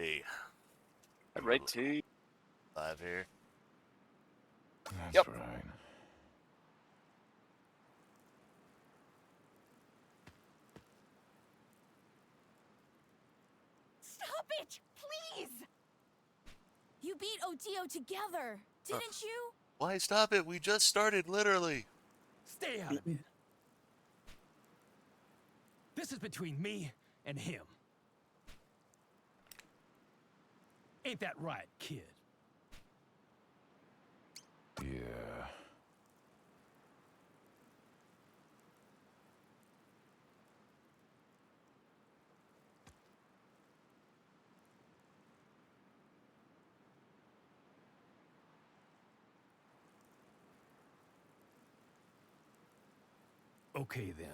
Hey. Right to Live here. That's Yep. right. Stop it, please! You beat Odio together, didn't you? Why stop it? We just started, literally. Stay out of it. This is between me and him. Ain't that right, kid? Yeah. Okay then.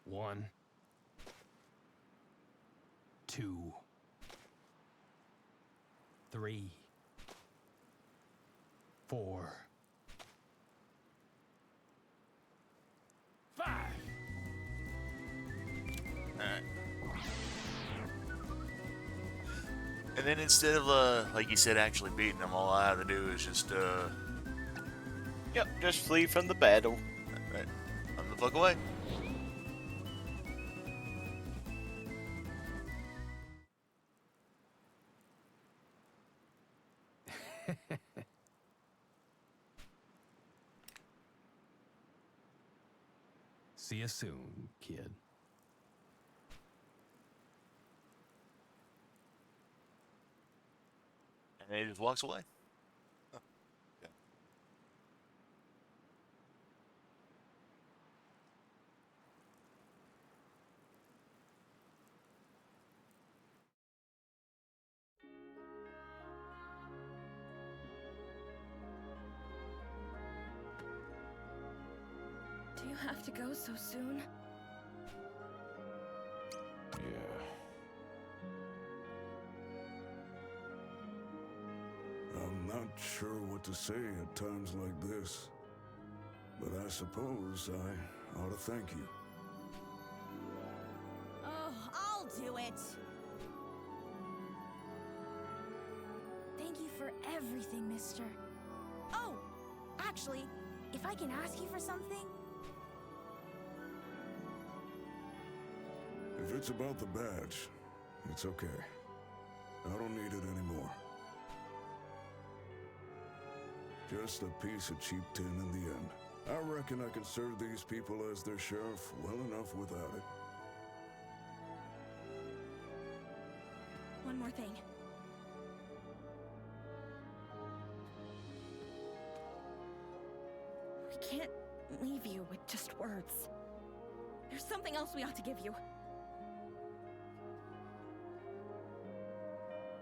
1, 2, 3, 4, 5. Alright. And then instead of, like you said, actually beating them, all I have to do is just, Yep, just flee from the battle. right, run the fuck away. See you soon, kid. And he just walks away. Huh. Okay. Do you have to go so soon? Yeah. I'm not sure what to say at times like this, but I suppose I ought to thank you. Oh, I'll do it! Thank you for everything, mister. Oh, actually, if I can ask you for something? If it's about the badge, it's okay. I don't need it anymore. Just a piece of cheap tin in the end. I reckon I can serve these people as their sheriff well enough without it. One more thing. We can't leave you with just words. There's something else we ought to give you.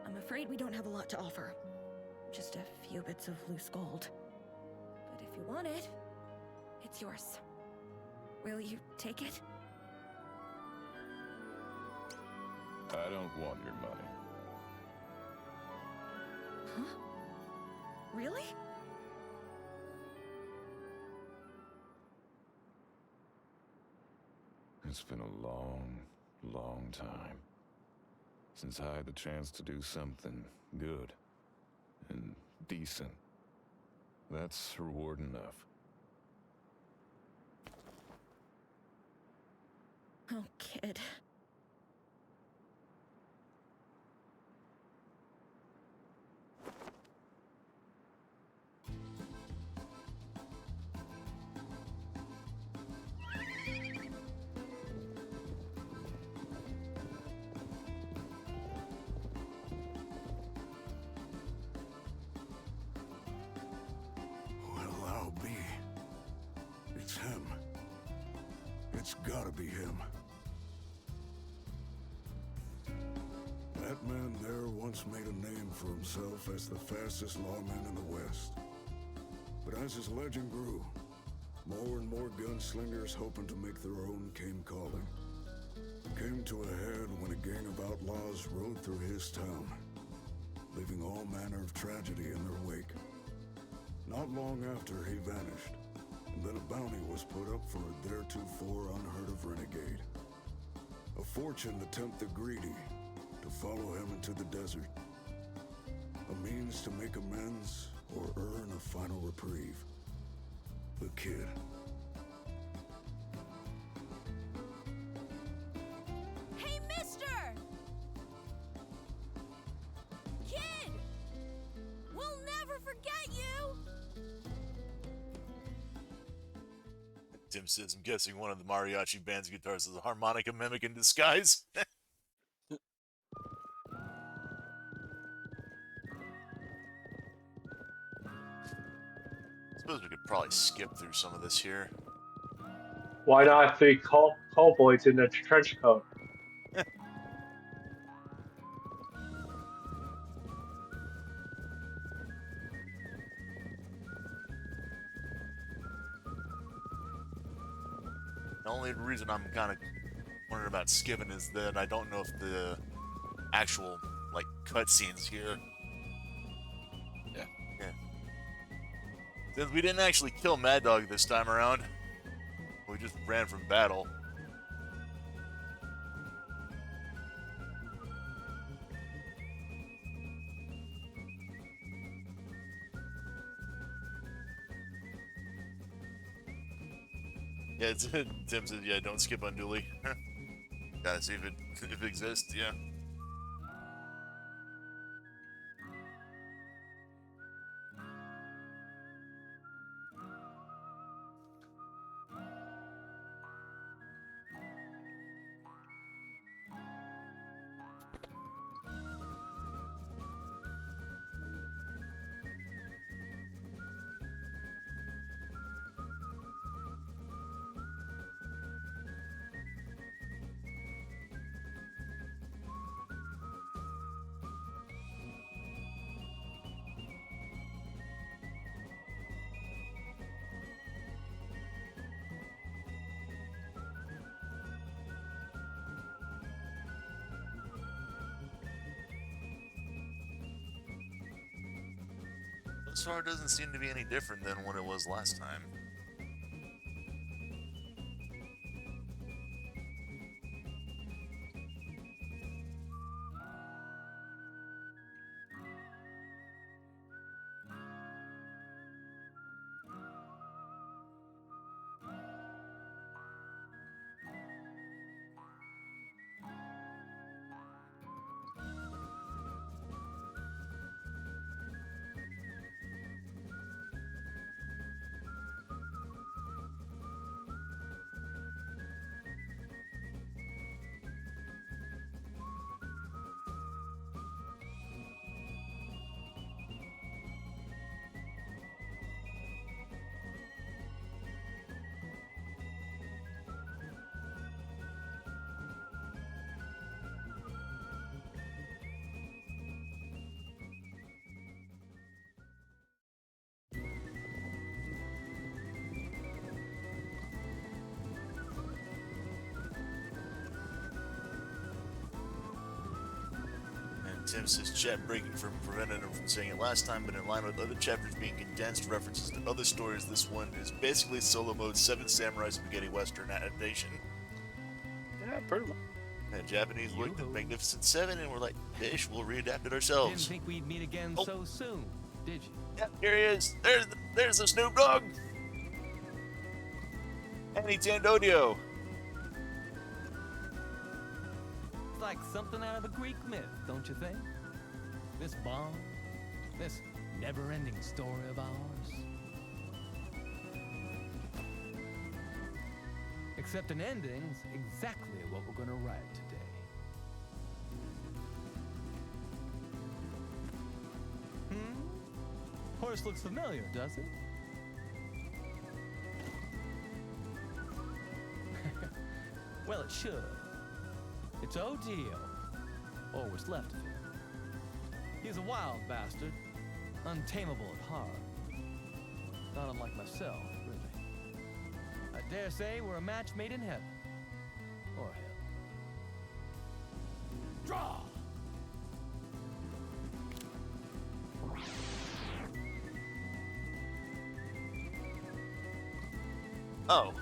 I'm afraid we don't have a lot to offer. Just a few bits of loose gold. But if you want it, it's yours. Will you take it? I don't want your money. Huh? Really? It's been a long, long time since I had the chance to do something good and decent. That's reward enough. Oh, kid. Well, I'll be. It's him. It's gotta be him. That man there once made a name for himself as the fastest lawman in the West. But as his legend grew, more and more gunslingers hoping to make their own came calling. Came to a head when a gang of outlaws rode through his town, leaving all manner of tragedy in their wake. Not long after, he vanished, and then a bounty was put up for a theretofore unheard of renegade. A fortune to tempt the greedy to follow him into the desert. A means to make amends or earn a final reprieve. The kid. Hey, mister! Kid! We'll never forget you! Tim says, I'm guessing one of the mariachi band's guitars is a harmonica mimic in disguise. Suppose we could probably skip through some of this here. Why not 3 cowboys in a trench coat? The only reason I'm kind of wondering about skipping is that I don't know if the actual, like, cutscenes here. Yeah. Yeah. Since we didn't actually kill Mad Dog this time around, we just ran from battle. Yeah, Tim says, yeah, don't skip unduly. Gotta see if it exists, yeah. So far, it doesn't seem to be any different than what it was last time. Tim says chat breaking from prevented him from saying it last time, but in line with other chapters being condensed references to other stories, this one is basically solo mode 7 Samurai Spaghetti Western adaptation. Yeah, pretty much. And Japanese looked at Magnificent Seven and we're like, Bish, we'll readapt it ourselves. Didn't think we'd meet again so soon, did you? Yeah, here he is. There's the Snoop Dogg. Annie Tandodio. It's like something out of a Greek myth, don't you think? This bond, this never-ending story of ours. Except an ending's exactly what we're gonna write today. Horse looks familiar, does it? Well, it should. It's Odio, or what's left of him. He's a wild bastard, untamable at heart. Not unlike myself, really. I dare say we're a match made in heaven. Or hell. Draw! Oh.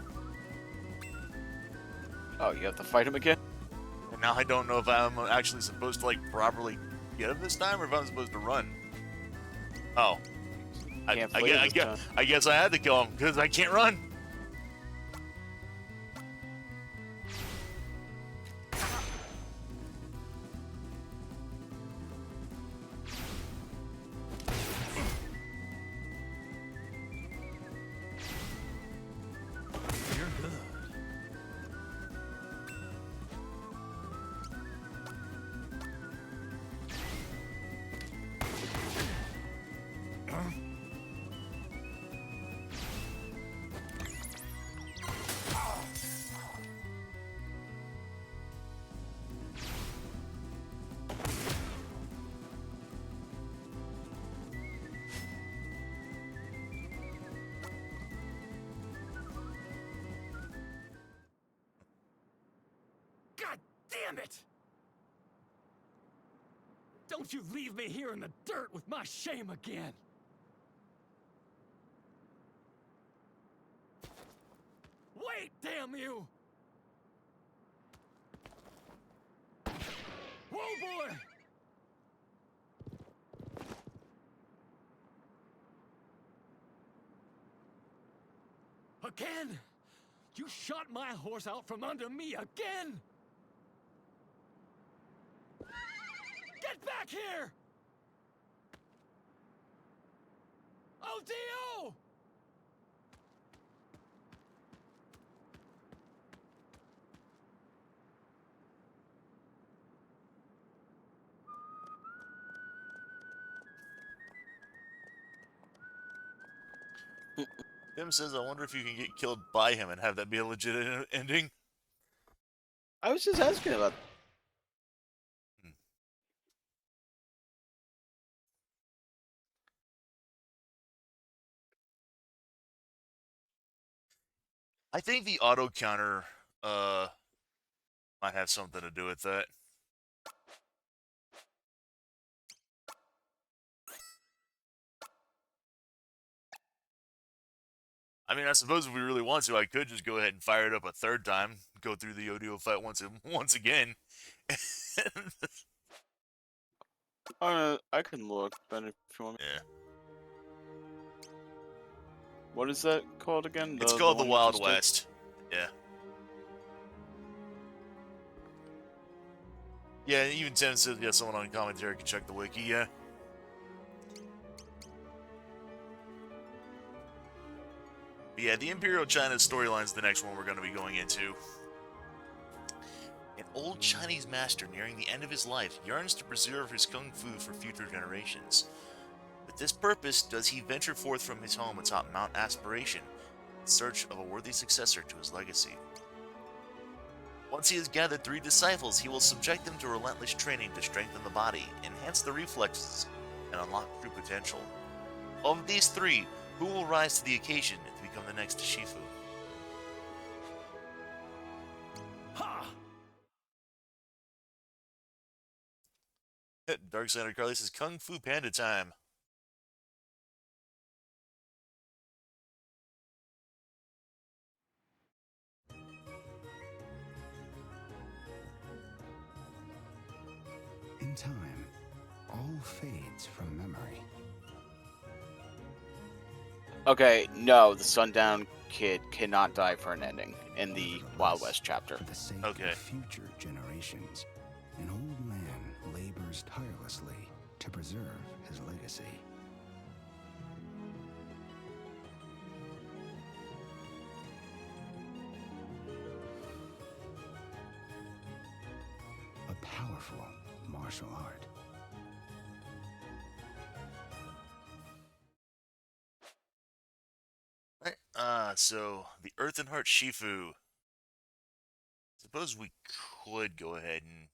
Oh, you have to fight him again? Now I don't know if I'm actually supposed to, like, properly get him this time, or if I'm supposed to run. Oh. Can't flee this time. I guess I had to kill him, because I can't run. You're good. God damn it! Don't you leave me here in the dirt with my shame again! Wait, damn you! Whoa, boy! Again? You shot my horse out from under me again? Get back here! Oh, Dio! Tim says, I wonder if you can get killed by him and have that be a legit ending. I was just asking about. I think the auto counter might have something to do with that. I mean, I suppose if we really want to, I could just go ahead and fire it up a third time, go through the Odio fight once again. I can look, but if you want me. Yeah. What is that called again? It's called the one you Wild just did? West. Yeah. Yeah, even Tim says, yeah, someone on commentary can check the wiki, yeah. But yeah, the Imperial China storyline is the next one we're going to be going into. An old Chinese master nearing the end of his life yearns to preserve his kung fu for future generations. With this purpose, does he venture forth from his home atop Mount Aspiration in search of a worthy successor to his legacy. Once he has gathered 3 disciples, he will subject them to relentless training to strengthen the body, enhance the reflexes, and unlock true potential. Of these 3, who will rise to the occasion to become the next Shifu? Ha! Dark Side of Carly says, Kung Fu Panda time. In time, all fades from memory. Okay, no, the Sundown Kid cannot die for an ending in the Wild West chapter. For the sake Okay. of future generations, an old man labors tirelessly to preserve his legacy. A powerful martial art. Right. So the Earthen Heart Shifu. Suppose we could go ahead and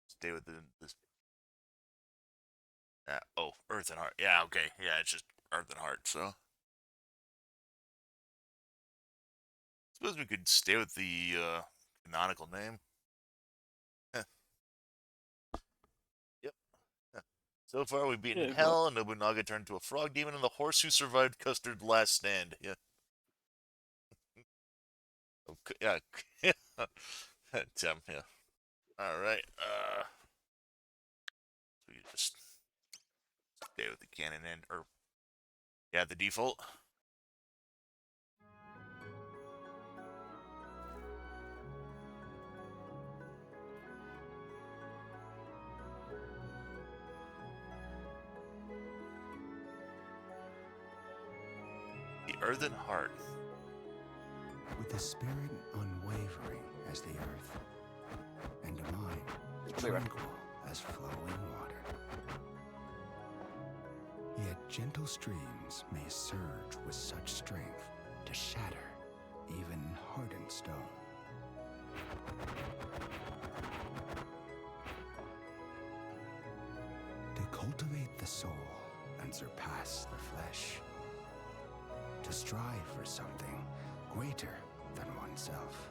stay with this. Oh, Earthen Heart. Yeah, okay. Yeah, it's just Earthen Heart. So suppose we could stay with the canonical name. Yep. So far, we've beaten Yeah, Hell, Nobunaga turned into a frog demon, and the horse who survived Custard's last stand. Yeah. Okay, yeah. Tim, yeah. Alright, so you just stay with the cannon and, or, yeah, the default. The Earthen Heart. With a spirit unwavering as the earth, and a mind Clear. tranquil as flowing water. Yet gentle streams may surge with such strength to shatter even hardened stone. To cultivate the soul and surpass the flesh. To strive for something greater than oneself.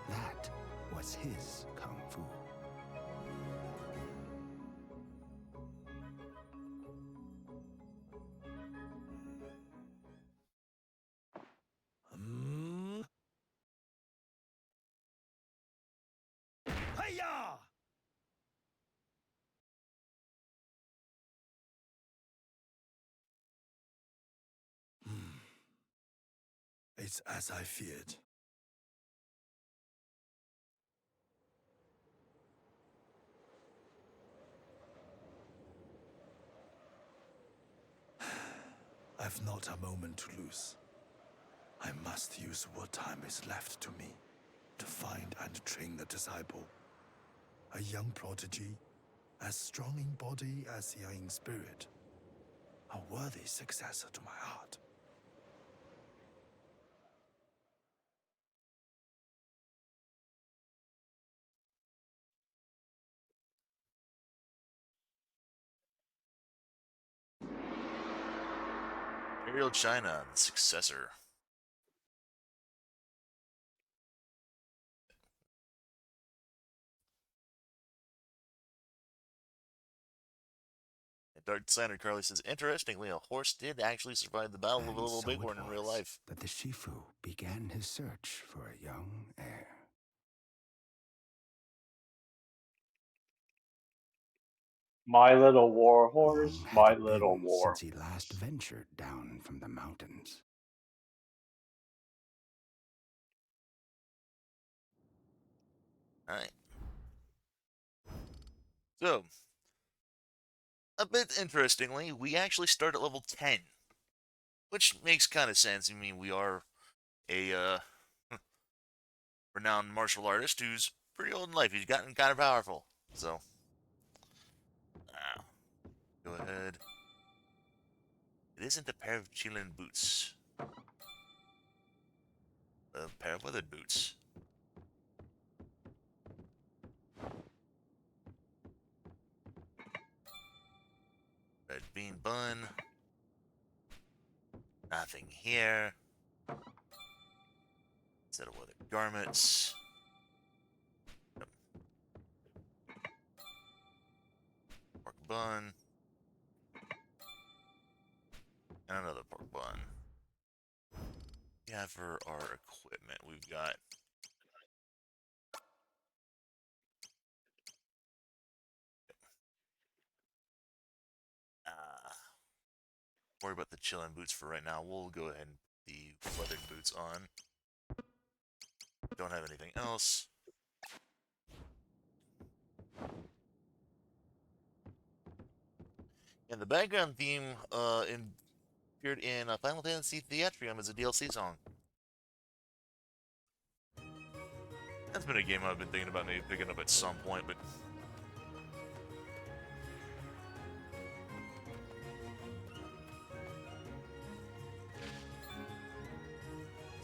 That was his kung fu. Hiya! It's as I feared. I've not a moment to lose. I must use what time is left to me to find and train the disciple. A young prodigy, as strong in body as young in spirit. A worthy successor to my heart. Imperial China, the successor. Dark Designer Carly says, interestingly, a horse did actually survive the Battle of And Little so Bighorn it in real was life. that the Shifu began his search for a young heir. My little war horse, Long had my it little been war since he last horse. ventured down from the mountains. Alright. So, a bit interestingly, we actually start at level 10. Which makes kind of sense. I mean, we are a renowned martial artist who's pretty old in life. He's gotten kind of powerful. So, go ahead. It isn't a pair of Chilean boots. A pair of weathered boots. Red bean bun. Nothing here. Set of weathered garments. Yep. Pork bun. And another pork bun. Yeah, for our equipment, we've got worry about the chillin' boots for right now. We'll go ahead and put the weathered boots on. Don't have anything else. And the background theme appeared in Final Fantasy Theatrium as a DLC song. That's been a game I've been thinking about maybe picking up at some point, but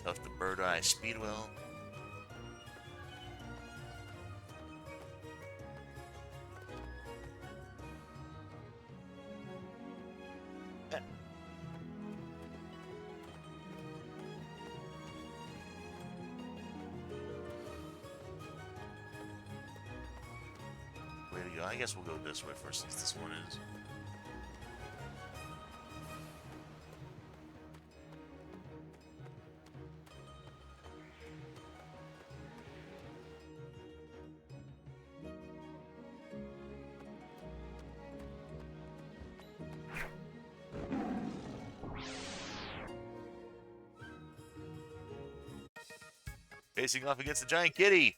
tough to Bird Eye Speedwell. Way to go. I guess we'll go this way first since this one is. facing off against the giant kitty.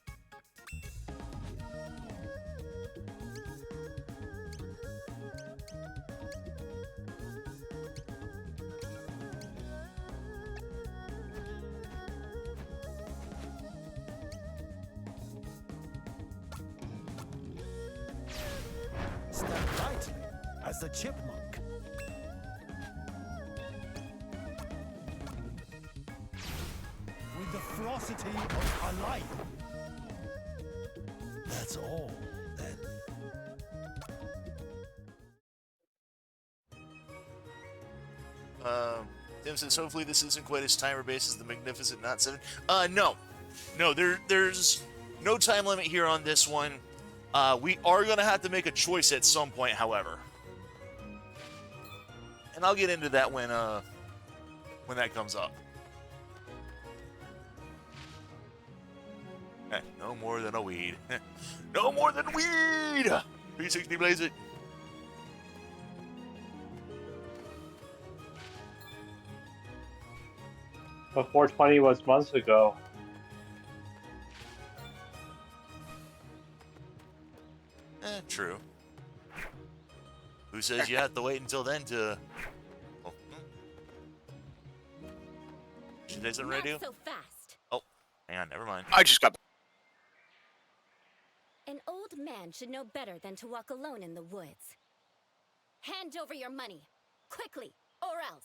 Step lightly as a chipmunk. With the ferocity of a lion. That's all, then. Tim says, hopefully this isn't quite as timer-based as the Magnificent Not 7. No. No, there's no time limit here on this one. We are going to have to make a choice at some point, however. And I'll get into that when that comes up. No more than a weed. No more than weed! 360 Blaze it. But 420 was months ago. True. Who says you have to wait until then to... Oh. Should I say radio? Not so fast. Oh, hang on, never mind. I just got. An old man should know better than to walk alone in the woods. Hand over your money, quickly, or else.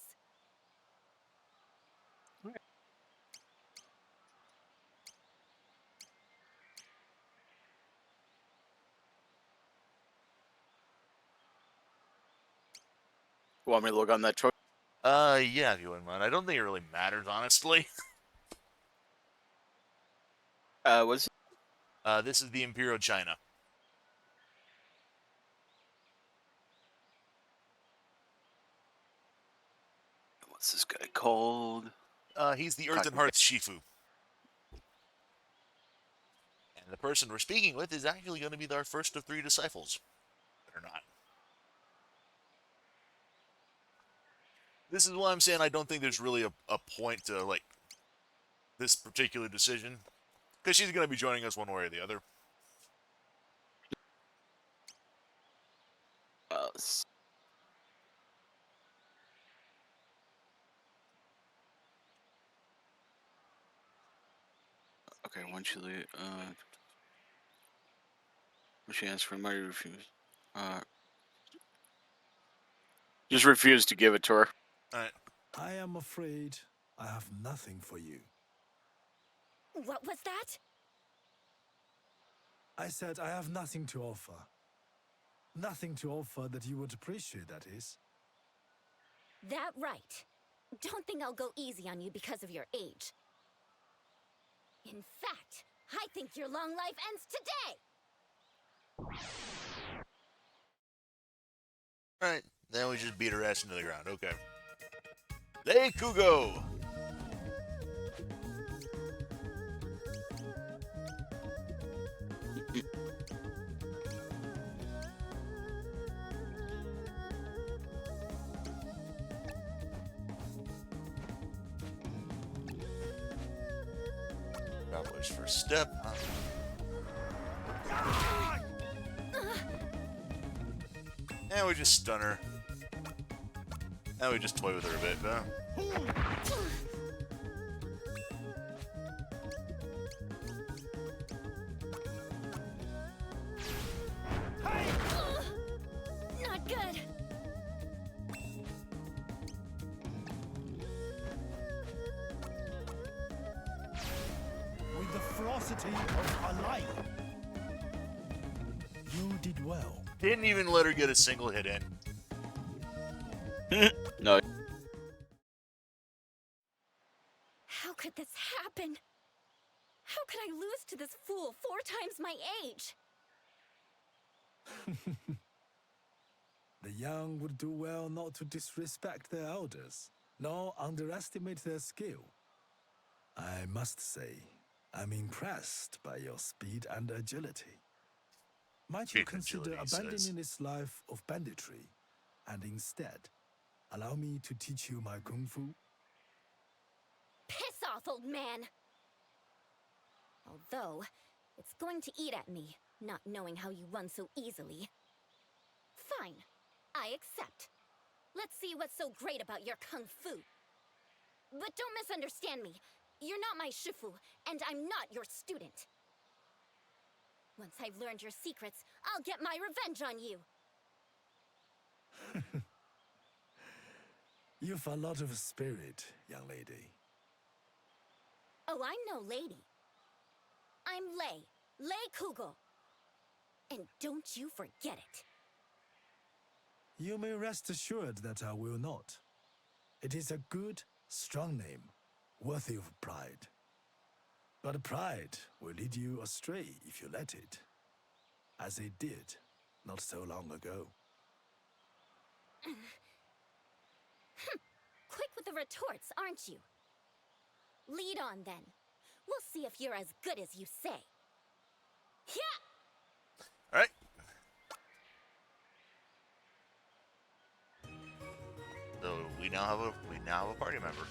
Want me to look on that choice? Yeah, if you wouldn't mind. I don't think it really matters, honestly. Was This is the Imperial China. what's this guy called? He's the Earth and Hearts Shifu. And the person we're speaking with is actually going to be our first of 3 disciples. Or not. This is why I'm saying I don't think there's really a point to, like, this particular decision. Because she's going to be joining us one way or the other. Okay, once you leave, she asked for money, refused. Just refused to give it to her. Alright. I am afraid I have nothing for you. What was that? I said I have nothing to offer. Nothing to offer that you would appreciate, that is. That right. Don't think I'll go easy on you because of your age. In fact, I think your long life ends today! Alright, then we just beat her ass into the ground. Okay. Lei Kugo! Accomplish first step. And we just stun her. And we just toy with her a bit, huh? Not good! With the ferocity of a lion. You did well. Didn't even let her get a single hit in. No. How could this happen? How could I lose to this fool 4 times my age? The young would do well not to disrespect their elders, nor underestimate their skill. I must say, I'm impressed by your speed and agility. Might you Speed and consider agility, he abandoning says. this life of banditry, and instead, allow me to teach you my kung fu? Piss off, old man! Although, it's going to eat at me, not knowing how you run so easily. Fine, I accept. Let's see what's so great about your kung fu. But don't misunderstand me. You're not my shifu, and I'm not your student. Once I've learned your secrets, I'll get my revenge on you. You've a lot of spirit, young lady. Oh, I'm no lady. I'm Lei Kugel. And don't you forget it. You may rest assured that I will not. It is a good, strong name, worthy of pride. But pride will lead you astray if you let it, as it did not so long ago. Quick with the retorts, aren't you? Lead on, then. We'll see if you're as good as you say. Yeah! Alright. So we now have a party member.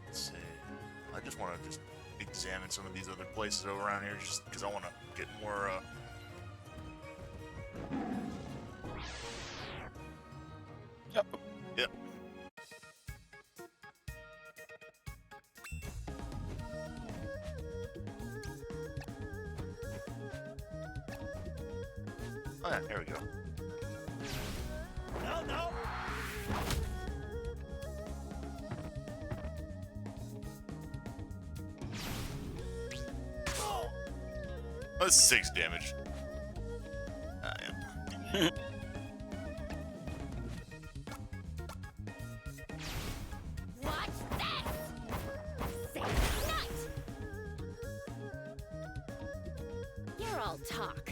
Let's see. I just want to examine some of these other places over around here, just because I want to get more. Yep. Yep. Oh yeah, there we go. No! That's 6 damage. Yeah. Watch this! Say nut! You're all talk.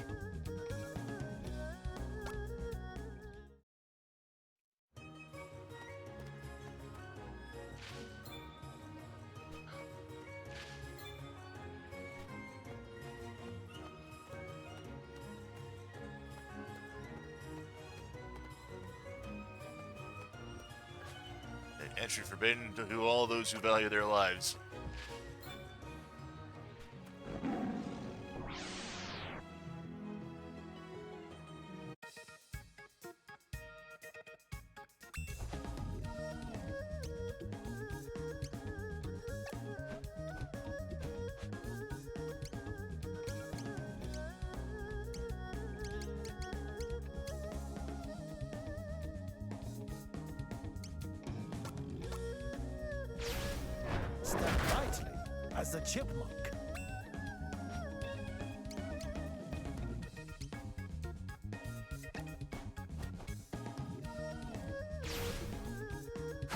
Entry forbidden to all those who value their lives. Stand rightly as a chipmunk.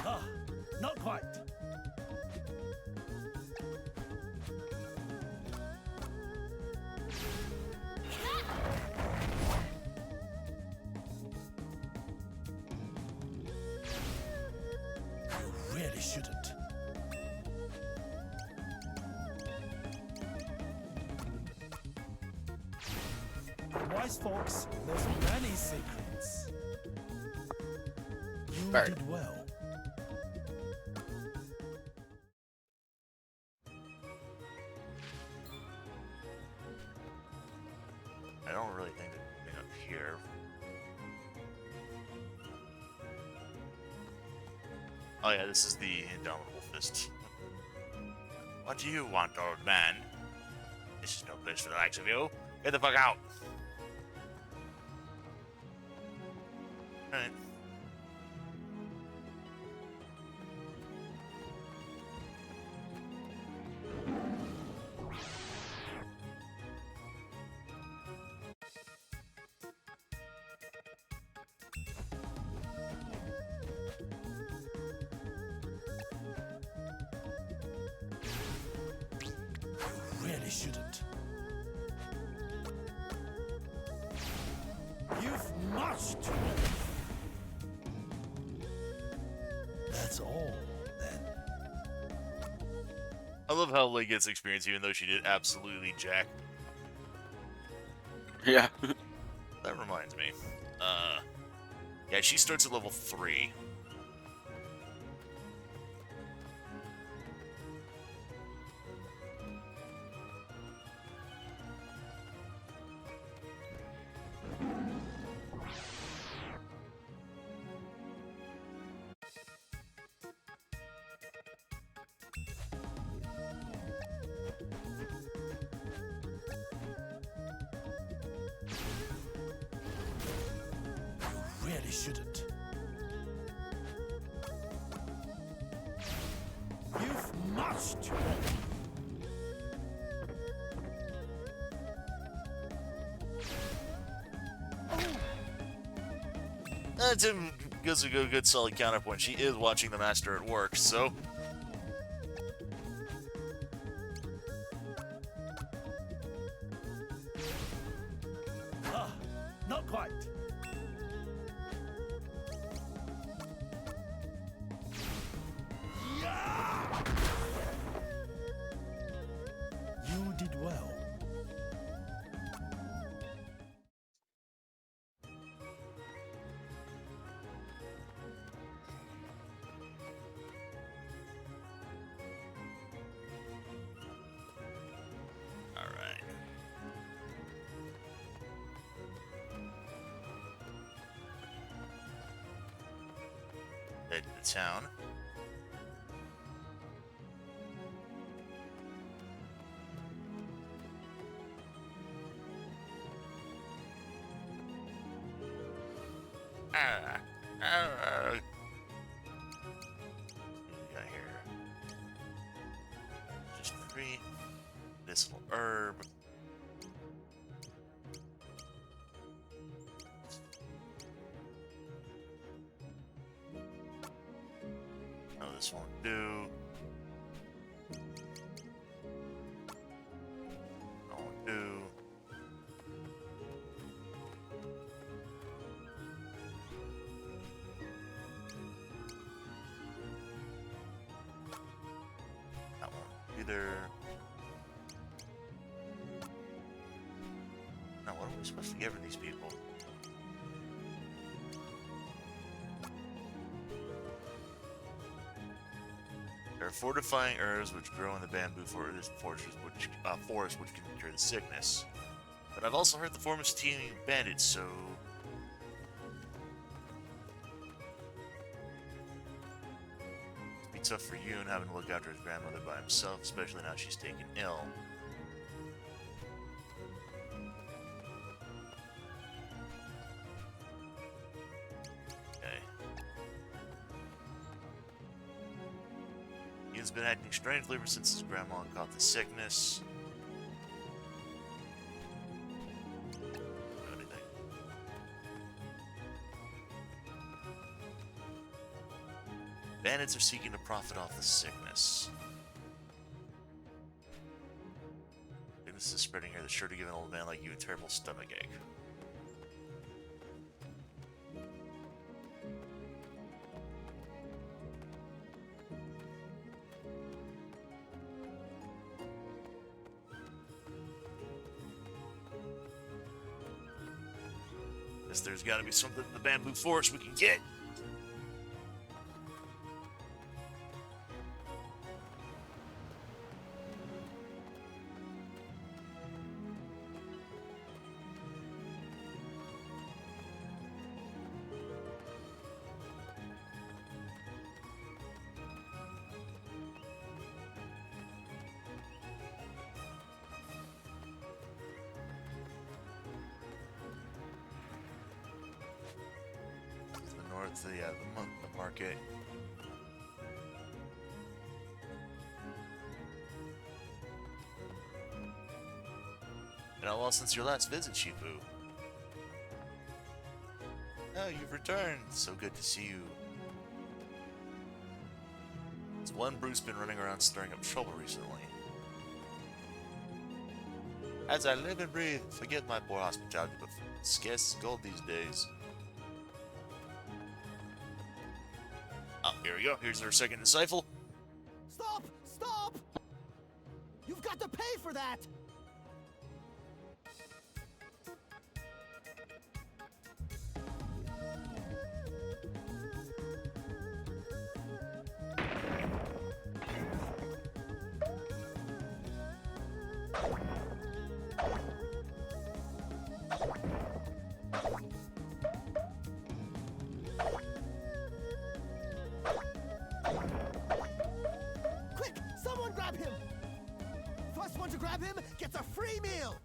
Ah, not quite. You really shouldn't. Wise folks knows many secrets. You Bird. did well. I don't really think that anything up here. Oh yeah, this is the Indomitable Fist. What do you want, old man? This is no place for the likes of you. Get the fuck out! Alright. You really shouldn't. You've much to learn. That's all, then. I love how Lei gets experience even though she did absolutely jack. Yeah. That reminds me. Yeah, she starts at level 3. he shouldn't. You've much too often. Tim gives a good solid counterpoint. She is watching the master at work, so... Ah, not quite. Yeah! You did well. Alright. Head to town. What do we got here? Just free medicinal herb. No, this won't do. That won't do. That won't either. Now, what are we supposed to give for these people? There are fortifying herbs which grow in the bamboo forest which can cure the sickness. But I've also heard the form is teeming with bandits, so... It'd be tough for Yoon having to look after his grandmother by himself, especially now she's taken ill. Okay. Yoon's been acting strangely ever since his grandma caught the sickness. Anything. Bandits are seeking to profit off the sickness. Sickness is spreading here that's sure to give an old man like you a terrible stomachache. Guess there's got to be something in the bamboo forest we can get. The market. Been a while since your last visit, Shifu. Oh, you've returned. So good to see you. It's one Bruce been running around stirring up trouble recently. As I live and breathe, forget my poor hospitality, but it's scarce as gold these days. Oh, here we go. Here's our second disciple. Stop! Stop! You've got to pay for that! Quick! Someone grab him! First one to grab him gets a free meal!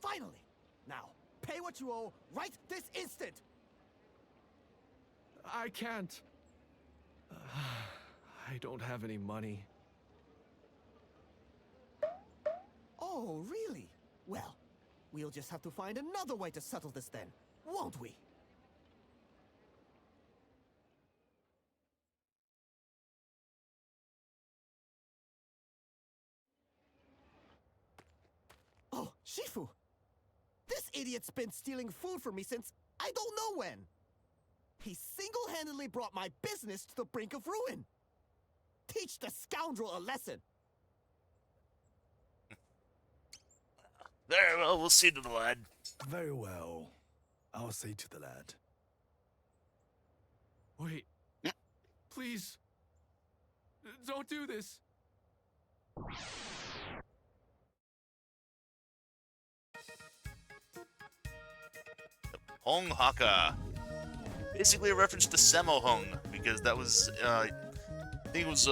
Finally! Now, pay what you owe right this instant! I can't. I don't have any money. Oh, really? Well, we'll just have to find another way to settle this then, won't we? Oh, Shifu! This idiot's been stealing food from me since I don't know when. He single-handedly brought my business to the brink of ruin. Teach the scoundrel a lesson. Very well, we'll see to the lad. Very well. I'll say to the lad. Wait. Please. Don't do this. Hong Haka. Basically a reference to Sammo Hung, because that was, I think it was,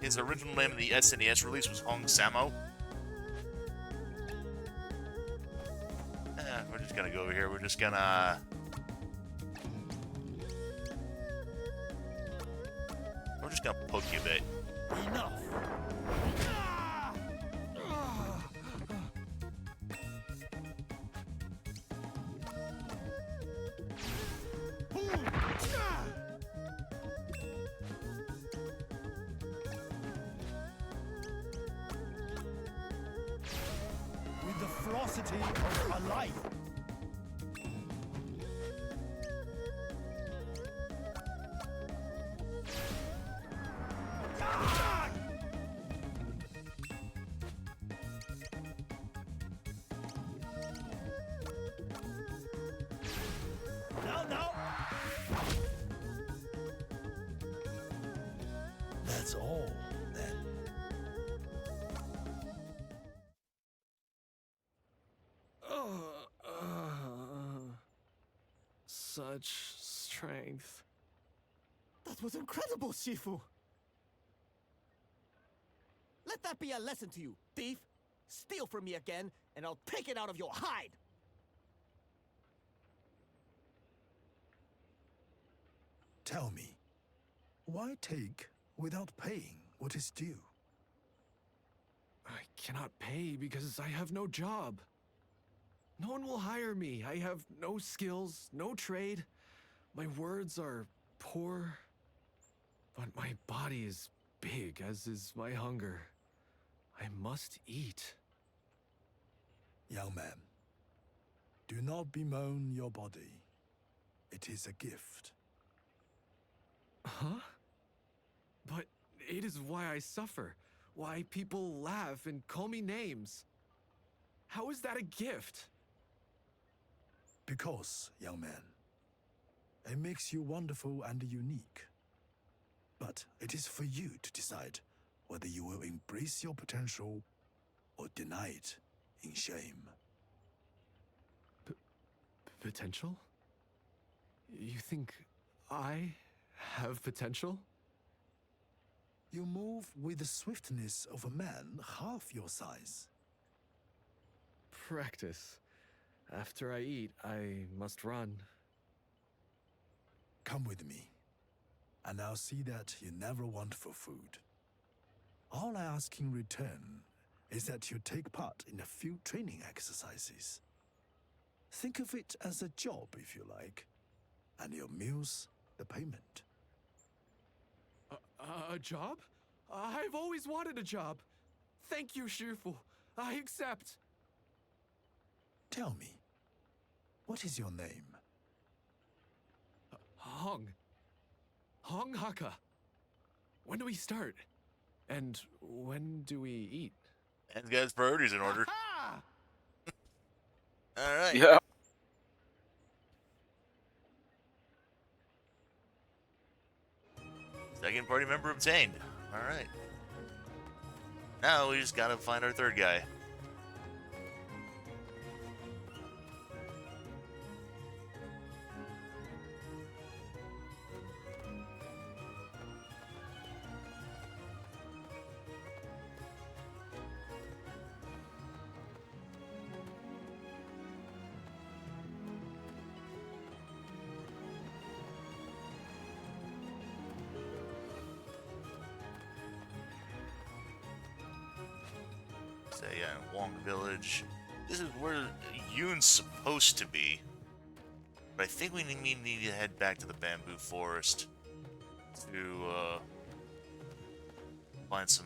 his original name in the SNES release was Hong Sammo. We're just gonna go over here, we're just gonna... We're just gonna poke you a bit. Enough! With the ferocity of a life. No! That's all, then. Such strength. That was incredible, Shifu! Let that be a lesson to you, thief! Steal from me again, and I'll take it out of your hide! Tell me, why take without paying what is due? I cannot pay because I have no job. No one will hire me. I have no skills, no trade. My words are poor, but my body is big, as is my hunger. I must eat. Young man, do not bemoan your body. It is a gift. Huh? But it is why I suffer. Why people laugh and call me names. How is that a gift? Because, young man, it makes you wonderful and unique. But it is for you to decide whether you will embrace your potential or deny it in shame. Potential? You think I have potential? You move with the swiftness of a man half your size. Practice. After I eat, I must run. Come with me, and I'll see that you never want for food. All I ask in return is that you take part in a few training exercises. Think of it as a job, if you like, and your meals the payment. A job? I've always wanted a job. Thank you, Shifu. I accept. Tell me, what is your name? Hong. Hong Haka. When do we start? And when do we eat? And guys, priorities in order. Ha! Alright. Yeah. Second party member obtained. Alright. Now we just gotta find our third guy. So yeah, Wong Village. This is where Yoon's supposed to be. But I think we need to head back to the bamboo forest to find some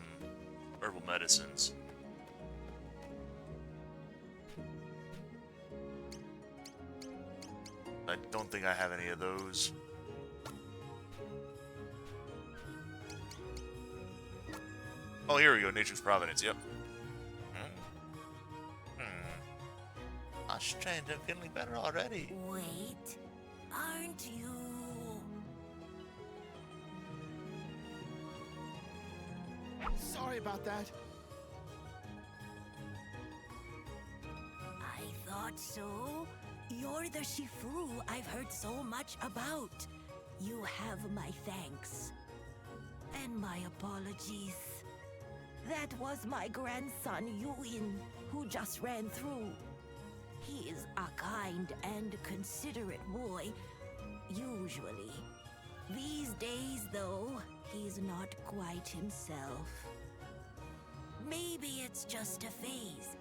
herbal medicines. I don't think I have any of those. Oh, here we go. Nature's Providence. Yep. Oh, strange. I'm feeling better already. Wait, aren't you? Sorry about that. I thought so. You're the Shifu I've heard so much about. You have my thanks. And my apologies. That was my grandson, Yuin, who just ran through. He is a kind and considerate boy, usually. These days, though, he's not quite himself. Maybe it's just a phase.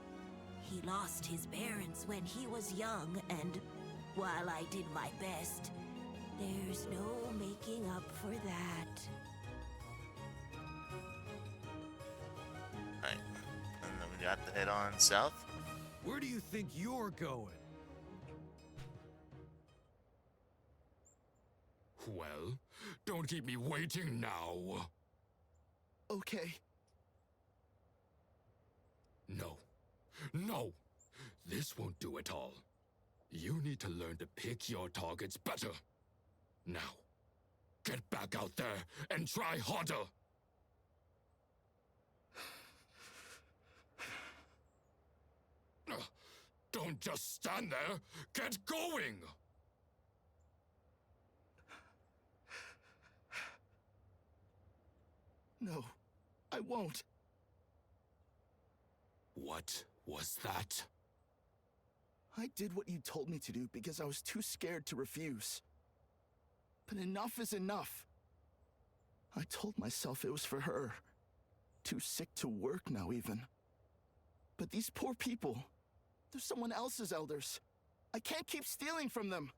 He lost his parents when he was young, and while I did my best, there's no making up for that. Alright. And then we got to head on south. Where do you think you're going? Well, don't keep me waiting now. Okay. No. No! This won't do it all. You need to learn to pick your targets better. Now, get back out there and try harder! Don't just stand there! Get going! No, I won't. What was that? I did what you told me to do because I was too scared to refuse. But enough is enough. I told myself it was for her. Too sick to work now, even. But these poor people, they're someone else's elders. I can't keep stealing from them.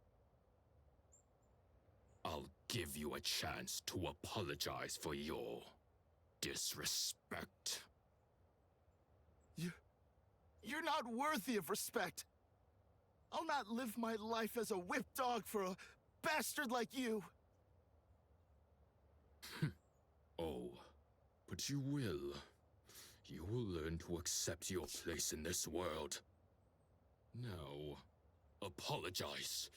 I'll give you a chance to apologize for your disrespect. You're not worthy of respect. I'll not live my life as a whip dog for a bastard like you. Oh, but you will. You will learn to accept your place in this world. Now, apologize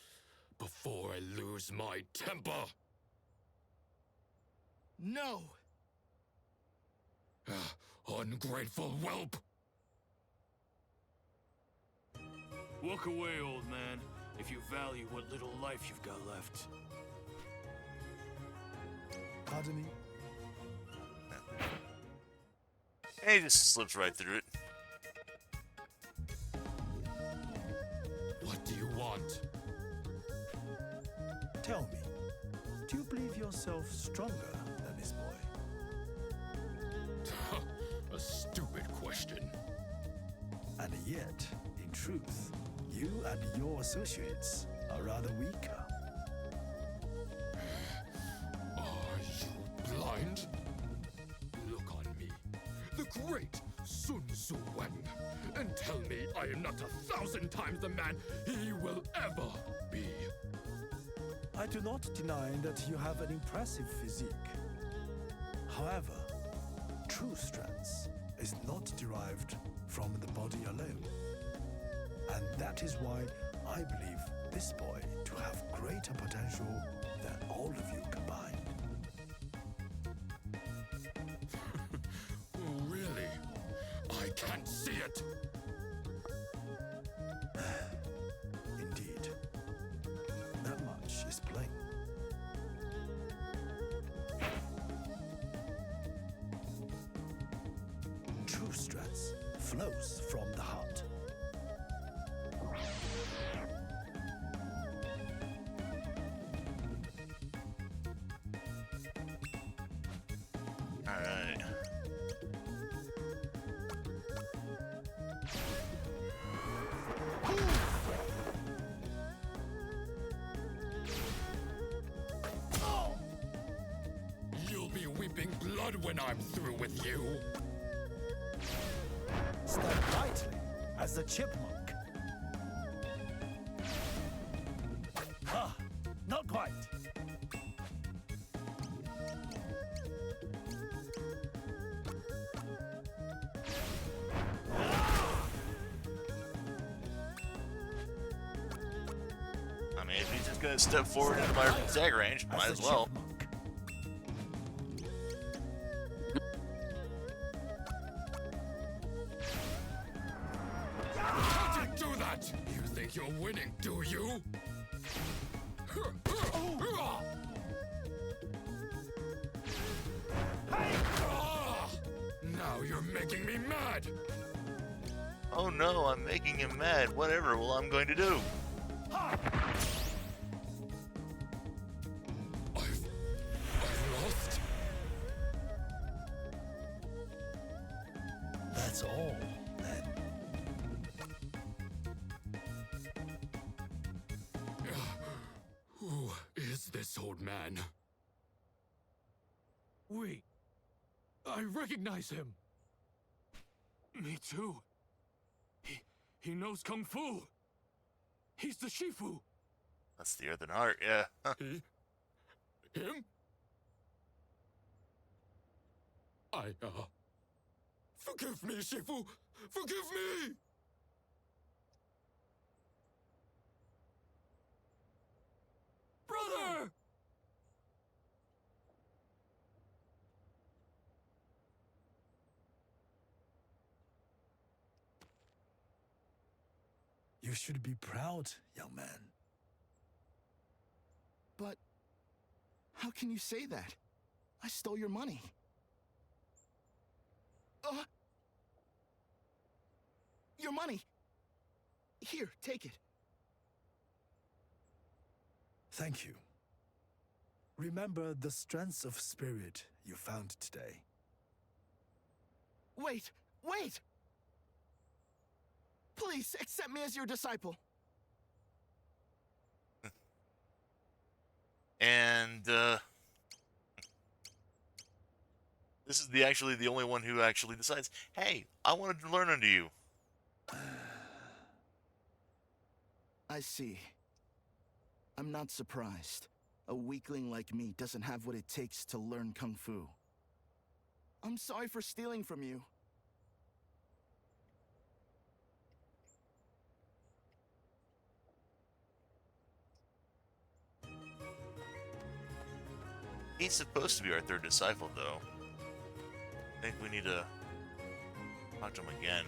before I lose my temper. No. Ungrateful whelp. Walk away, old man, if you value what little life you've got left. Pardon me? And he just slips right through it. What do you want? Tell me, do you believe yourself stronger than this boy? A stupid question. And yet, in truth, you and your associates are rather weaker. Are you blind? Look on me, the great Sun Tzu Wen, and tell me I am not 1,000 times the man he will ever be. I do not deny that you have an impressive physique. However, true strength is not derived from the body alone. And that is why I believe this boy to have greater potential than all of you combined. Really? I can't see it. Indeed. That much is plain. True strength flows from the heart. Alright. blood when I'm through with you. Step lightly as a chipmunk. Ah, not quite. I mean, if he's just gonna step forward into my attack range, might as well. How'd you do that? You think you're winning, do you? Now you're making me mad. Oh no, I'm making him mad. Whatever, well, I'm going to do. I've lost. That's all, then. Who is this old man? Wait. I recognize him. Me too. He knows Kung Fu. He's the Shifu. That's the Earthen Heart, yeah. Him? Forgive me, Shifu! Forgive me! Brother! You should be proud, young man. But how can you say that? I stole your money. Your money. Here, take it. Thank you. Remember the strength of spirit you found today. Wait! Please, accept me as your disciple. And, this is actually the only one who actually decides, hey, I wanted to learn under you. I see. I'm not surprised. A weakling like me doesn't have what it takes to learn Kung Fu. I'm sorry for stealing from you. He's supposed to be our third disciple, though. I think we need to talk to him again.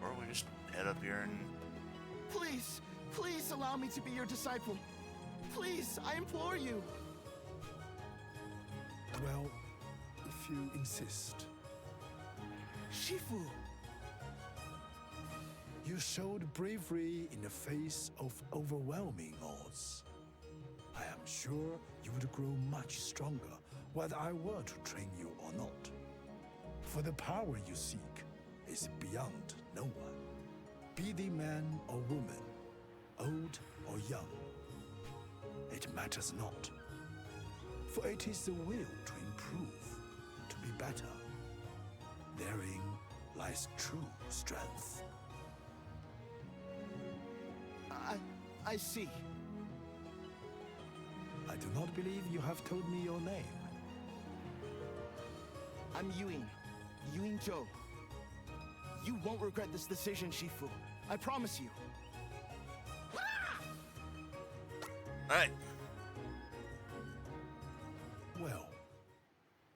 Or we just head up here and... Please allow me to be your disciple. Please, I implore you. Well, if you insist. Shifu! You showed bravery in the face of overwhelming odds. I am sure you would grow much stronger whether I were to train you or not. For the power you seek is beyond no one. Be the man or woman, old or young. It matters not. For it is the will to improve, to be better. Therein lies true strength. I see. I do not believe you have told me your name. I'm Yuen Zhou. You won't regret this decision, Shifu. I promise you. Alright. Well,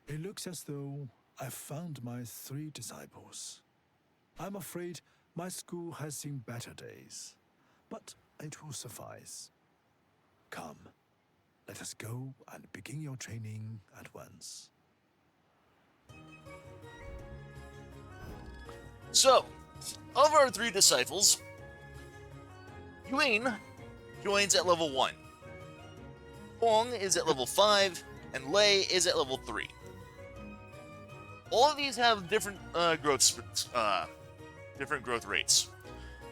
it looks as though I've found my 3 disciples. I'm afraid my school has seen better days, but it will suffice. Come, let us go and begin your training at once. So, of our 3 disciples, Yuen joins at level 1. Hong is at level 5, and Lei is at level 3. all of these have different different growth rates.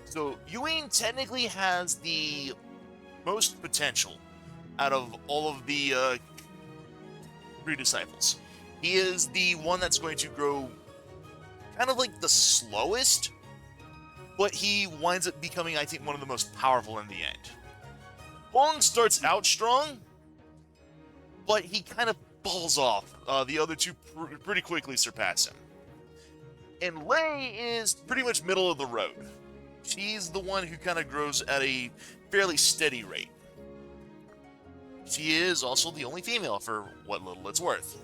So Ewing technically has the most potential out of all of the three disciples. He is the one that's going to grow kind of like the slowest, but he winds up becoming, I think, one of the most powerful in the end. Bong starts out strong, but he kind of falls off. The other two pretty quickly surpass him. And Lei is pretty much middle of the road. She's the one who kind of grows at a fairly steady rate. She is also the only female for what little it's worth.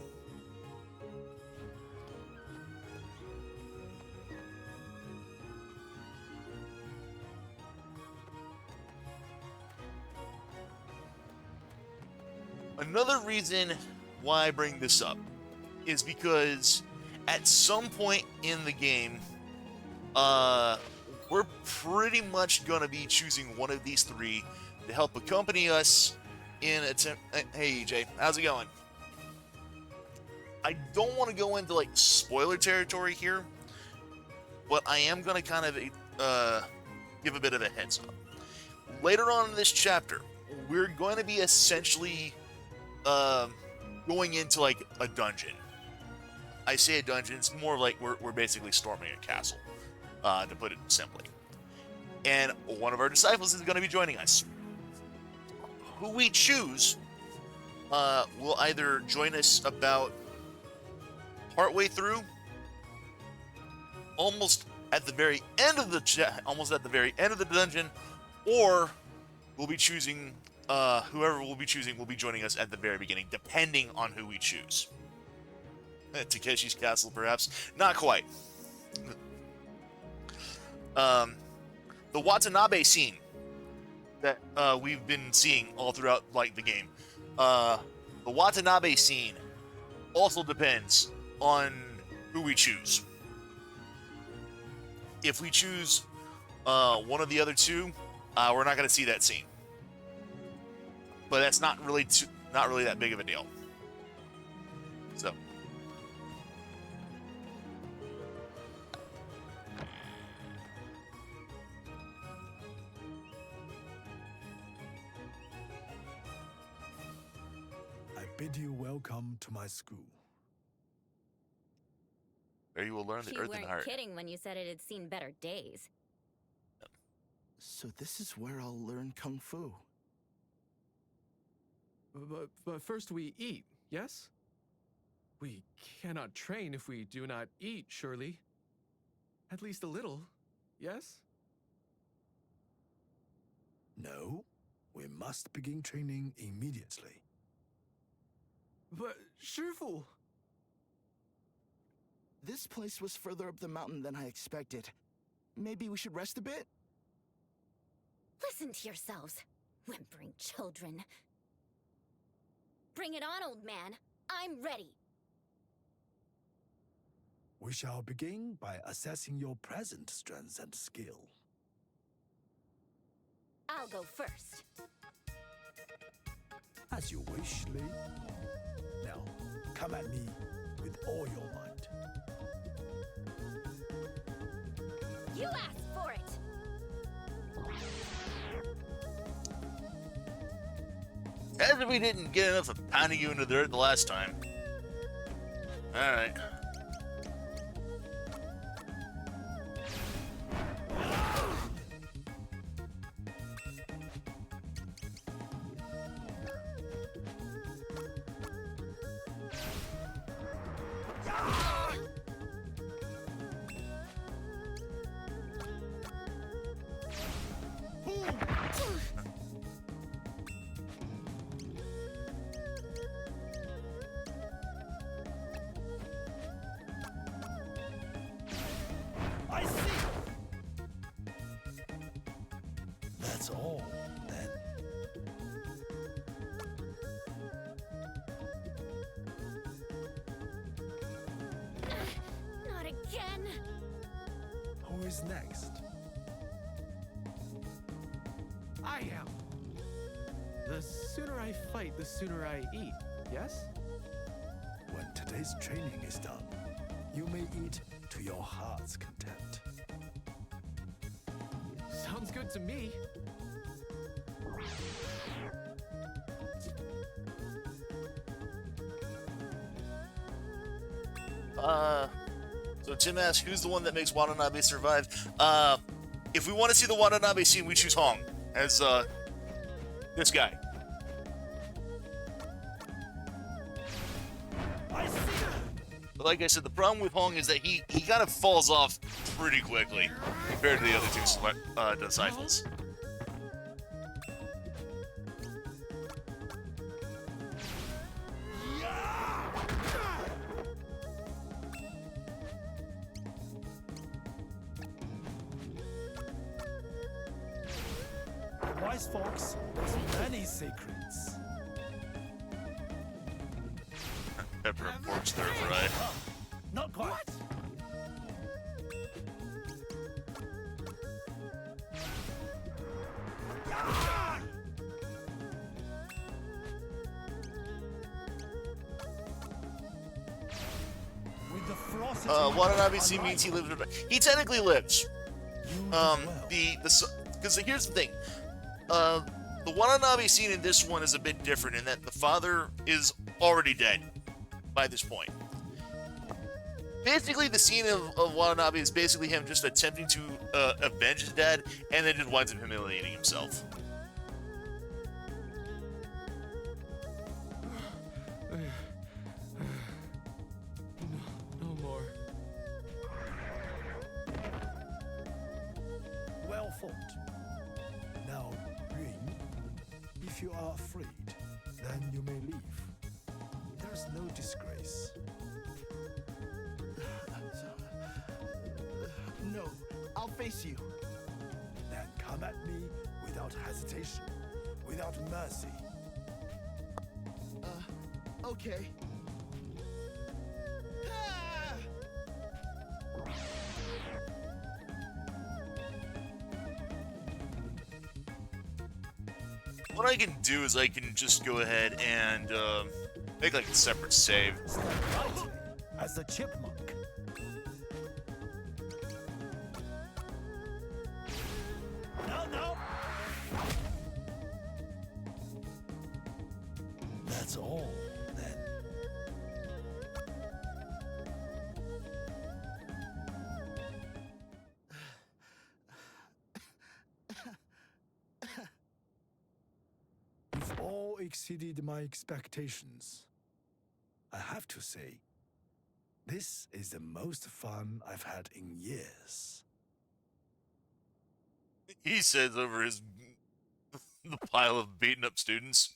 Another reason why I bring this up is because at some point in the game, we're pretty much going to be choosing one of these three to help accompany us in attempt. Hey, EJ, how's it going? I don't want to go into like spoiler territory here, but I am going to kind of give a bit of a heads up. Later on in this chapter, we're going to be essentially going into like a dungeon. I say a dungeon, it's more like we're basically storming a castle, to put it simply. And one of our disciples is going to be joining us. Who we choose will either join us about partway through, almost at the very end of the dungeon, or we'll be choosing whoever we'll be choosing will be joining us at the very beginning, depending on who we choose. Takeshi's Castle, perhaps. Not quite. The Watanabe scene that we've been seeing all throughout like the game. The Watanabe scene also depends on who we choose. If we choose one of the other two, we're not going to see that scene. But that's not really that big of a deal. So. I bid you welcome to my school. There you will learn the You earthen weren't heart. kidding when you said it had seen better days. So this is where I'll learn Kung Fu. But first we eat, yes? We cannot train if we do not eat, surely. At least a little, yes? No, we must begin training immediately. But, Shifu! This place was further up the mountain than I expected. Maybe we should rest a bit? Listen to yourselves, whimpering children. Bring it on, old man. I'm ready. We shall begin by assessing your present strength and skill. I'll go first. As you wish, Lei. Now, come at me with all your might. You asked for it! As if we didn't get enough of pounding you into the dirt the last time. Alright. I see! That's all, then. Not again! Who is next? I am! The sooner I fight, the sooner I eat, yes? When today's training is done, You may eat to your heart's content. Sounds good to me. So Tim asks, who's the one that makes Watanabe survive? If we want to see the Watanabe scene, we choose Hong as, this guy. But like I said, the problem with Hong is that he kind of falls off pretty quickly compared to the other two disciples. Wise fox has many secrets. Pepper and pork stir fry. Not quite. With the ferocity Watanabe scene means he lives. He technically lives. Because here's the thing. The Watanabe scene in this one is a bit different in that the father is already dead by this point. Basically, the scene of Watanabe is basically him just attempting to avenge his dad, and then just winds up humiliating himself. No more. Well fought. Now, Ring, if you are afraid, then you may leave. There's no disgrace. No, I'll face you. Then come at me without hesitation, without mercy. Okay. What I can do is I can just go ahead and make like a separate save. As a chipmunk. No. That's all, then. You've all exceeded my expectations. I have to say, this is the most fun I've had in years. He says over the pile of beaten up students.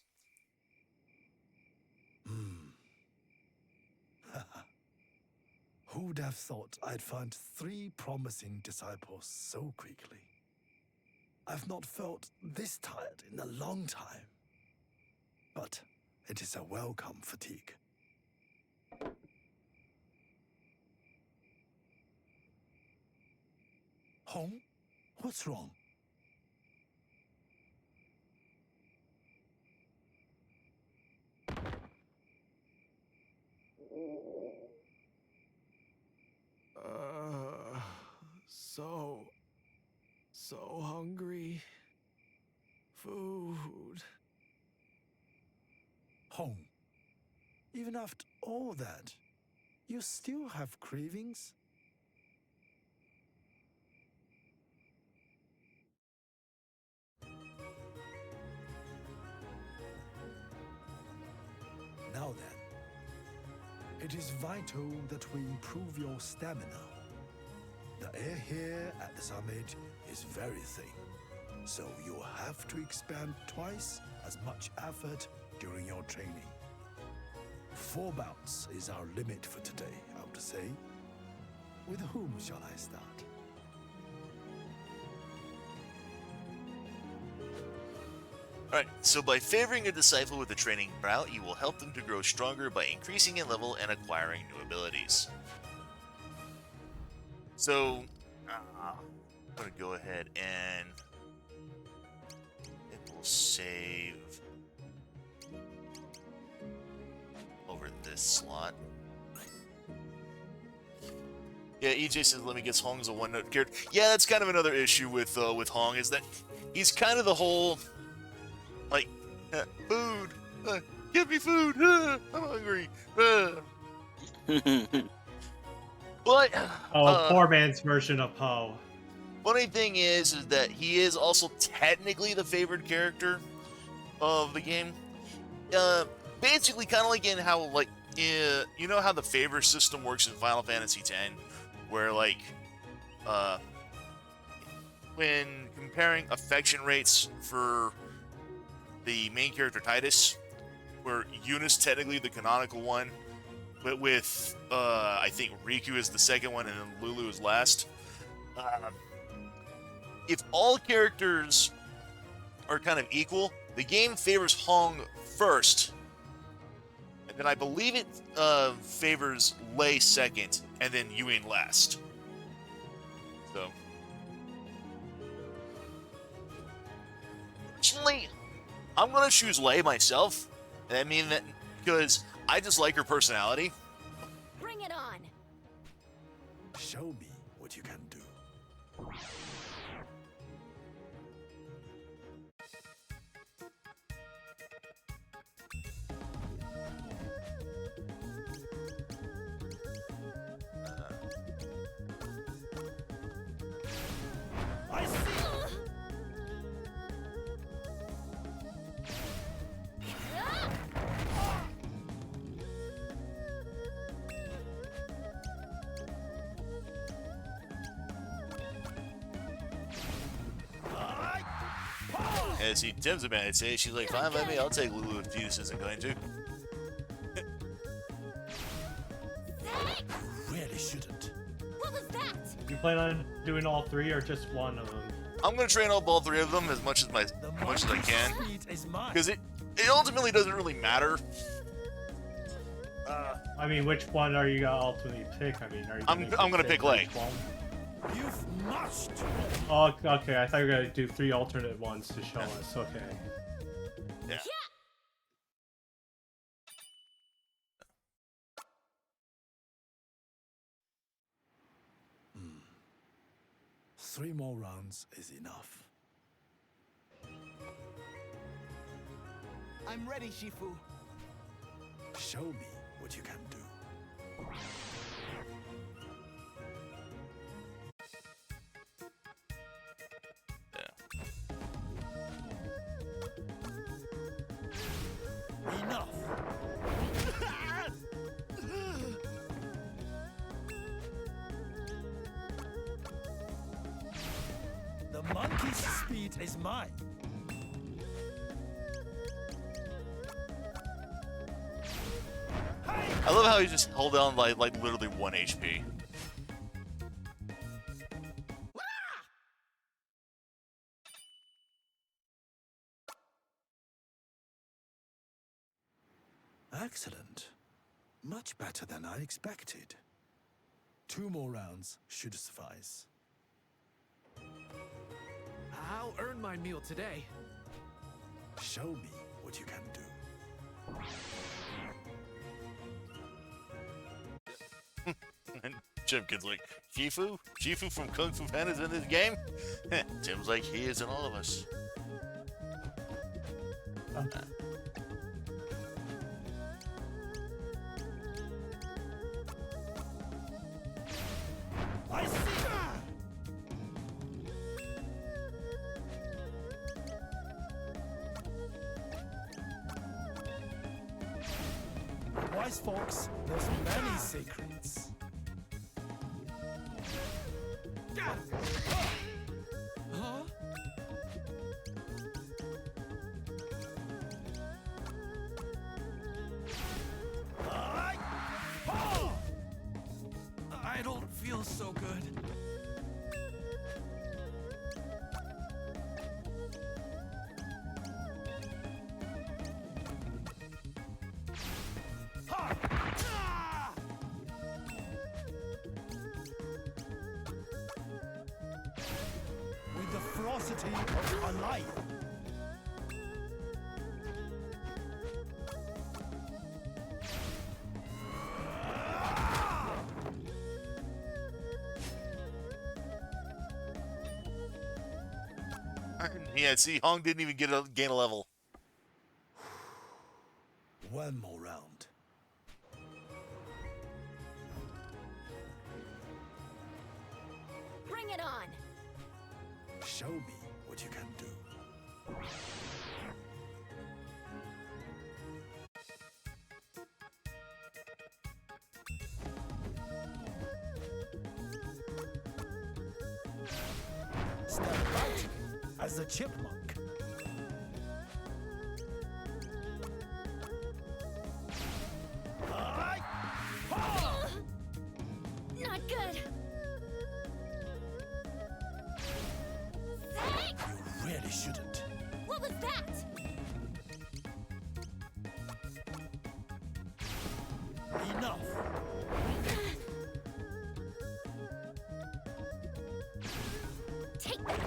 Who'd have thought I'd find 3 promising disciples so quickly? I've not felt this tired in a long time. But it is a welcome fatigue. Hong, what's wrong? So hungry. Food. Hong, even after all that, you still have cravings? Now then, it is vital that we improve your stamina. The air here at the summit is very thin, so you'll have to expend twice as much effort during your training. 4 bouts is our limit for today, I would say. With whom shall I start? Alright, so by favoring a disciple with a training route, you will help them to grow stronger by increasing in level and acquiring new abilities. So, I'm going to go ahead and it will save over this slot. Yeah, EJ says let me guess Hong's a one-note character. Yeah, that's kind of another issue with Hong, is that he's kind of the whole like food. Give me food. I'm hungry. But poor man's version of Poe. funny thing is that he is also technically the favored character of the game. Basically, kind of like in how, like, you know how the favor system works in Final Fantasy X, where, like, when comparing affection rates for the main character Titus, where Yuna's technically the canonical one, but with, I think Riku is the second one and then Lulu is last. If all characters are kind of equal, the game favors Hong first, and then I believe it favors Lei second, and then Yuan last. So, personally, I'm gonna choose Lei myself. And I mean that because I just like her personality. Bring it on. Show me what you can do. I see. Yeah, see, Tim's a man. I'd say she's like, fine by me. I'll take Lulu if Venus isn't going to. Really shouldn't. What was that? You plan on doing all three or just one of them? I'm gonna train up all three of them as much as I can, because it ultimately doesn't really matter. I mean, which one are you gonna ultimately pick? I mean, are you? I'm gonna pick Lei. You've must. Oh, okay. I thought you were gonna do three alternate ones to show us. Okay. Yeah. 3 more rounds is enough. I'm ready, Shifu. Show me what you can do. Enough. The monkey's speed is mine. I love how he just held on like literally 1 HP. Excellent. Much better than I expected. 2 more rounds should suffice. I'll earn my meal today. Show me what you can do. And Chimkin's like, Shifu? Shifu from Kung Fu Panda's in this game? Tim's like, he is in all of us. I see. Wise folks, there's many secrets. Huh? I don't feel so good. With the ferocity of a lion. Yeah, see, Hong didn't even gain a level. One more round. Bring it on! Show me what you can do. Step right as a chipmunk. Not good! You really shouldn't. What was that? Enough. Take that!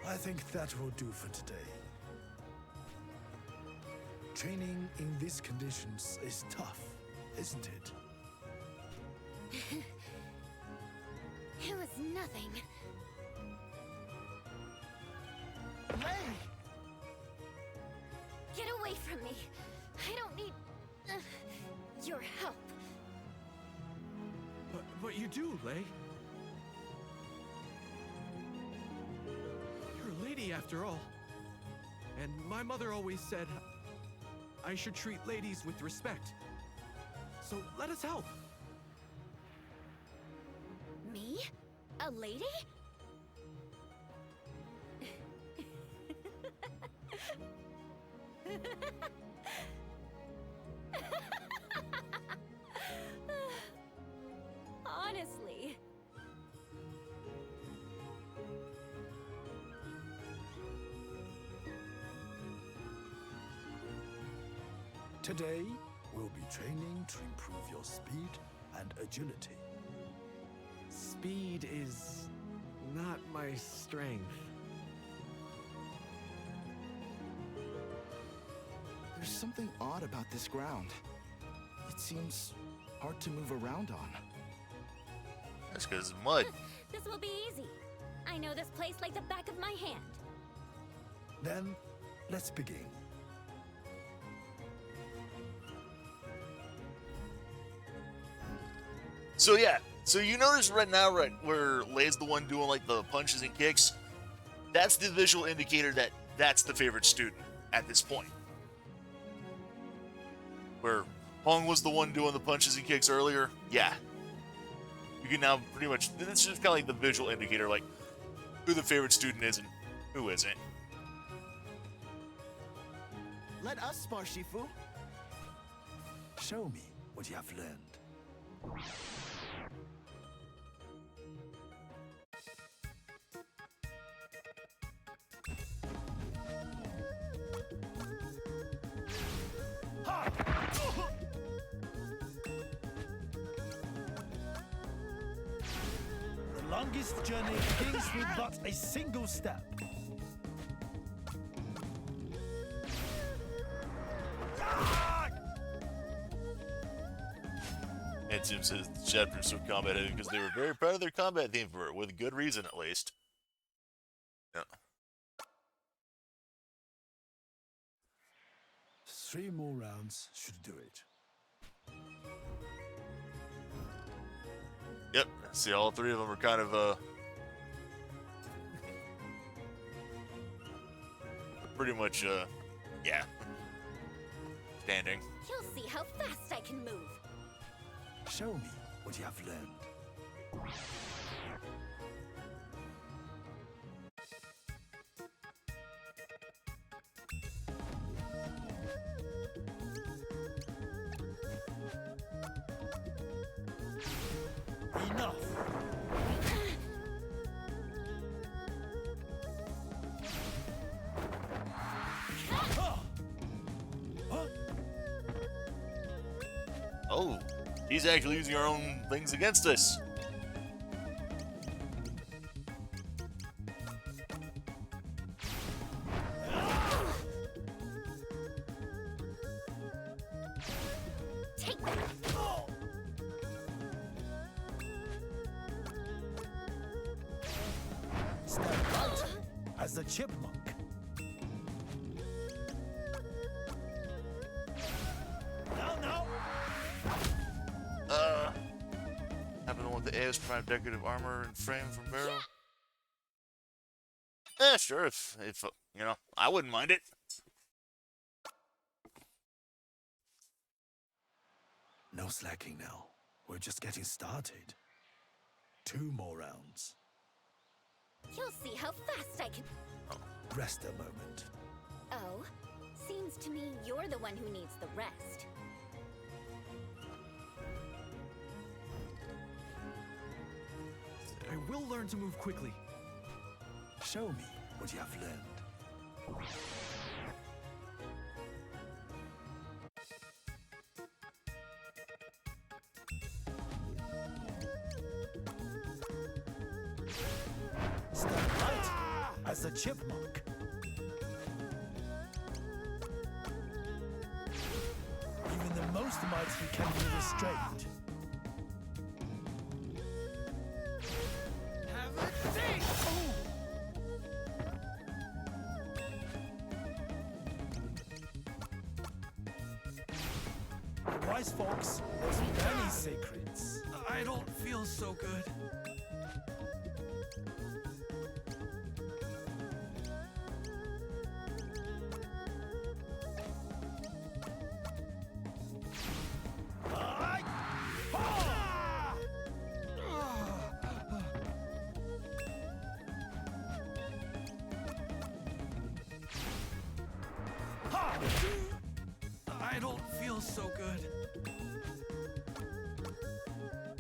I think that will do for today. Training in these conditions is tough, isn't it? It was nothing. Lei! Get away from me! I don't need your help. But you do, Lei. You're a lady after all. And my mother always said I should treat ladies with respect. So let us help. Me? A lady? Honestly. Today, we'll be training to improve your speed and agility. Speed is not my strength. There's something odd about this ground. It seems hard to move around on. That's because it's mud. This will be easy. I know this place like the back of my hand. Then, let's begin. So yeah, so you notice right now, right where Lei's the one doing like the punches and kicks, that's the visual indicator that that's the favorite student at this point. Where Hong was the one doing the punches and kicks earlier, yeah. You can now pretty much, it's just kind of like the visual indicator, like who the favorite student is and who isn't. Let us spar, Shifu. Show me what you have learned. The longest journey begins with but a single step. And Tim says the chapter is so combat heavy because they were very proud of their combat theme for it, with good reason at least. Yeah. 3 more rounds should do it. Yep. See, all 3 of them are kind of pretty much yeah, standing. You'll see how fast I can move. Show me what you have learned. Enough. Oh, he's actually using our own things against us. as a chipmunk. No. Having the one with the AOS Prime decorative armor and frame from Barrow. Yeah, sure. If you know, I wouldn't mind it. No slacking now. We're just getting started. 2 more rounds. You'll see how fast I can. Rest a moment. Oh, seems to me you're the one who needs the rest. I will learn to move quickly. Show me what you have learned. Stand right as a chipmunk. Even the most mighty can be restrained. The wise fox knows many secrets. I don't feel so good. I don't feel so good.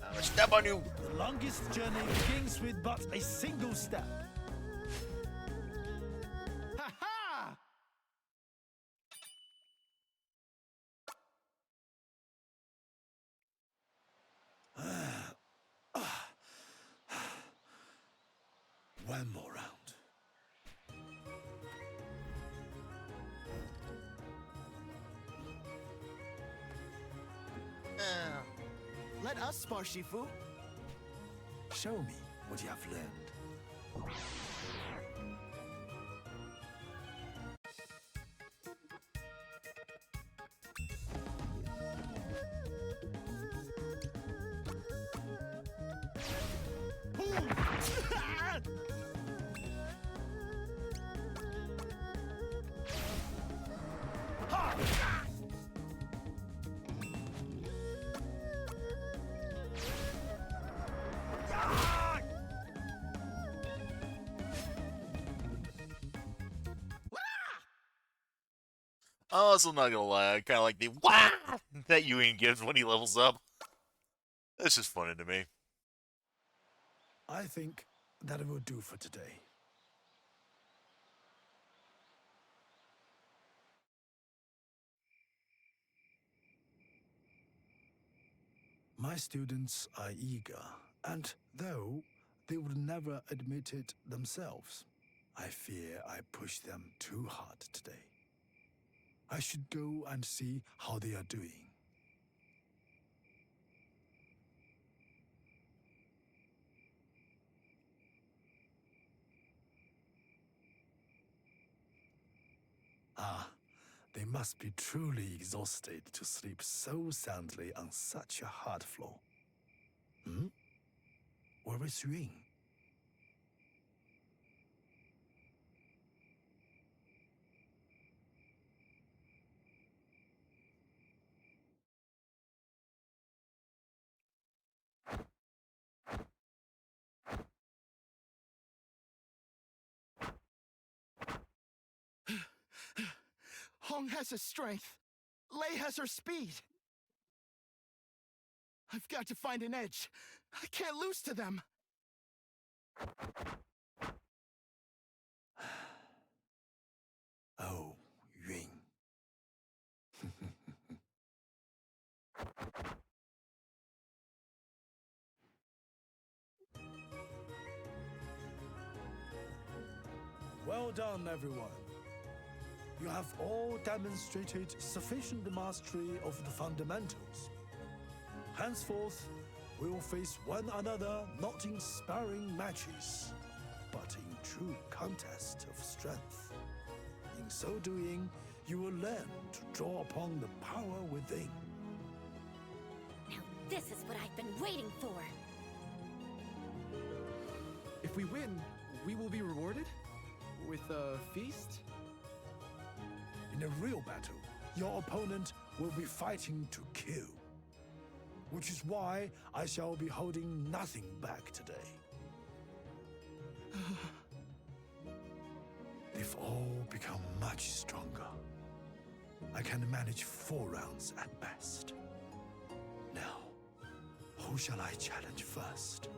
I'm gonna step on you. The longest journey begins with but a single step. Ha-ha! One more round. Let us spar, Shifu. Show me what you have learned. I'm also not gonna lie, I kind of like the wah that Yuan gives when he levels up. That's just funny to me. I think that will do for today. My students are eager, and though they would never admit it themselves, I fear I pushed them too hard today. I should go and see how they are doing. Ah, they must be truly exhausted to sleep so soundly on such a hard floor. Where is Yun? Hong has her strength. Lei has her speed. I've got to find an edge. I can't lose to them. Oh, Yun. Well done, everyone. You have all demonstrated sufficient mastery of the fundamentals. Henceforth, we will face one another not in sparring matches, but in true contest of strength. In so doing, you will learn to draw upon the power within. Now this is what I've been waiting for. If we win, we will be rewarded? With a feast? In a real battle, your opponent will be fighting to kill. Which is why I shall be holding nothing back today. If all become much stronger, I can manage 4 rounds at best. Now, who shall I challenge first?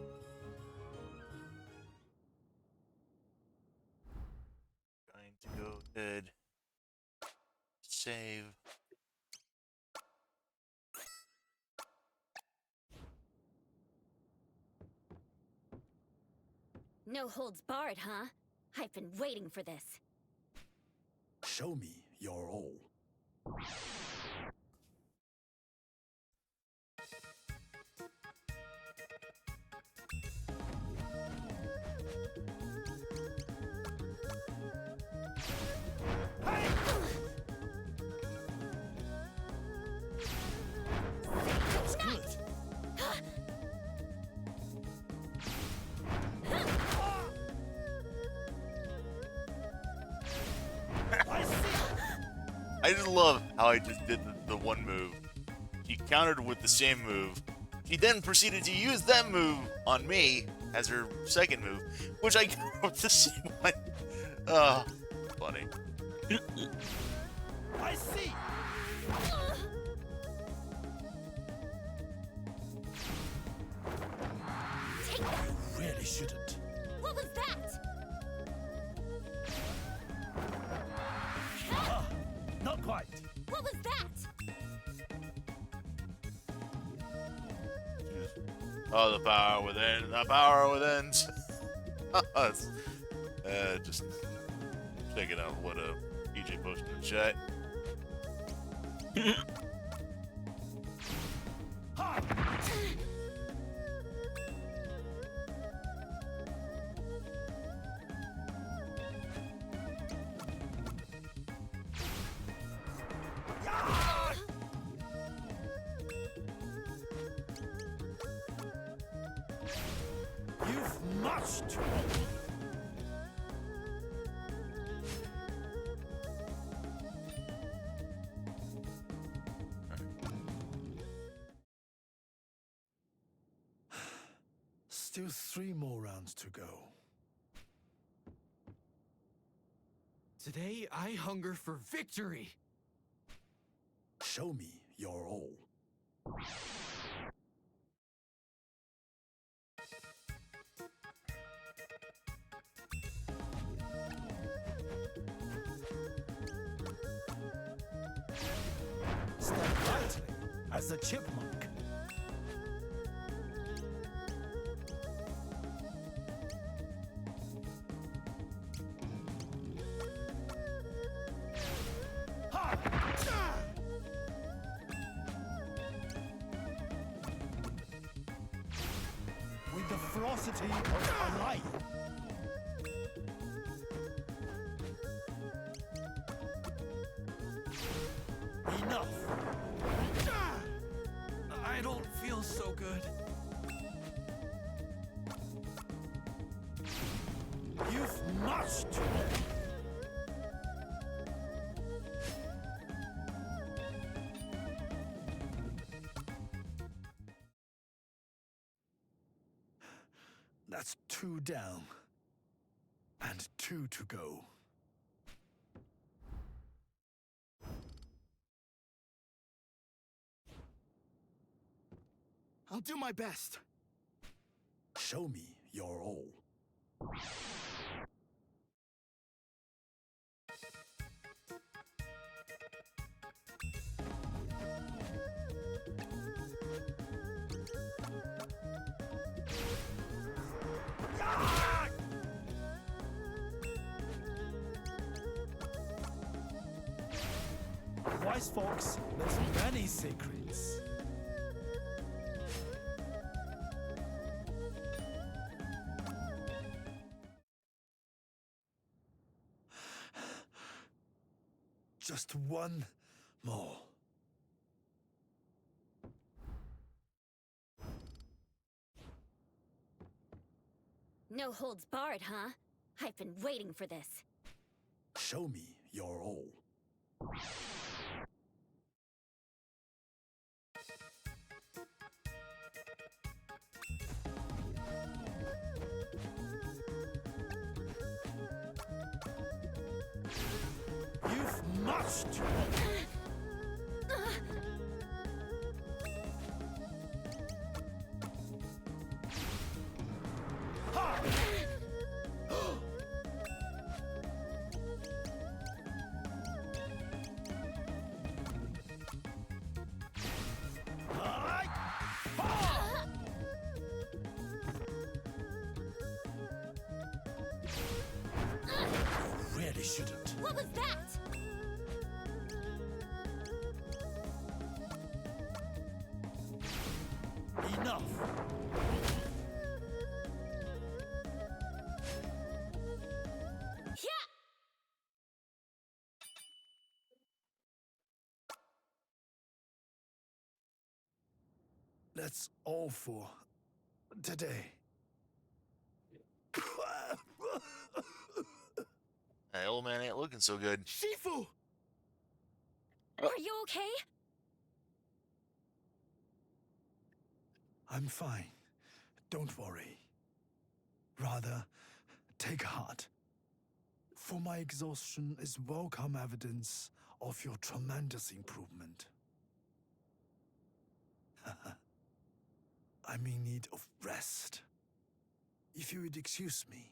Going to go ahead. Save. No holds barred, huh? I've been waiting for this. Show me your all. That's good. I just love how I just did the one move. She countered with the same move. She then proceeded to use that move on me as her second move, which I got with the same one. Oh, funny. I see. Take that. You really shouldn't. What was that? Not quite. What was that? Oh, the power within. The power within. Just checking out what EJ posted in the chat. You've much to Still 3 more rounds to go. Today, I hunger for victory! Show me your all. step lightly as a chipmunk. With the ferocity of a lion. Enough. I don't feel so good. You've much to That's 2 down. And 2 to go. I'll do my best. Show me your all. Wise folks knows many secrets. one more. No holds barred, huh? I've been waiting for this. Show me your all. You've marched! Really shouldn't. What was that? Enough! Yeah! That's all for today. That old man ain't looking so good. Shifu! Are you okay? I'm fine. Don't worry. Rather, take heart. For my exhaustion is welcome evidence of your tremendous improvement. I'm in need of rest. If you would excuse me.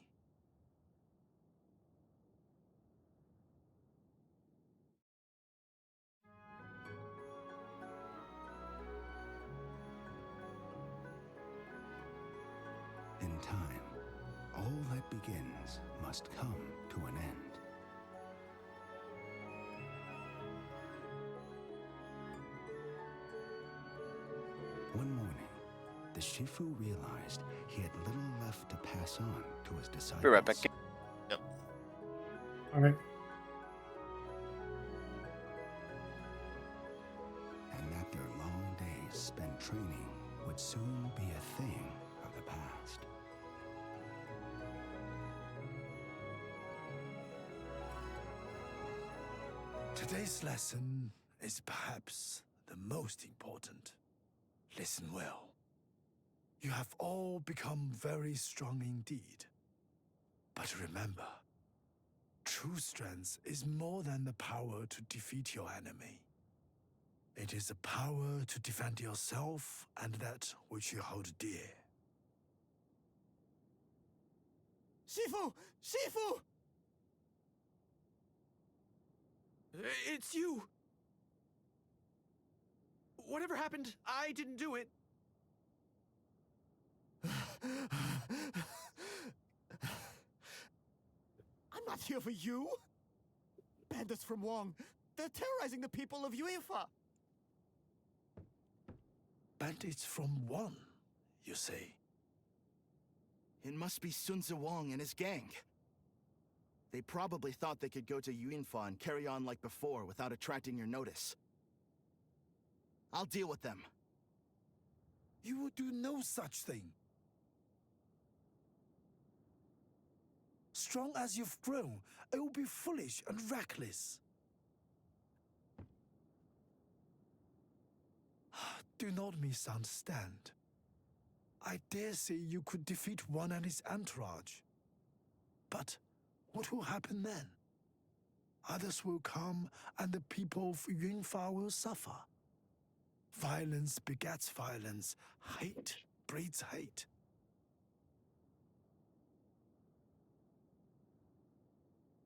In time, all that begins must come to an end. One morning, the Shifu realized he had little left to pass on to his disciples. Be right back. Yep. Alright. And that their long days spent training would soon be a thing of the past. Today's lesson is perhaps the most important. Listen well. You have all become very strong indeed. But remember, true strength is more than the power to defeat your enemy. It is the power to defend yourself and that which you hold dear. Shifu! Shifu! It's you! Whatever happened, I didn't do it. I'm not here for you! Bandits from Wong, they're terrorizing the people of Yuinfa! Bandits from one, you say? It must be Sun Wang and his gang. They probably thought they could go to Yuinfa and carry on like before without attracting your notice. I'll deal with them. You would do no such thing. Strong as you've grown, it will be foolish and reckless. Do not misunderstand. I dare say you could defeat one and his entourage. But what will happen then? Others will come and the people of Yunfa will suffer. Violence begets violence. Hate breeds hate.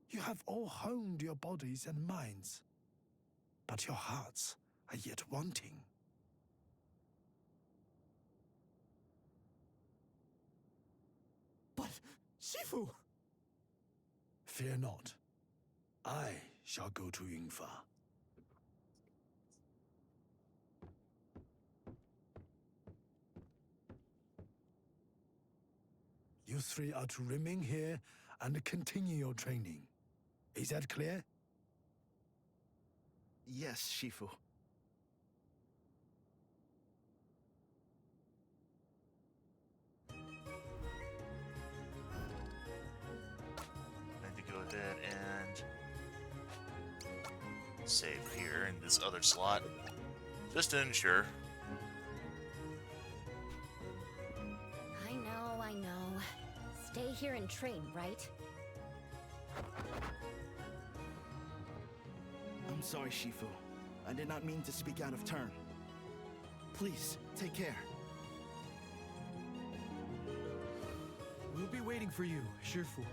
You have all honed your bodies and minds, but your hearts are yet wanting. But, Shifu! Fear not. I shall go to Yunfa. You three are to remain here and continue your training. Is that clear? Yes, Shifu. I need to go ahead and save here in this other slot, just to ensure. I know. Stay here and train, right? I'm sorry, Shifu. I did not mean to speak out of turn. Please, take care. We'll be waiting for you, Shifu.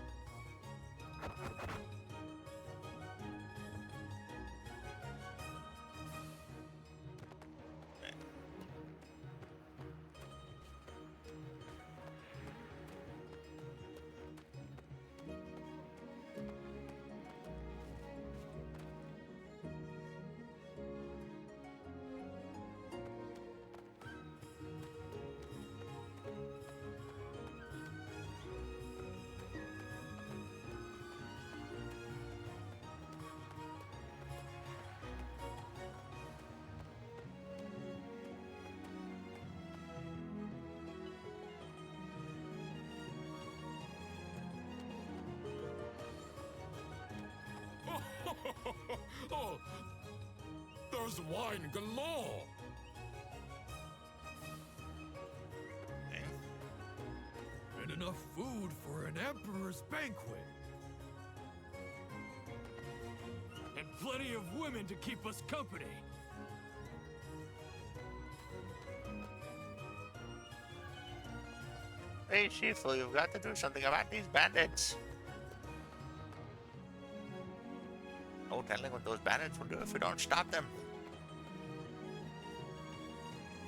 Oh, there's wine galore! And enough food for an emperor's banquet. And plenty of women to keep us company. Hey, Shifu, you've got to do something about these bandits. No telling what those bandits will do if we don't stop them.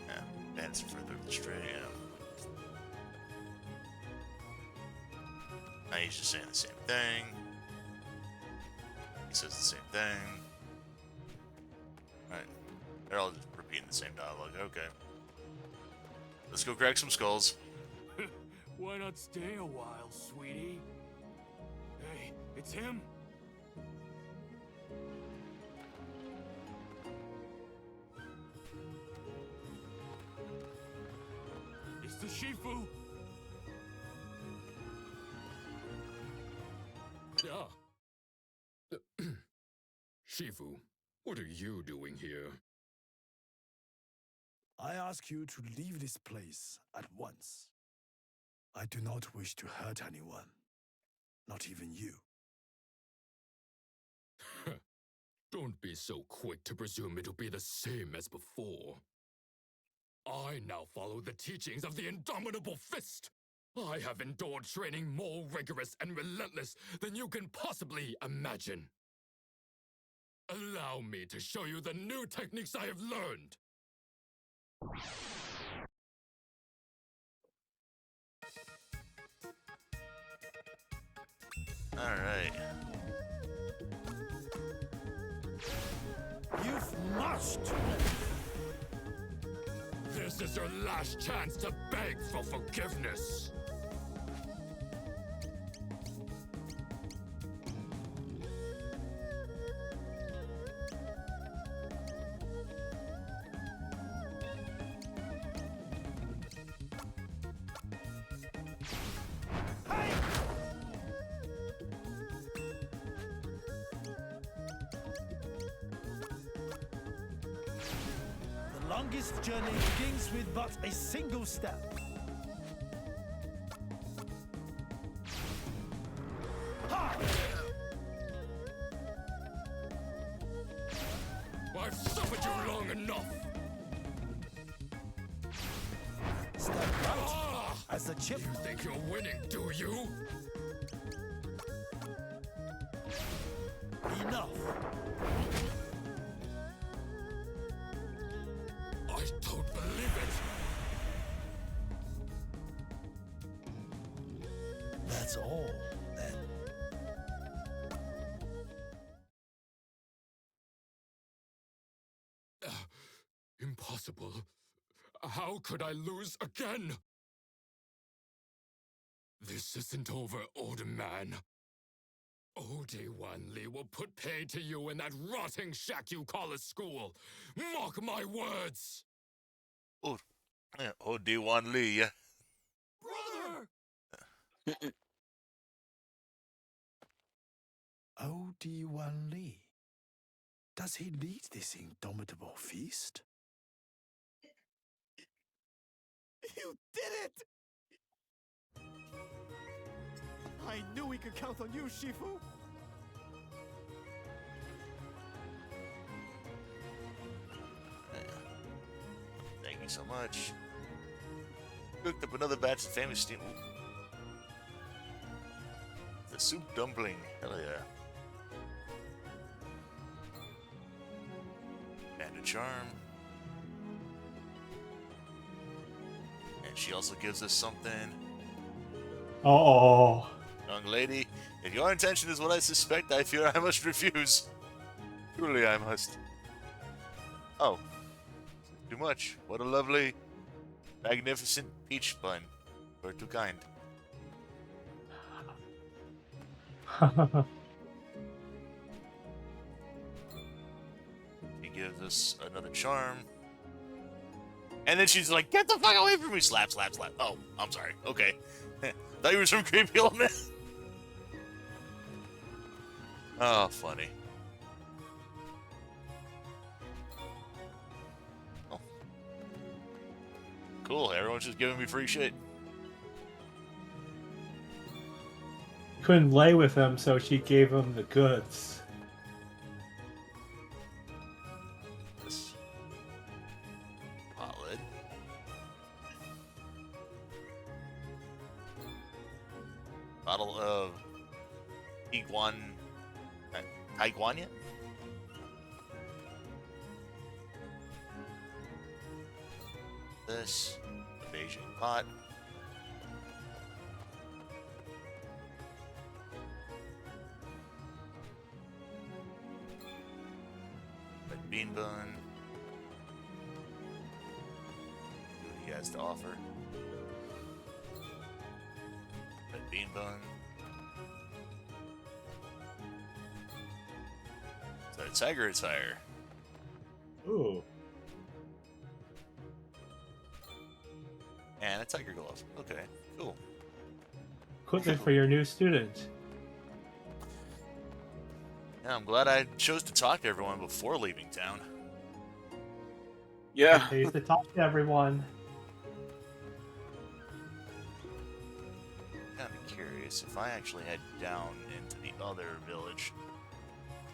Yeah, bandits are further astray, yeah. Now he's just saying the same thing. He says the same thing. Alright. They're all just repeating the same dialogue. Okay. Let's go crack some skulls. Why not stay a while, sweetie? Hey, it's him. It's the Shifu. Ah. Shifu, what are you doing here? I ask you to leave this place at once. I do not wish to hurt anyone, not even you. Don't be so quick to presume it'll be the same as before. I now follow the teachings of the Indomitable Fist. I have endured training more rigorous and relentless than you can possibly imagine. Allow me to show you the new techniques I have learned. Alright. You've must! This is your last chance to beg for forgiveness. The longest journey begins with but a single step. Ha! I've suffered you long enough. Step out as a chip. You think you're winning, do you? Enough. I don't believe it. That's all, then. Impossible. How could I lose again? This isn't over, old man. Obi-Wan Li will put pay to you in that rotting shack you call a school. Mark my words. Oh, D1 Lee, yeah. Brother! OD1 Lee. Does he lead this indomitable feast? You did it! I knew we could count on you, Shifu! Thank you so much. Cooked up another batch of famous steam. The soup dumpling. Hell yeah. And a charm. And she also gives us something. Uh-oh. Young lady, if your intention is what I suspect, I fear I must refuse. Truly I must. Oh. Too much. What a lovely, magnificent peach bun. You're too kind. He gives us another charm. And then she's like, get the fuck away from me! Slap, slap, slap. Oh, I'm sorry. Okay. Thought you were some creepy old man. Oh, funny. Oh. Cool, everyone's just giving me free shit. Couldn't lay with him, so she gave him the goods. This pot lid. Bottle of Taiguanya? This, a Beijing pot. Red bean bun. See what he has to offer. Red bean bun. Is that a tiger attire? Ooh. And a tiger glove. Okay, cool. Equipment for your new student. Yeah, I'm glad I chose to talk to everyone before leaving town. Yeah. Pays to talk to everyone. Kind of curious if I actually head down into the other village,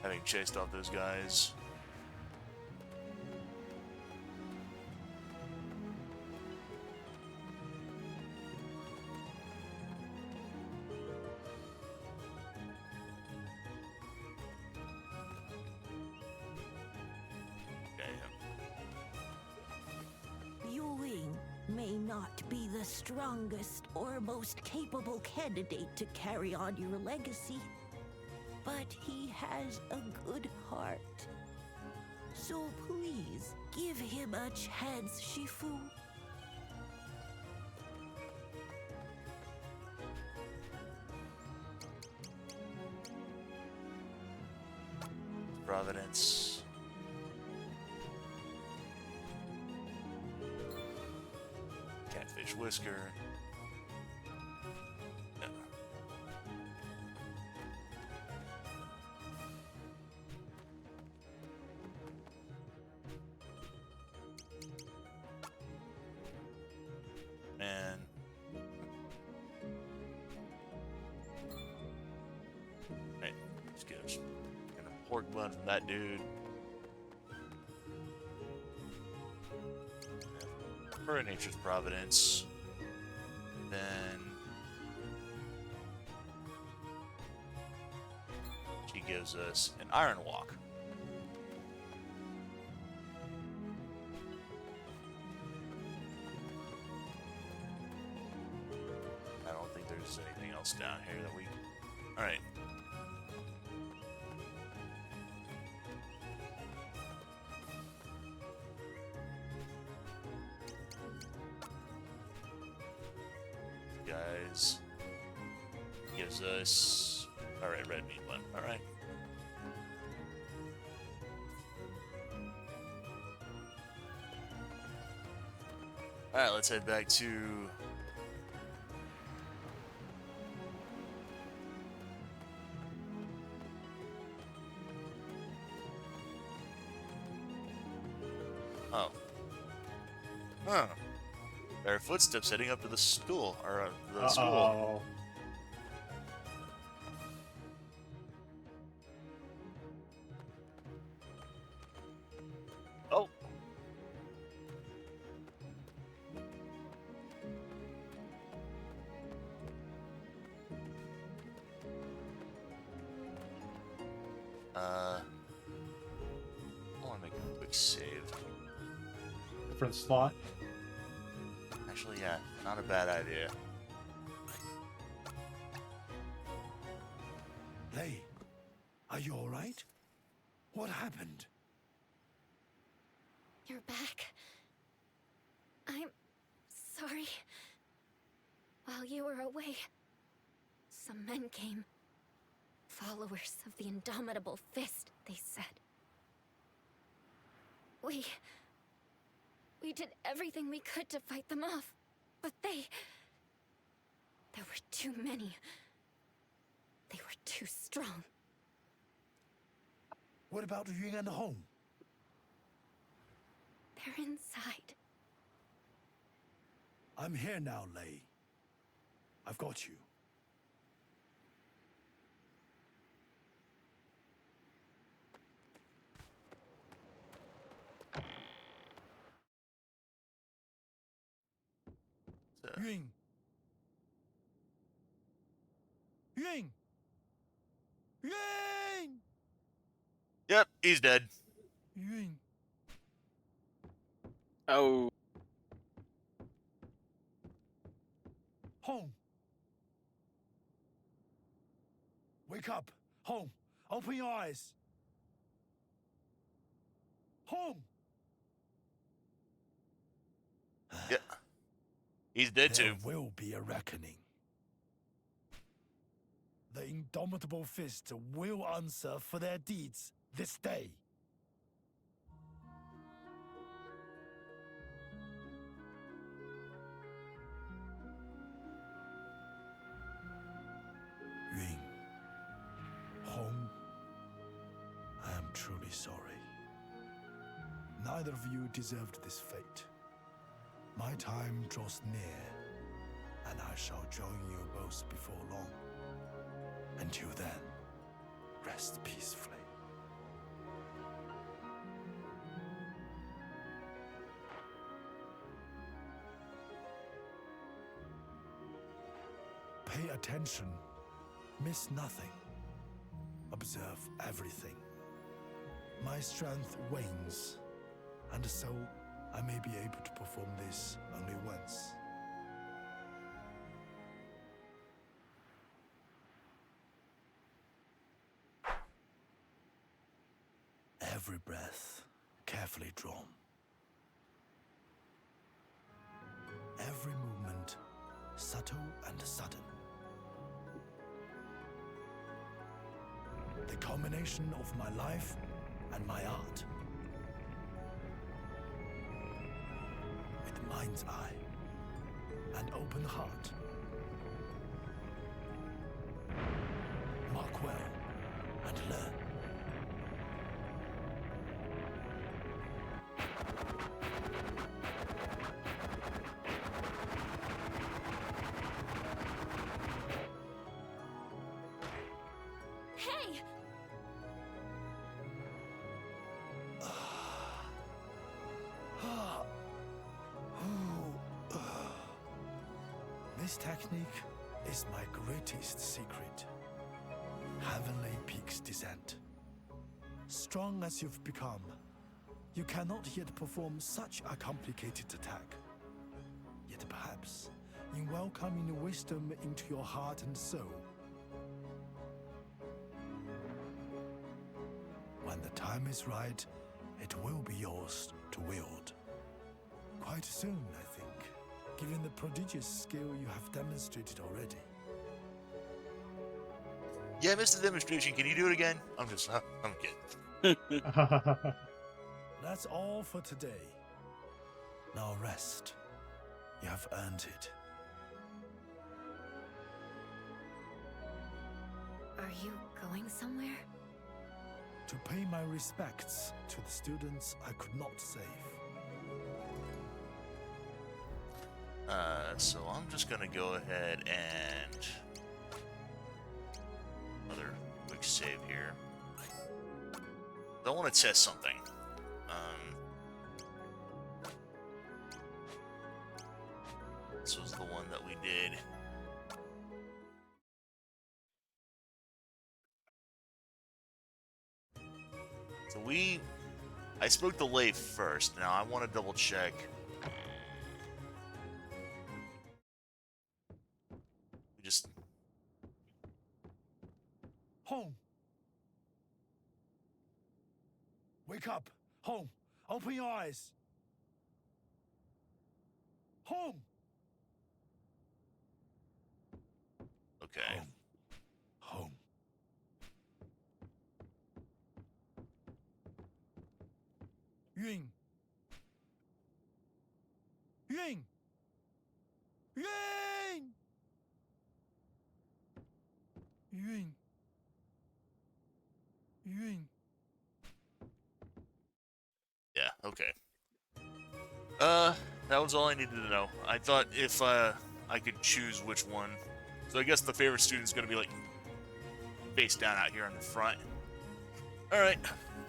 having chased off those guys. Yu-Wing may not be the strongest or most capable candidate to carry on your legacy, but he has a good heart. So please, give him a chance, Shifu. Providence. Catfish Whisker. No. And hey, let's get us a pork bun from that dude. For Nature's Providence. Then she gives us an Iron Walk. I don't think there's anything else down here that we... Alright. Guys, gives us Alright, red meat one. Alright. Alright, let's head back to... Oh. Huh. There are footsteps heading up to the school, or the school. Oh. I want to make a quick save. Different slot. Actually, yeah, not a bad idea. Lei, are you alright? What happened? You're back. I'm sorry. While you were away, some men came. Followers of the Indomitable Fist, they said. We did everything we could to fight them off, but there were too many. They were too strong. What about Ying and Hong? They're inside. I'm here now, Lei. I've got you. Ying! Ying! Ying! Yep, he's dead. Ying! Oh. Hong! Wake up! Hong! Open your eyes! Hong! Yeah. He's dead too. There will be a reckoning. The Indomitable Fist will answer for their deeds this day. Ying, Hong, I am truly sorry. Neither of you deserved this fate. My time draws near, and I shall join you both before long. Until then, rest peacefully. Pay attention, miss nothing. Observe everything. My strength wanes, and so I may be able to perform this only once. Every breath carefully drawn. Every movement subtle and sudden. The culmination of my life and my art. With mind's eye and open heart. Mark well and learn. Hey! This technique is my greatest secret. Heavenly Peak's Descent. Strong as you've become, you cannot yet perform such a complicated attack. Yet perhaps, in welcoming wisdom into your heart and soul, when the time is right, it will be yours to wield. Quite soon, I think, given the prodigious skill you have demonstrated already. Yeah, I missed the demonstration. Can you do it again? I'm kidding. That's all for today. Now rest. You have earned it. Are you going somewhere? To pay my respects to the students I could not save. So I'm just gonna go ahead and another quick save here. I want to test something. This was the one that we did. So I spoke to Leif first. Now I want to double check. Just Home. Wake up. Home. Open your eyes. Home. Okay. Home. Yun. Yun. Yun. Yun. Yun. Yeah, okay. That was all I needed to know. I thought if I could choose which one. So I guess the favorite student's gonna be like face down out here in the front. Alright.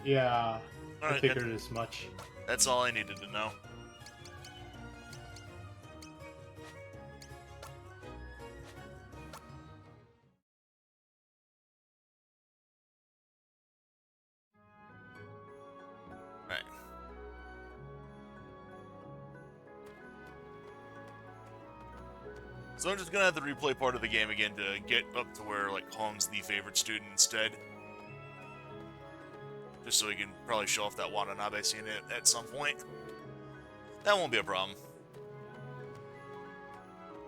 Yeah, I Alright, figured as much. That's all I needed to know. Alright. So I'm just gonna have to replay part of the game again to get up to where like Hong's the favorite student instead. Just so we can probably show off that Watanabe scene at some point. That won't be a problem.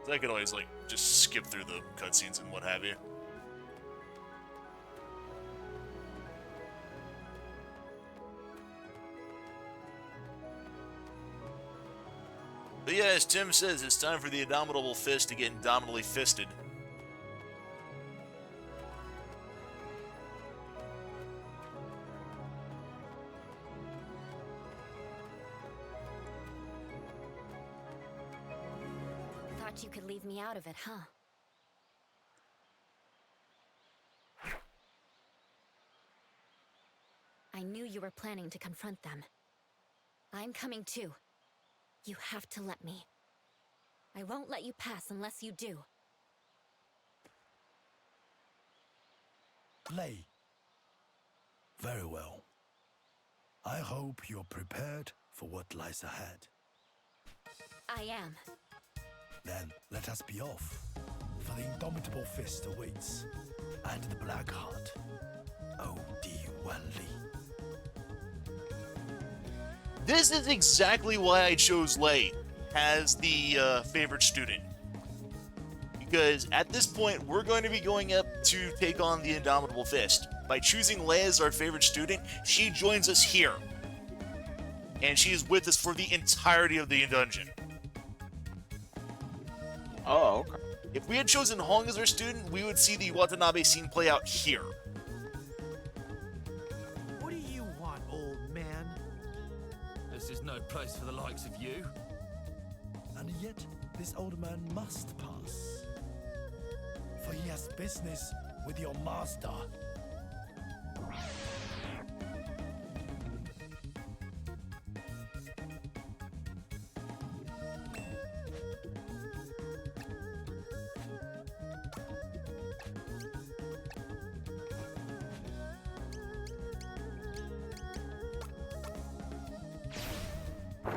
I could always like just skip through the cutscenes and what have you. But yeah, as Tim says, it's time for the Indomitable Fist to get indomitably fisted. Thought you could leave me out of it, huh? I knew you were planning to confront them. I'm coming too. You have to let me. I won't let you pass unless you do. Lei. Very well. I hope you're prepared for what lies ahead. I am. Then let us be off, for the Indomitable Fist awaits, and the Black Heart. O.D. Wanli. This is exactly why I chose Lei as the favorite student. Because at this point, we're going to be going up to take on the Indomitable Fist. By choosing Lei as our favorite student, she joins us here. And she is with us for the entirety of the dungeon. Oh, okay. If we had chosen Hong as our student, we would see the Watanabe scene play out here. What do you want, old man? This is no place for the likes of you. And yet, this old man must pass. For he has business with your master.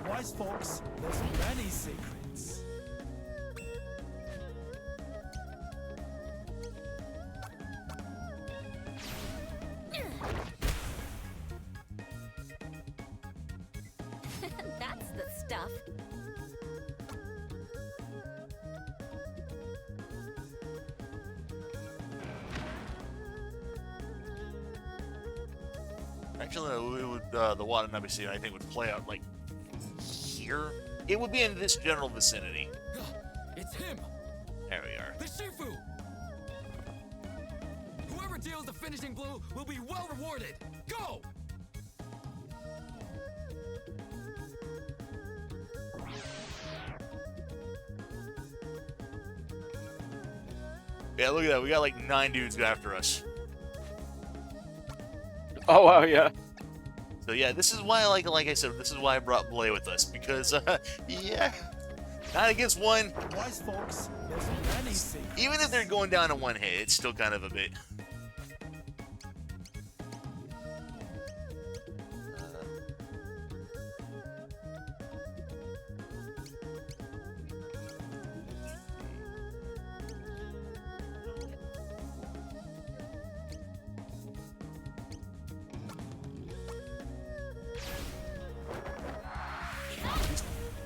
Wise folks, there's many secrets. That's the stuff. unfortunately, it would, the Watanabe scene, I think, would play out, like, here. It would be in this general vicinity. It's him! There we are. The Shifu! Whoever deals the finishing blow will be well rewarded! Go! Yeah, look at that. We got like 9 dudes after us. Oh, wow, yeah. So yeah, this is why, like I said, this is why I brought Blay with us, because, yeah, 9 against 1. Wise folks, there's many secrets. Even if they're going down to 1 hit, it's still kind of a bit.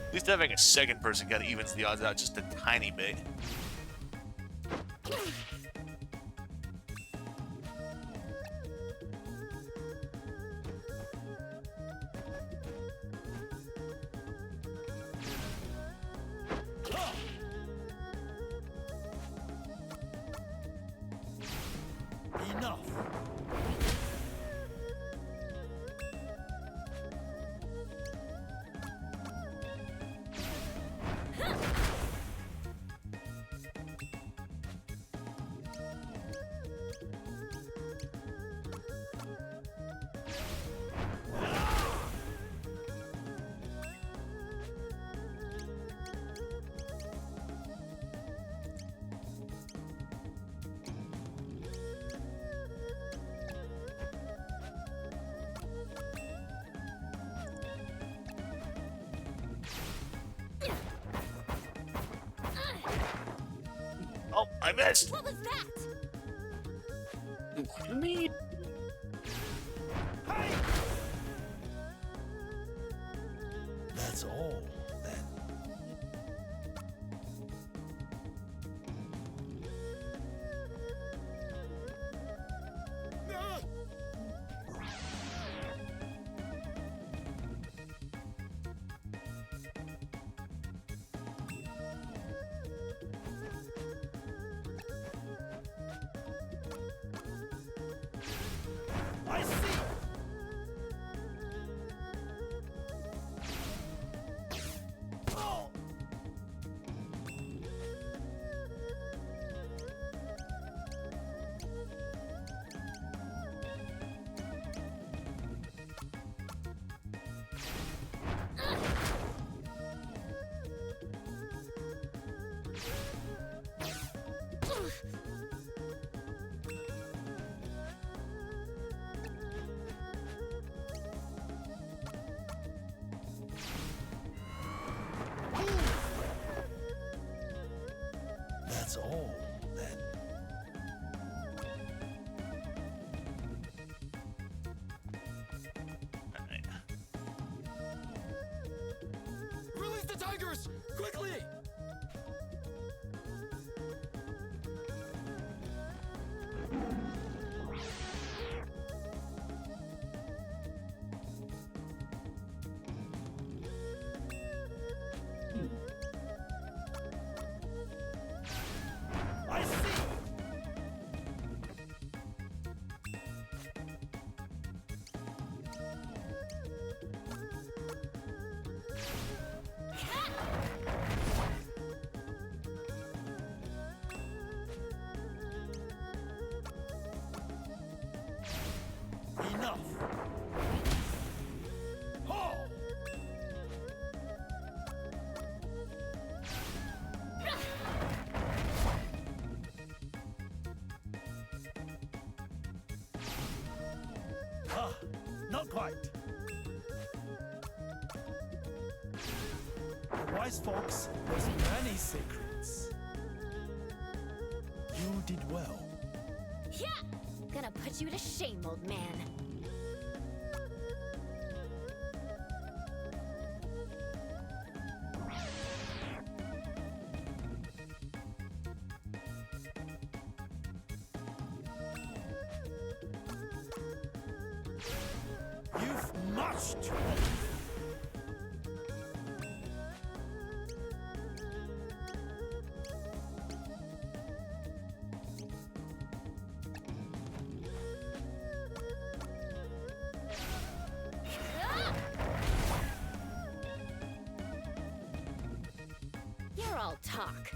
At least having a second person kind of evens the odds out just a tiny bit. Enough. Oh, I missed! What was that? Me. That's all, then. I see. Oh. That's all, then. Release the tigers! Quickly! I see. Enough. Oh. Ah, not quite. Wise folks, there's many secrets. You did well. Yeah! Gonna put you to shame, old man. You're all talk.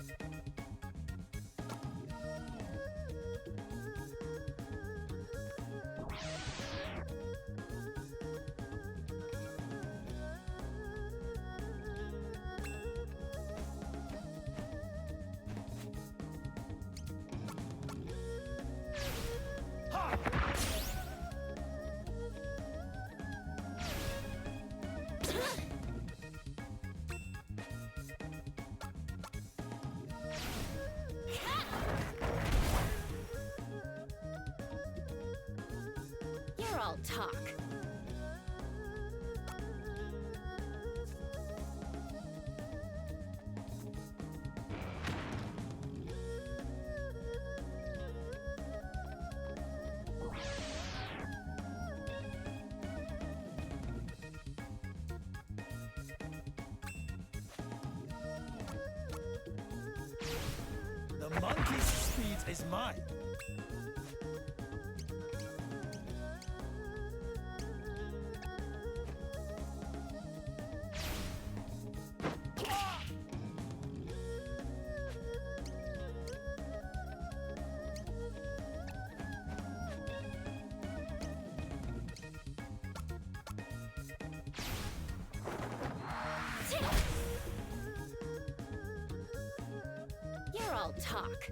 You're all talk. The monkey's speed is mine. You're all talk.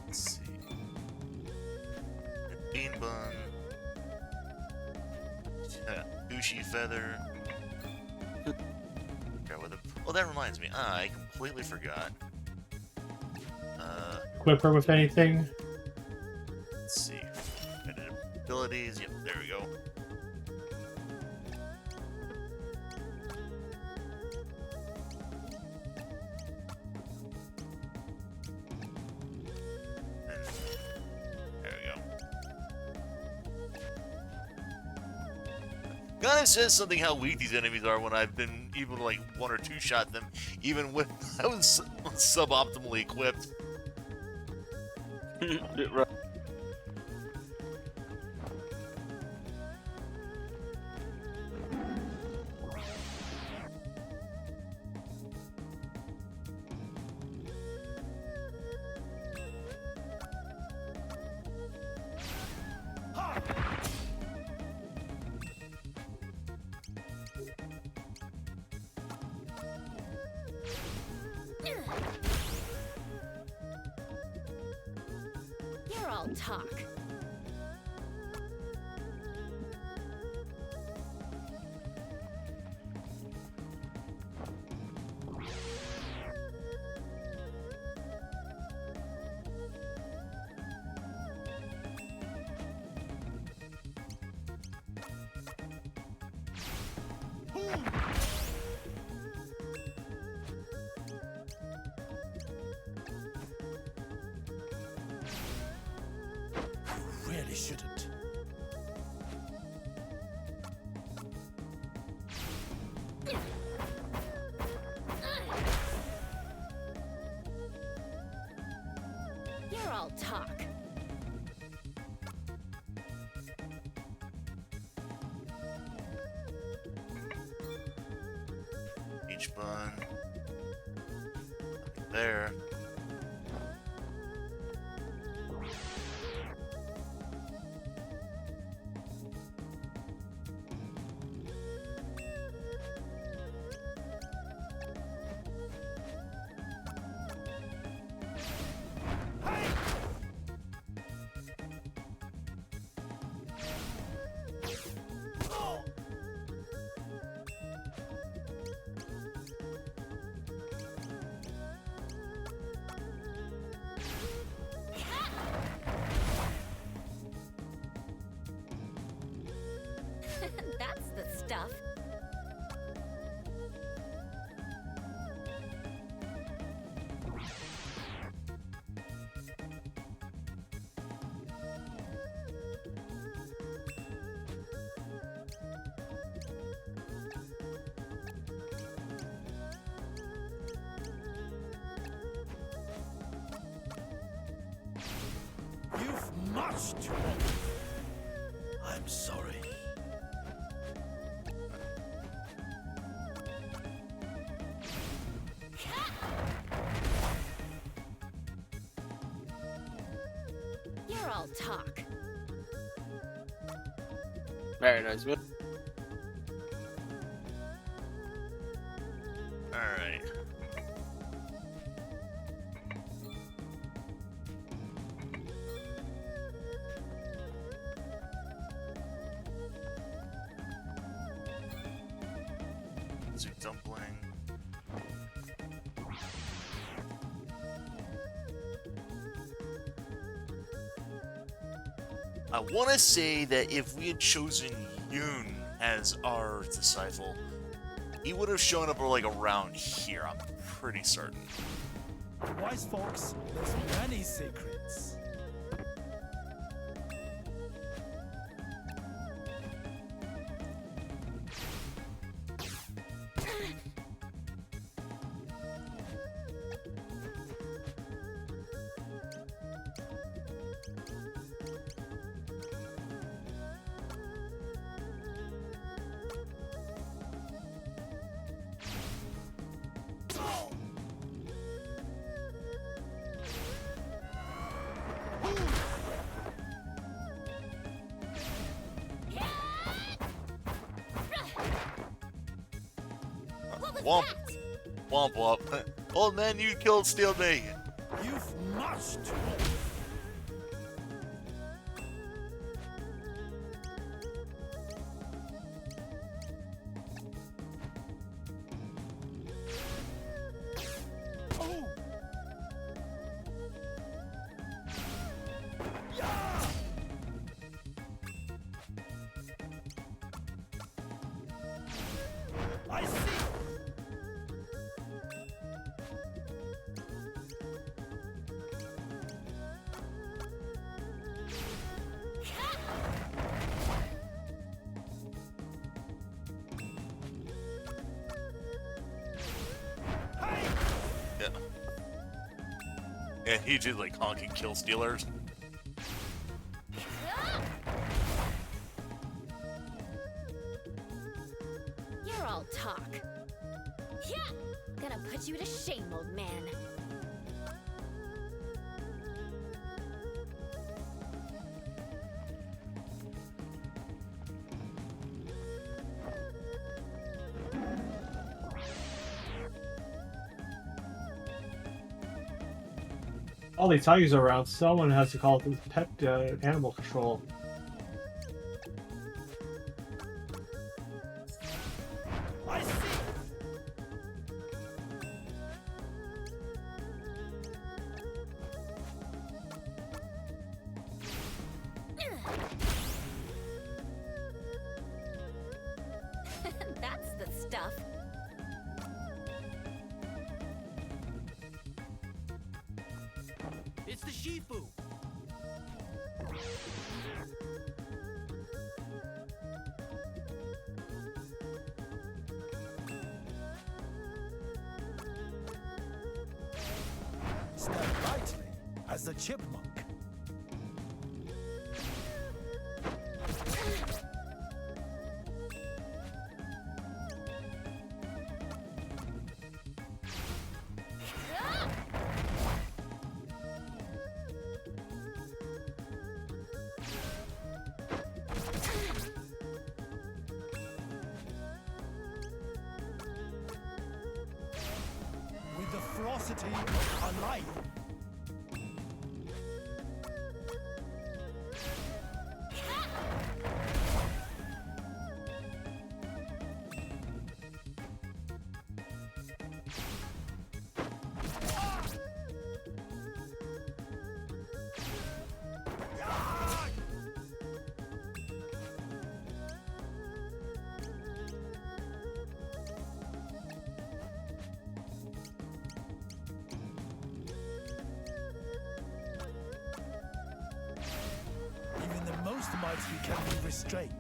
Let's see. Bean bun. Bushy feather. Oh, that reminds me. I completely forgot. Equip her with anything? Let's see. Abilities. Yep, there we go. There we go. Kind of says something how weak these enemies are when I've been able to like one or two shot them, even when I was suboptimally equipped. Right. You're all talk. Really shouldn't. You're all talk. Peach bun. Nothing there. much too often. I'm sorry. You're all talk. Very nice move. Alright. Soup dumpling. I want to say that if we had chosen Yoon as our disciple, he would have shown up like around here. I'm pretty certain. Wise folks, there's many secrets. Womp. Womp womp. Old man, you killed Steel Megan. You've much too I see. Yeah. And he did like honk and kill Steelers. You're all talk. Yeah, gonna put you to shame, old man. All these tigers are around. Someone has to call the pet animal control. I see. That's the stuff. It's the Shifu! Step lightly as a chipmunk. With the ferocity of a lion. Even the most mighty can be restrained.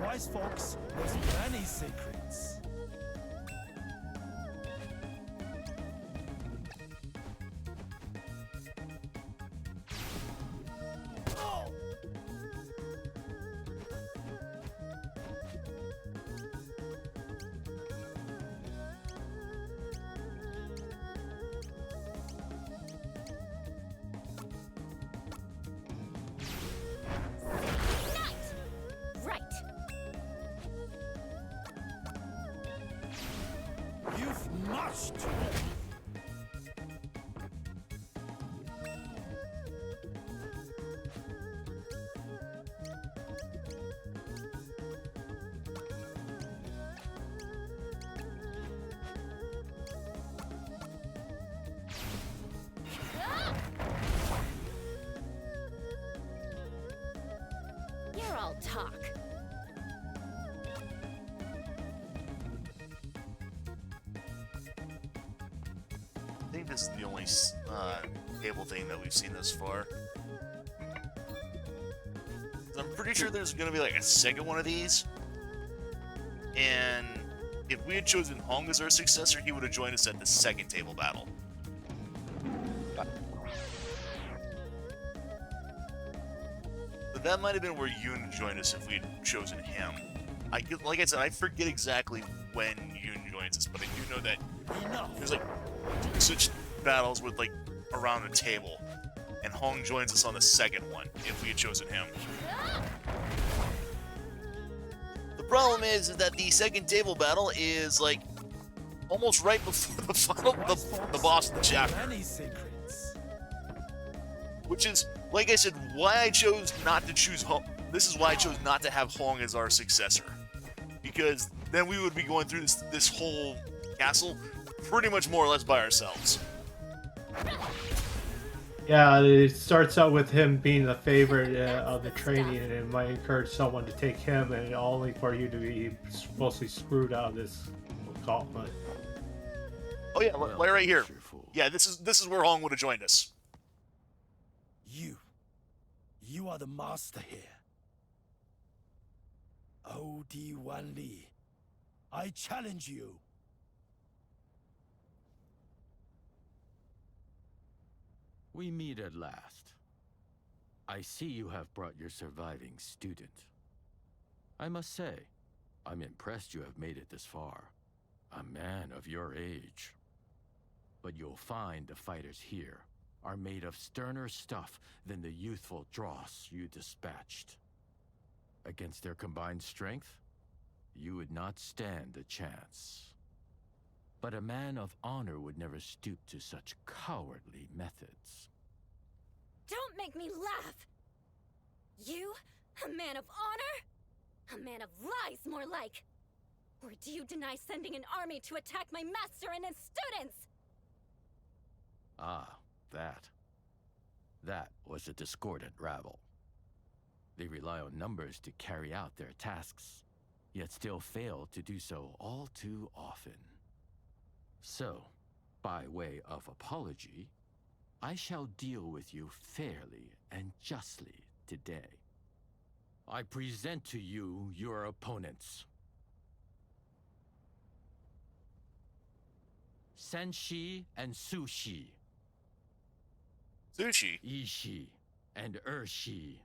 wise fox knows many secrets. Right. You've marched. You're all talk. I think this is the only table thing that we've seen thus far. 'Cause I'm pretty sure there's gonna be like a second one of these. And if we had chosen Hong as our successor, he would have joined us at the second table battle. But that might have been where Yoon joined us if we had chosen him. Like I said, I forget exactly when Yoon joins us, but I do know that there's like such battles with like around the table, and Hong joins us on the second one if we had chosen him. The problem is that the second table battle is like almost right before the final, the boss of the chapter. Many secrets. Which is, like I said, why I chose not to choose Hong. This is why I chose not to have Hong as our successor, because then we would be going through this whole castle pretty much more or less by ourselves. Yeah, it starts out with him being the favorite of the training, and it might encourage someone to take him, and only for you to be mostly screwed out of this gauntlet. Oh yeah, right here. Yeah, this is where Hong would have joined us. You are the master here. O.D. Wan Li, I challenge you. We meet at last. I see you have brought your surviving student. I must say, I'm impressed you have made it this far. A man of your age. But you'll find the fighters here are made of sterner stuff than the youthful dross you dispatched. Against their combined strength, you would not stand a chance. But a man of honor would never stoop to such cowardly methods. Don't make me laugh! You? A man of honor? A man of lies, more like! Or do you deny sending an army to attack my master and his students? Ah, that. That was a discordant rabble. They rely on numbers to carry out their tasks, yet still fail to do so all too often. So, by way of apology, I shall deal with you fairly and justly today. I present to you your opponents. Senshi and Sushi. Sushi? Ishi and Ershi.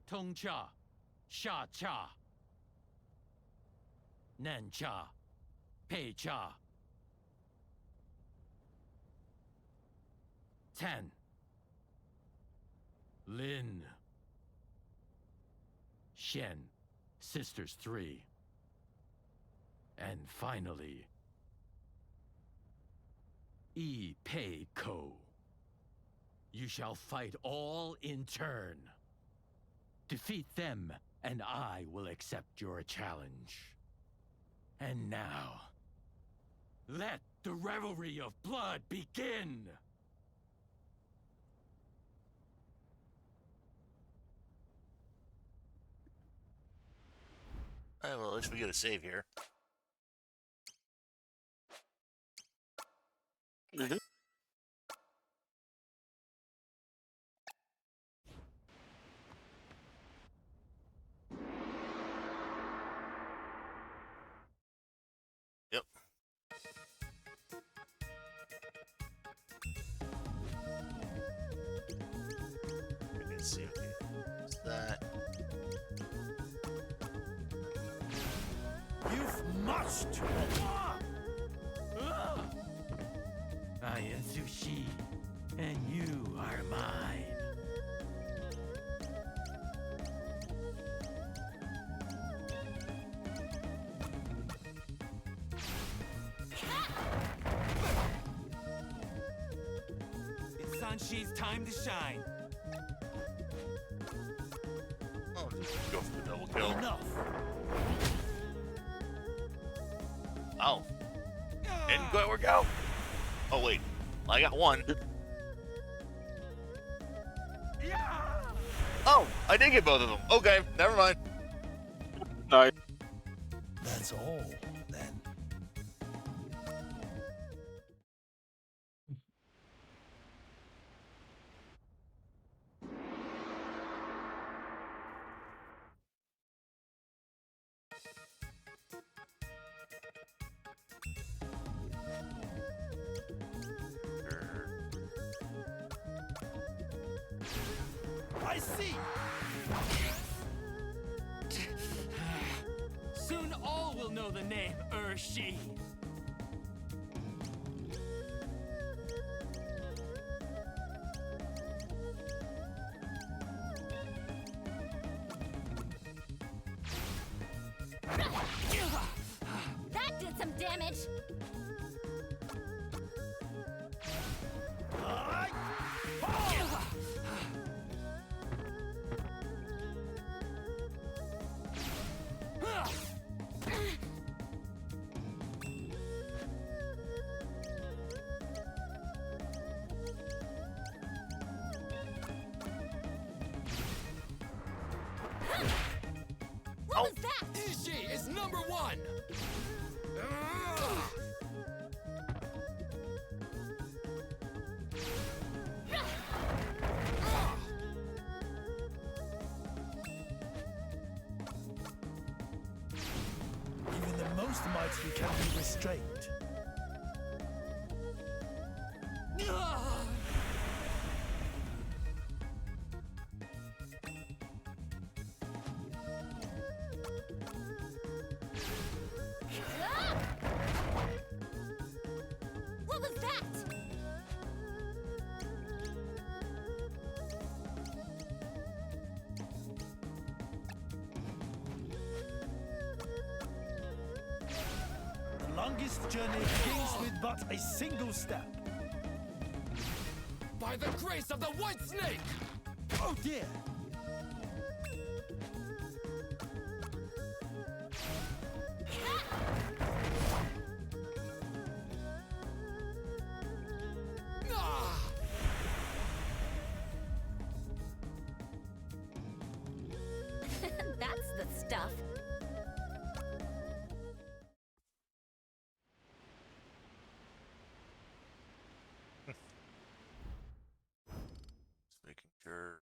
Tongcha, Sha-cha. Nancha, Pei-cha. 10. Lin. Shen, Sisters 3. And finally, Yi Pei Ko. You shall fight all in turn. Defeat them, and I will accept your challenge. And now, let the revelry of blood begin! Alright, well, at least we get a save here. Mm-hmm. let's see. Okay, what's that? You've much to I am Sushi, and you are mine. It's Sanshi's time to shine. Oh, just go for the double kill. Enough. Oh. Didn't quite work out. Oh, wait. I got one. Oh, I did get both of them. Okay, never mind. No. That's all, then. I see. Soon all will know the name Urshi. That did some damage. What was that? Ishii is number one! Even the most mighty can be restrained. What was that? The longest journey begins with but a single step. By the grace of the White Snake! Oh dear! That's the stuff. Just making sure.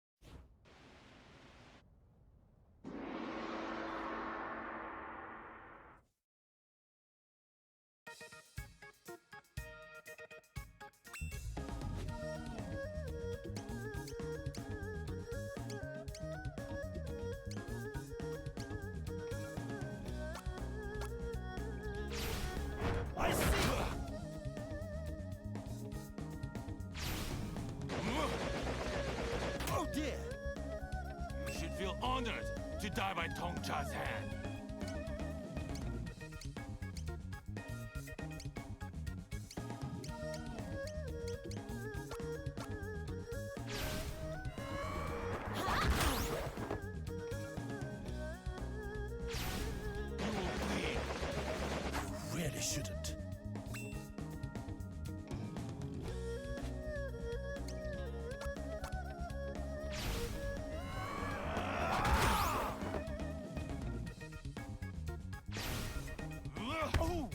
I see! Oh dear! You should feel honored to die by Tongcha's hand. You really shouldn't. Oh!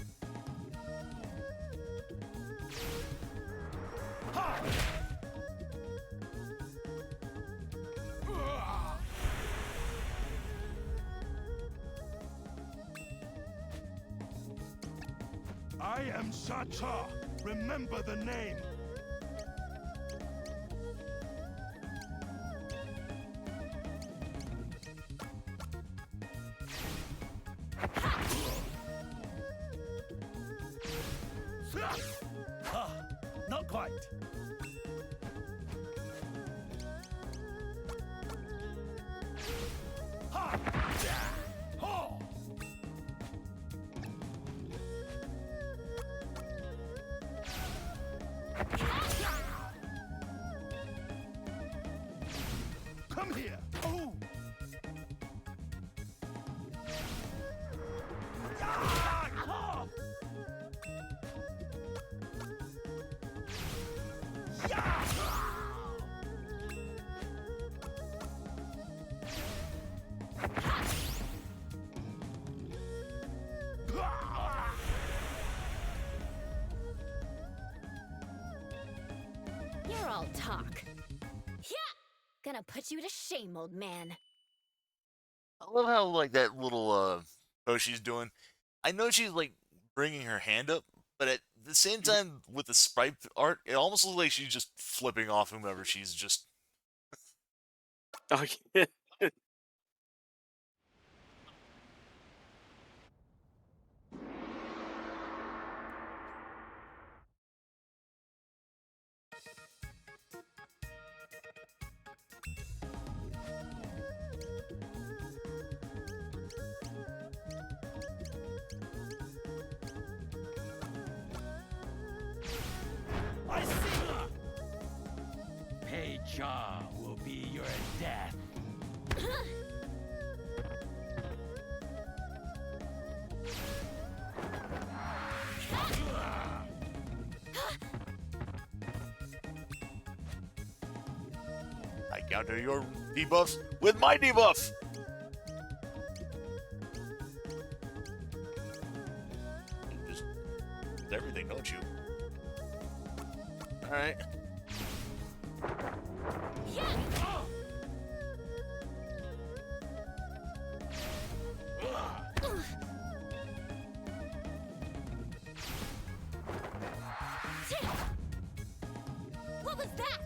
Ha! I am Cha-Cha. Remember the name. quite. Ha! Ja! Ho! Come here! Oh! You're all talk. Yeah! Gonna put you to shame, old man. I love how like that little pose she's doing. I know she's like bringing her hand up, but at the same time with the sprite art, it almost looks like she's just flipping off whomever she's just. Oh, yeah. I see her! Pei Cha will be your death. I counter your debuffs with my debuff! You just everything, don't you? Alright. What was that?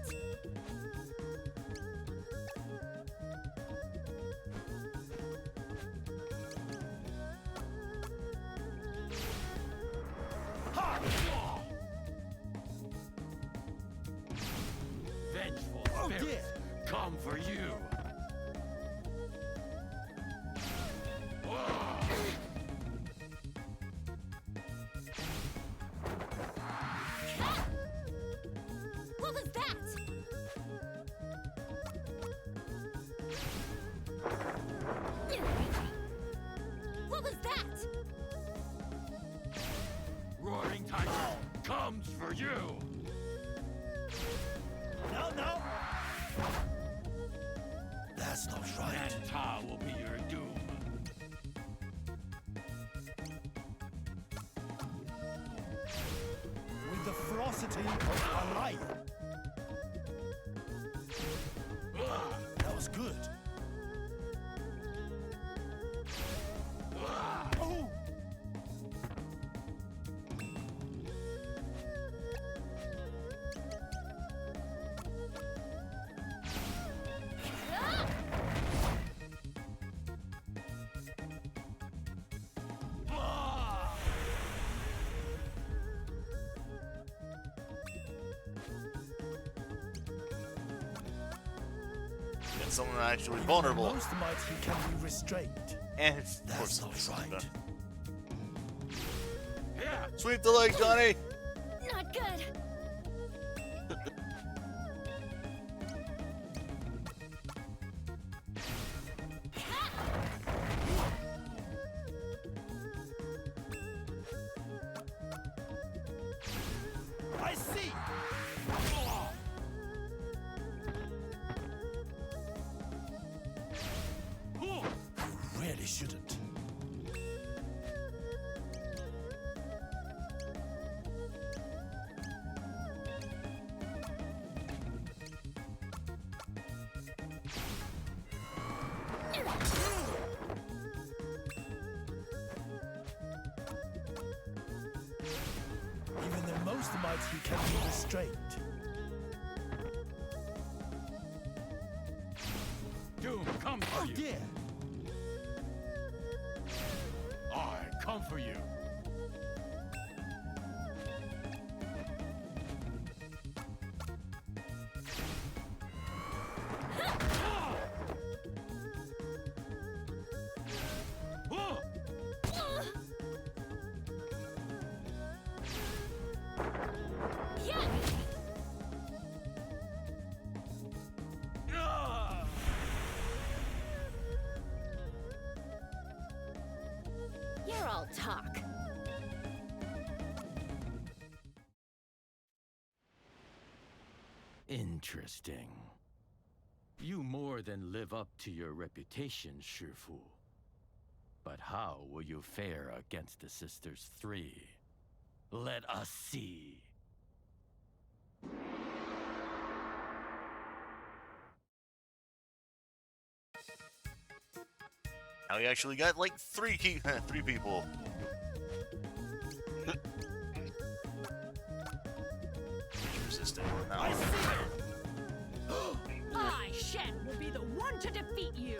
Vengeful Oh, spirits dear. come for you. What was that? What was that? Roaring Tiger comes for you. No, no! That's not right. Nanta will be your doom. With the ferocity of a lion. That was good. Oh! And someone actually vulnerable. Most mighty can be restrained. And of That's course, not right. Sweep the leg, Johnny! Not good. I see! You really shouldn't. Even the most mighty can be restrained. Doom comes for Oh you. dear! I come for you. all talk. Interesting. You more than live up to your reputation, Shifu. But how will you fare against the Sisters 3? Let us see. Now we actually got like three people. Resistant. No. I, Shen, will be the one to defeat you.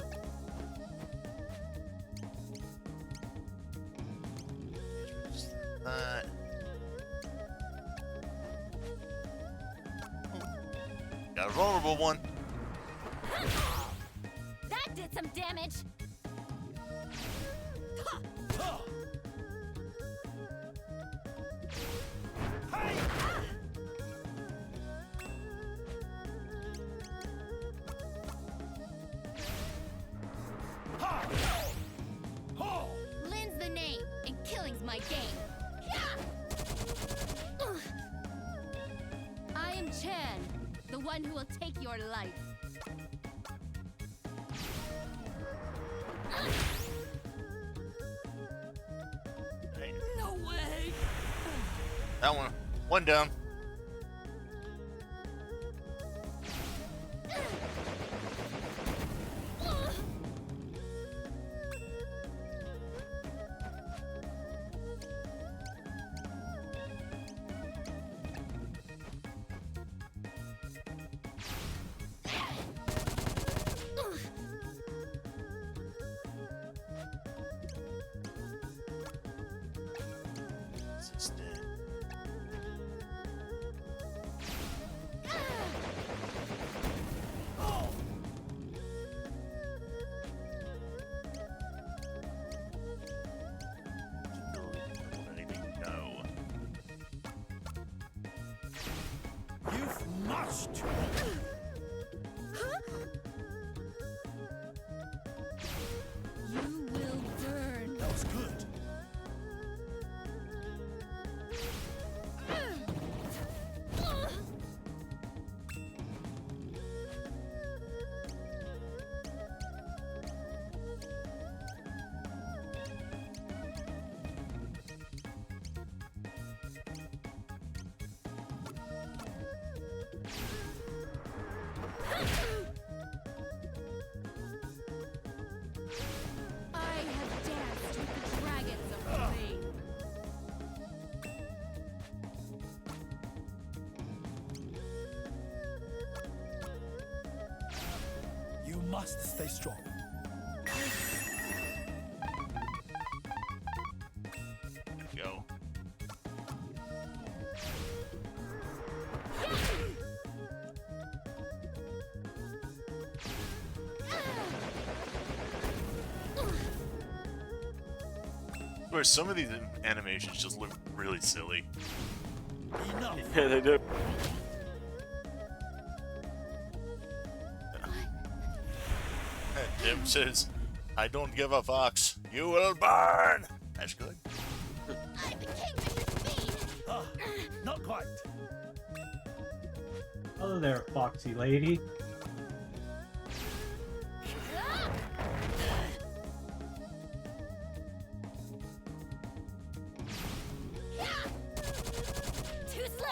Got a vulnerable one. That did some damage. Lin's the name, and killing's my game. I am Chan, the one who will take your life. No way! That one down. You've marched. You will burn. That was good. I have danced with the dragons of rain. You must stay strong. Go. Where some of these animations just look really silly. Enough. Yeah, they do. Tim says, "I don't give a fox. You will burn." That's good. I became Mr. Speed. Not quite. Hello there, foxy lady. Too slow.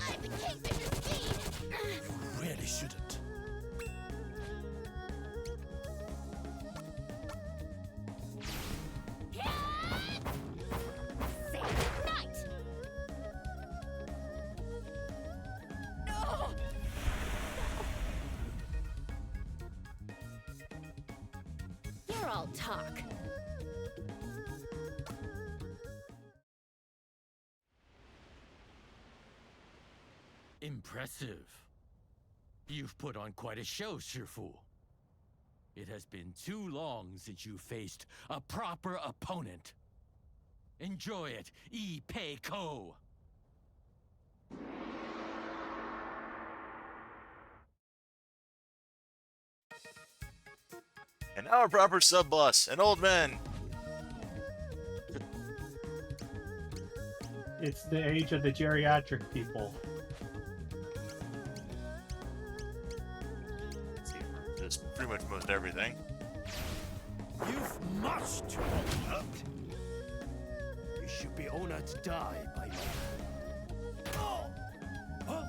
I became Mr. Speed. You really shouldn't. Save the night. No. You're all talk. Impressive. You've put on quite a show, Shifu. It has been too long since you faced a proper opponent. Enjoy it, Yi Pei Ko! And now our proper sub-boss, an old man. It's the age of the geriatric people. Just pretty much most everything. You've much to hold up. You should be honored to die by my hand. Oh! Huh?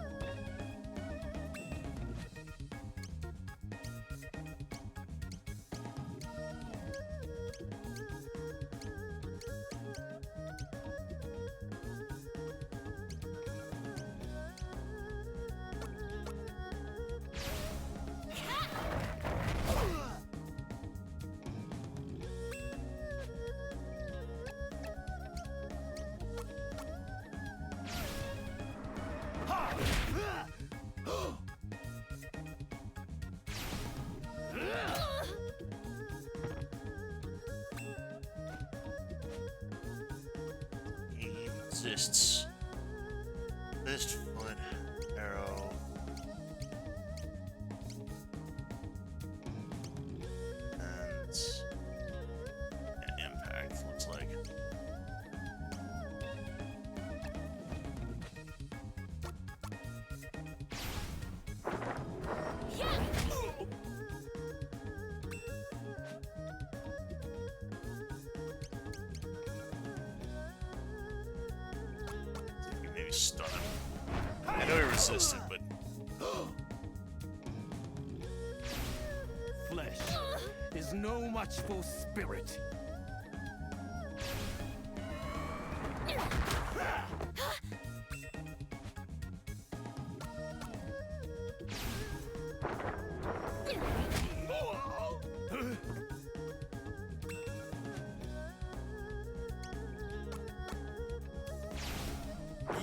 He resists. Fist, foot, arrow. And impact, looks like. Maybe stun him. I know he resisted, but Flesh is no match for spirit.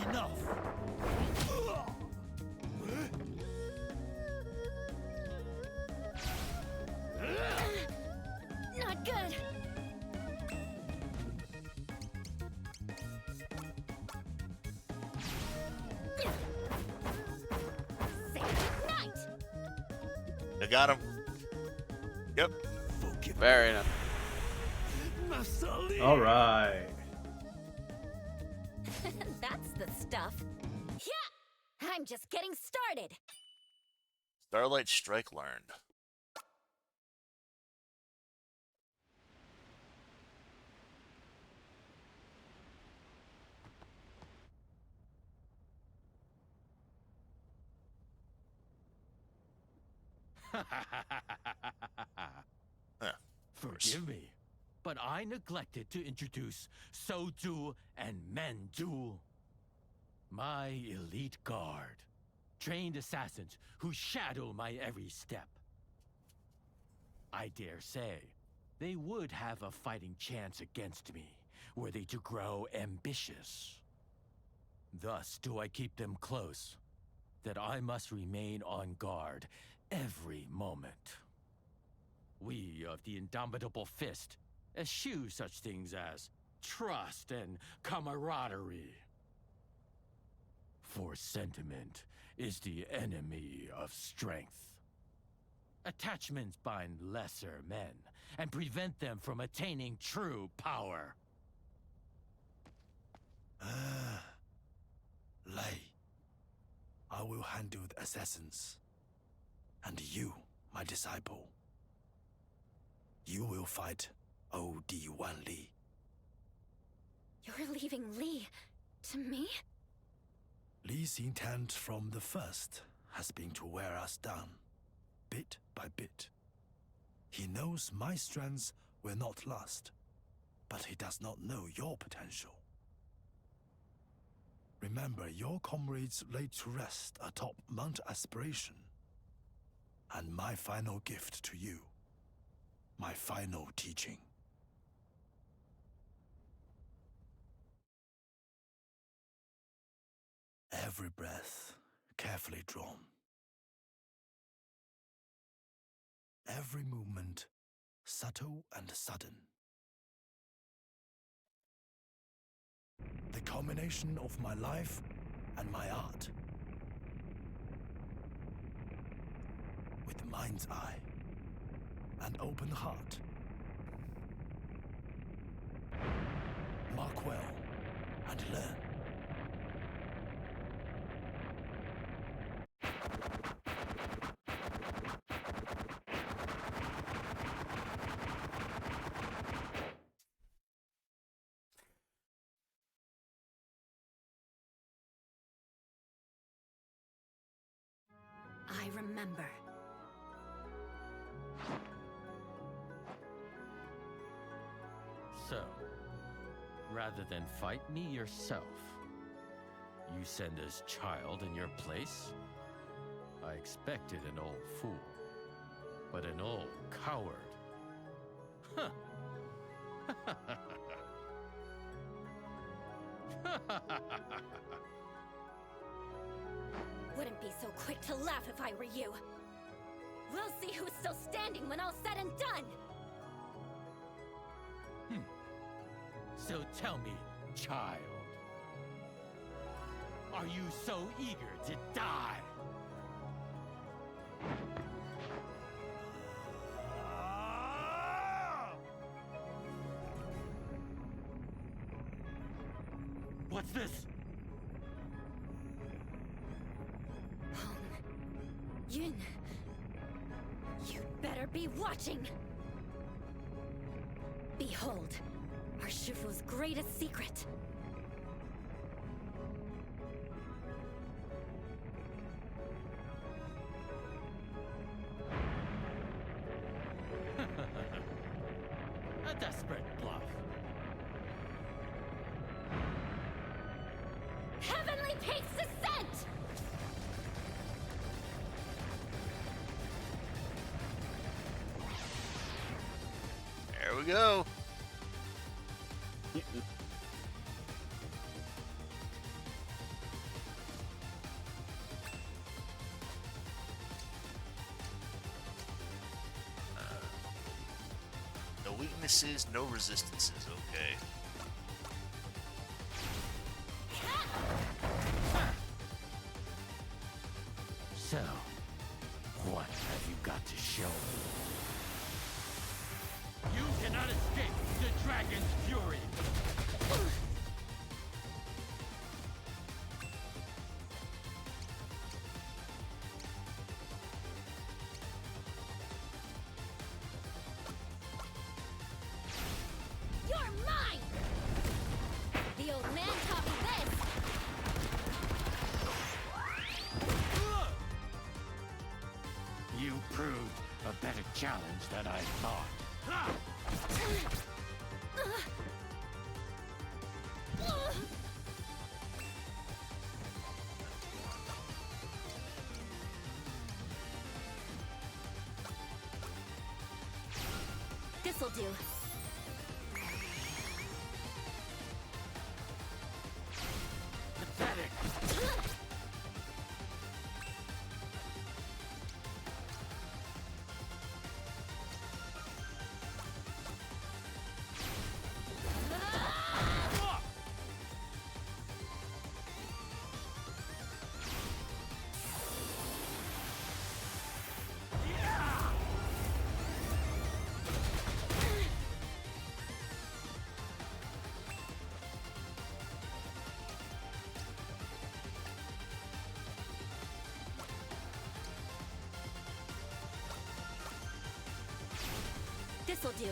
Enough. Not good. Night. I got him. Yep. Very enough. All right. That's the stuff. Yeah! I'm just getting started. Starlight Strike learned. Forgive me, but I neglected to introduce Soju and Menju, my elite guard, trained assassins who shadow my every step. I dare say, they would have a fighting chance against me were they to grow ambitious. Thus do I keep them close, that I must remain on guard every moment. We of the Indomitable Fist eschew such things as trust and camaraderie. For sentiment is the enemy of strength. Attachments bind lesser men and prevent them from attaining true power. Lei, I will handle the assassins. And you, my disciple, you will fight O.D. Wan Li. You're leaving Lee to me? Li's intent from the first has been to wear us down, bit by bit. He knows my strengths will not last, but he does not know your potential. Remember, your comrades laid to rest atop Mount Aspiration. And my final gift to you, my final teaching. Every breath carefully drawn. Every movement subtle and sudden. The culmination of my life and my art. With mind's eye and open heart. Mark well and learn. I remember. So, rather than fight me yourself, you send this child in your place? I expected an old fool, but an old coward. Huh. Wouldn't be so quick to laugh if I were you. We'll see who's still standing when all's said and done. So tell me, child, are you so eager to die? What's this? Yun, you better be watching! Behold, our Shifu's greatest secret. A desperate bluff. Heavenly Peak's descent! There we go. No weaknesses, no resistances. Okay. So, what have you got to show me? You cannot escape the dragon's fury! You're mine! The old man taught me this! You proved a better challenge than I thought. This'll do. Pathetic! This'll do.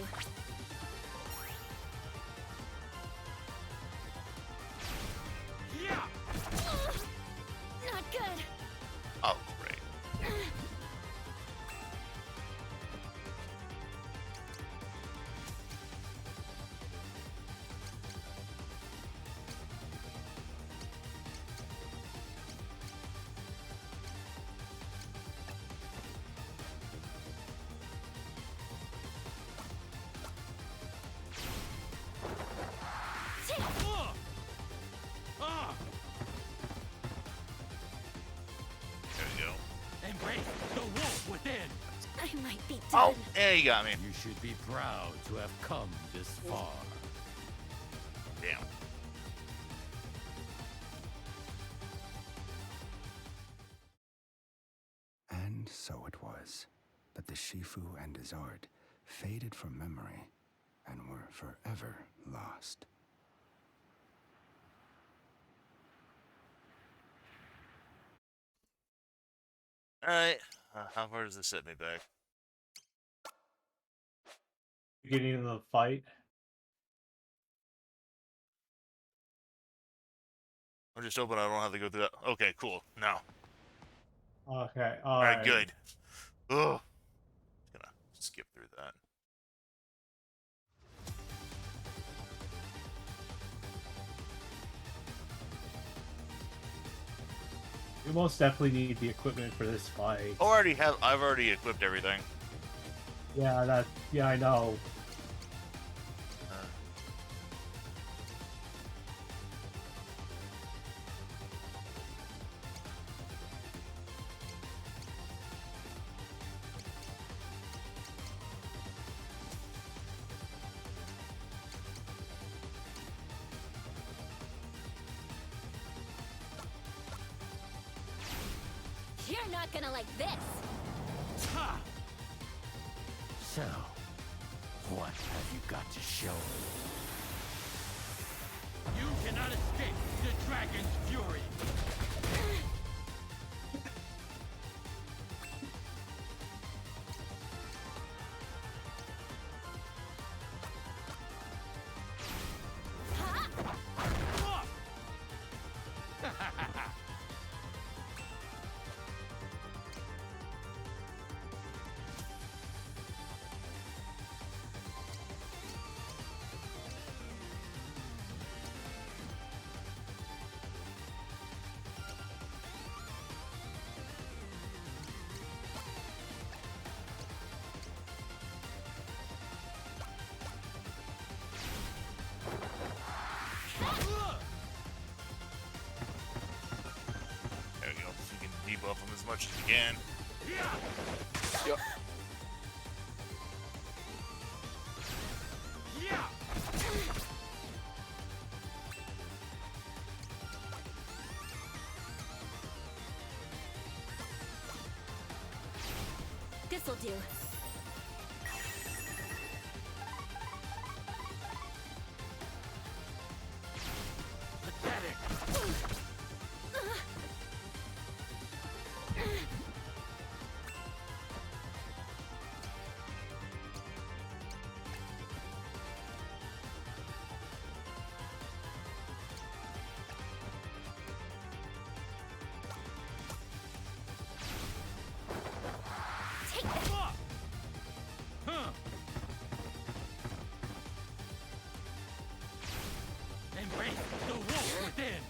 Not good. Oh, great. There we go. Embrace the wolf within! I might be dead. Oh, there you got me. You should be proud to have come this far. Damn. And so it was that the Shifu and his art faded from memory and were forever lost. Alright, how far does this set me back? Beginning of the fight. I'm just hoping I don't have to go through that. Okay, cool. No. Okay, Alright, good. Ugh. Just gonna skip through that. You most definitely need the equipment for this fight. I've already equipped everything. Yeah, I know. You're not gonna like this! Ha! So, what have you got to show me? You cannot escape the dragon's fury! There we go. So you can debuff him as much as you can. Yep. This'll do. Embrace the wolf within!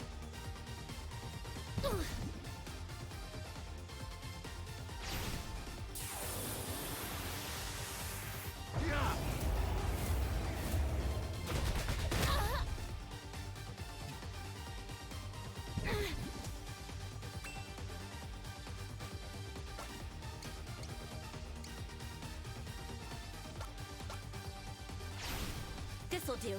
This'll do.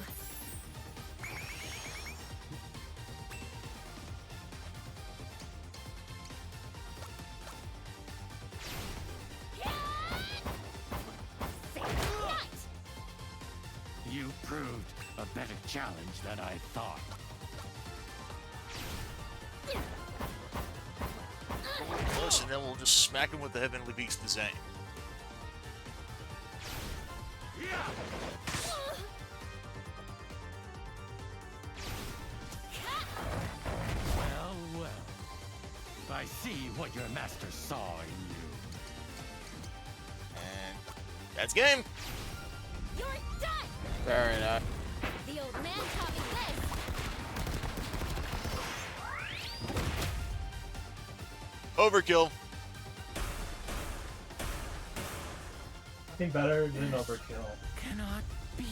You proved a better challenge than I thought. Close, and then we'll just smack him with the Heavenly Beast the same. Well, well. I see what your master saw in you. And that's game. You're done! Very nice. The old man taught me this! Overkill. Nothing better than overkill. Cannot be.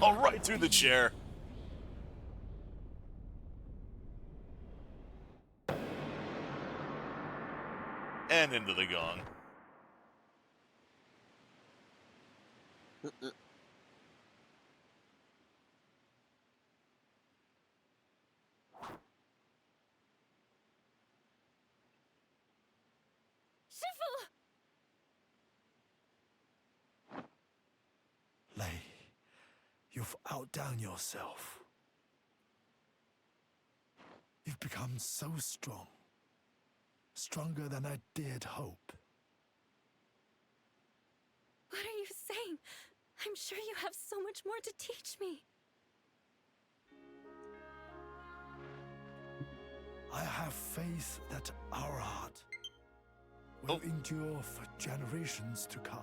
Oh, right through the chair. And into the gong. Lei, you've outdone yourself. You've become so strong. Stronger than I dared hope. What are you saying? I'm sure you have so much more to teach me. I have faith that our art will endure for generations to come.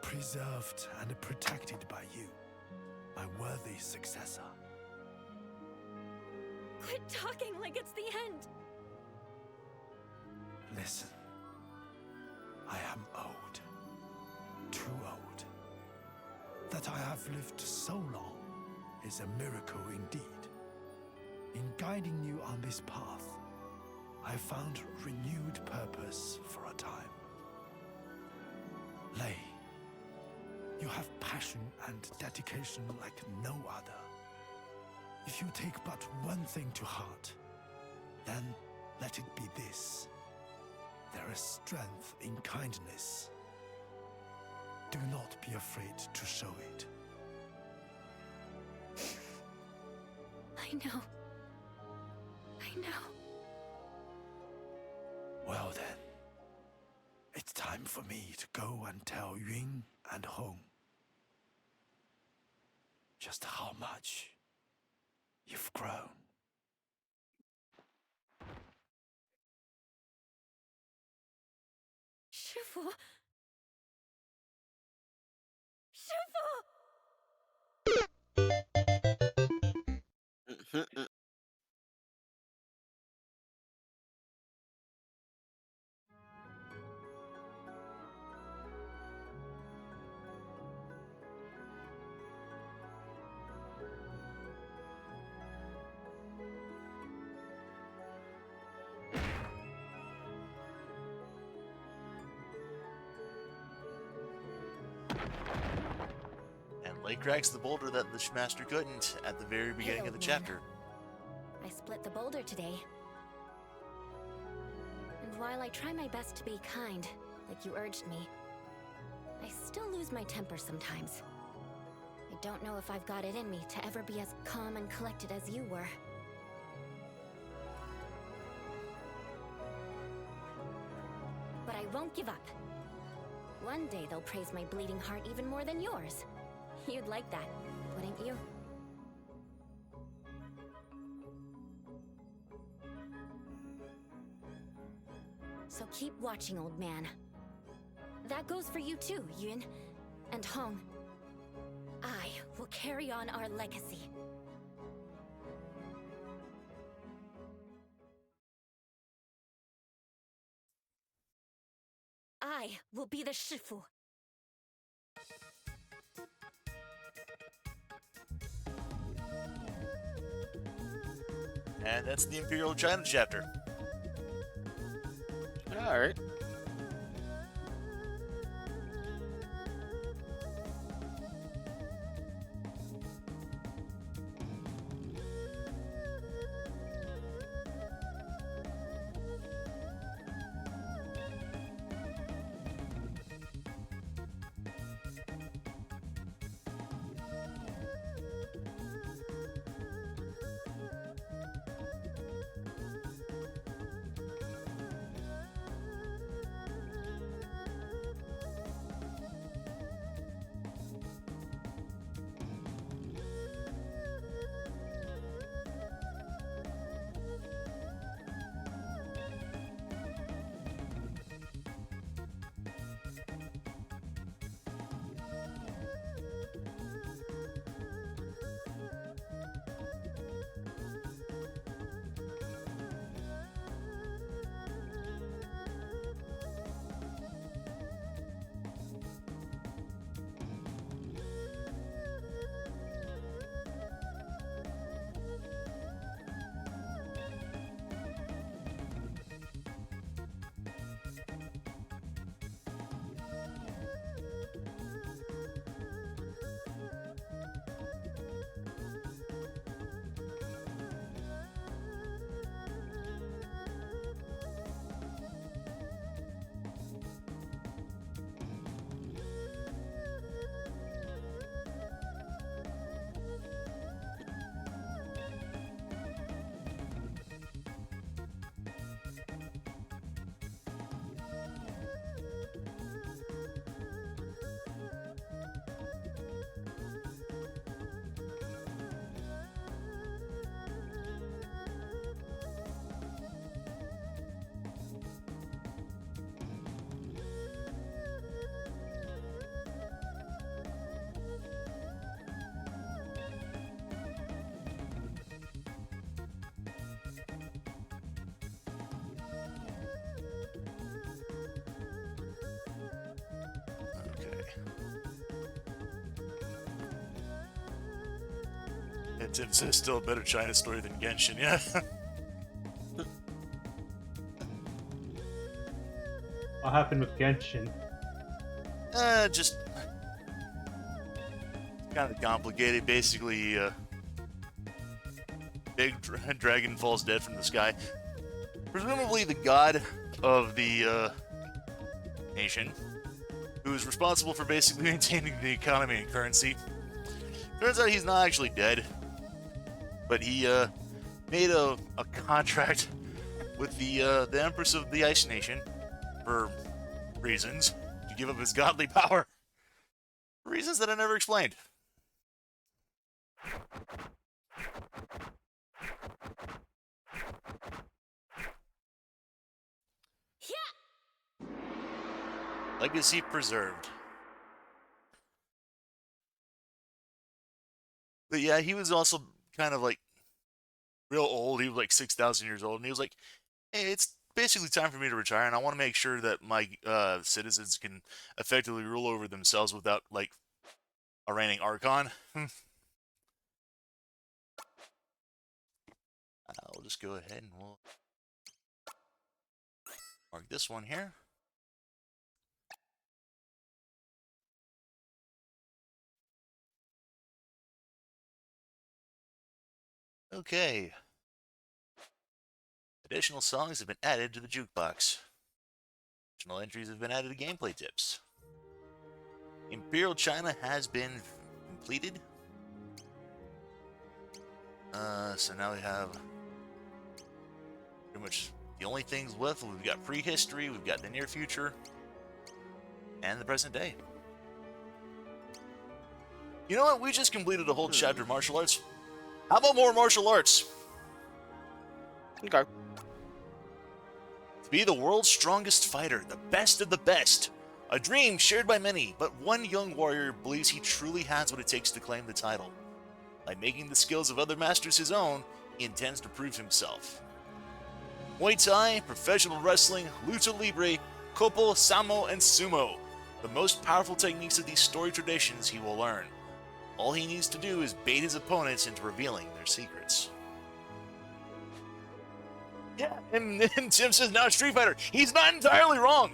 Preserved and protected by you, my worthy successor. Quit talking like it's the end. Listen, I am old, too old. That I have lived so long is a miracle indeed. In guiding you on this path, I found renewed purpose for a time. Lei, you have passion and dedication like no other. If you take but one thing to heart, then let it be this. There is strength in kindness. Do not be afraid to show it. I know. I know. Well then, it's time for me to go and tell Yun and Hong just how much you've grown. Shifu! Shifu! And Lei cracks the boulder that the master couldn't at the very beginning of the chapter. I split the boulder today. And while I try my best to be kind, like you urged me, I still lose my temper sometimes. I don't know if I've got it in me to ever be as calm and collected as you were. But I won't give up. One day they'll praise my bleeding heart even more than yours. You'd like that, wouldn't you? So keep watching, old man. That goes for you too, Yun and Hong. I will carry on our legacy. I will be the Shifu. And that's the Imperial China chapter. Alright. And Tim says still a better China story than Genshin, yeah. What happened with Genshin? Just kind of complicated. Basically, big dragon falls dead from the sky. Presumably the god of the nation, who is responsible for basically maintaining the economy and currency. Turns out he's not actually dead, but he made a contract with the Empress of the Ice Nation for reasons to give up his godly power. Reasons that I never explained. Legacy preserved. But yeah, he was also kind of like real old. He was like 6,000 years old, and he was like, hey, it's basically time for me to retire, and I want to make sure that my citizens can effectively rule over themselves without, like, a reigning Archon. I'll just go ahead and we'll mark this one here. Okay. Additional songs have been added to the jukebox. Additional entries have been added to gameplay tips. Imperial China has been completed. So now we have pretty much the only things left. We've got prehistory, we've got the near future, and the present day. You know what? We just completed a whole chapter of martial arts. How about more martial arts? Okay. To be the world's strongest fighter, the best of the best. A dream shared by many, but one young warrior believes he truly has what it takes to claim the title. By making the skills of other masters his own, he intends to prove himself. Muay Thai, professional wrestling, lucha libre, kopo, samo, and sumo. The most powerful techniques of these storied traditions he will learn. All he needs to do is bait his opponents into revealing their secrets. Yeah, and Tim says now it's Street Fighter. He's not entirely wrong.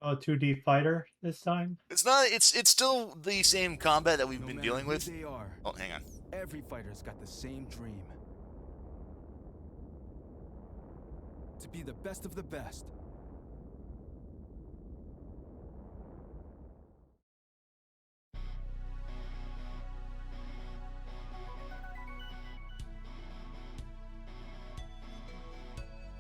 Oh, 2D fighter this time? It's not. It's still the same combat that we've been dealing with. They are. Oh, hang on. Every fighter's got the same dream. To be the best of the best.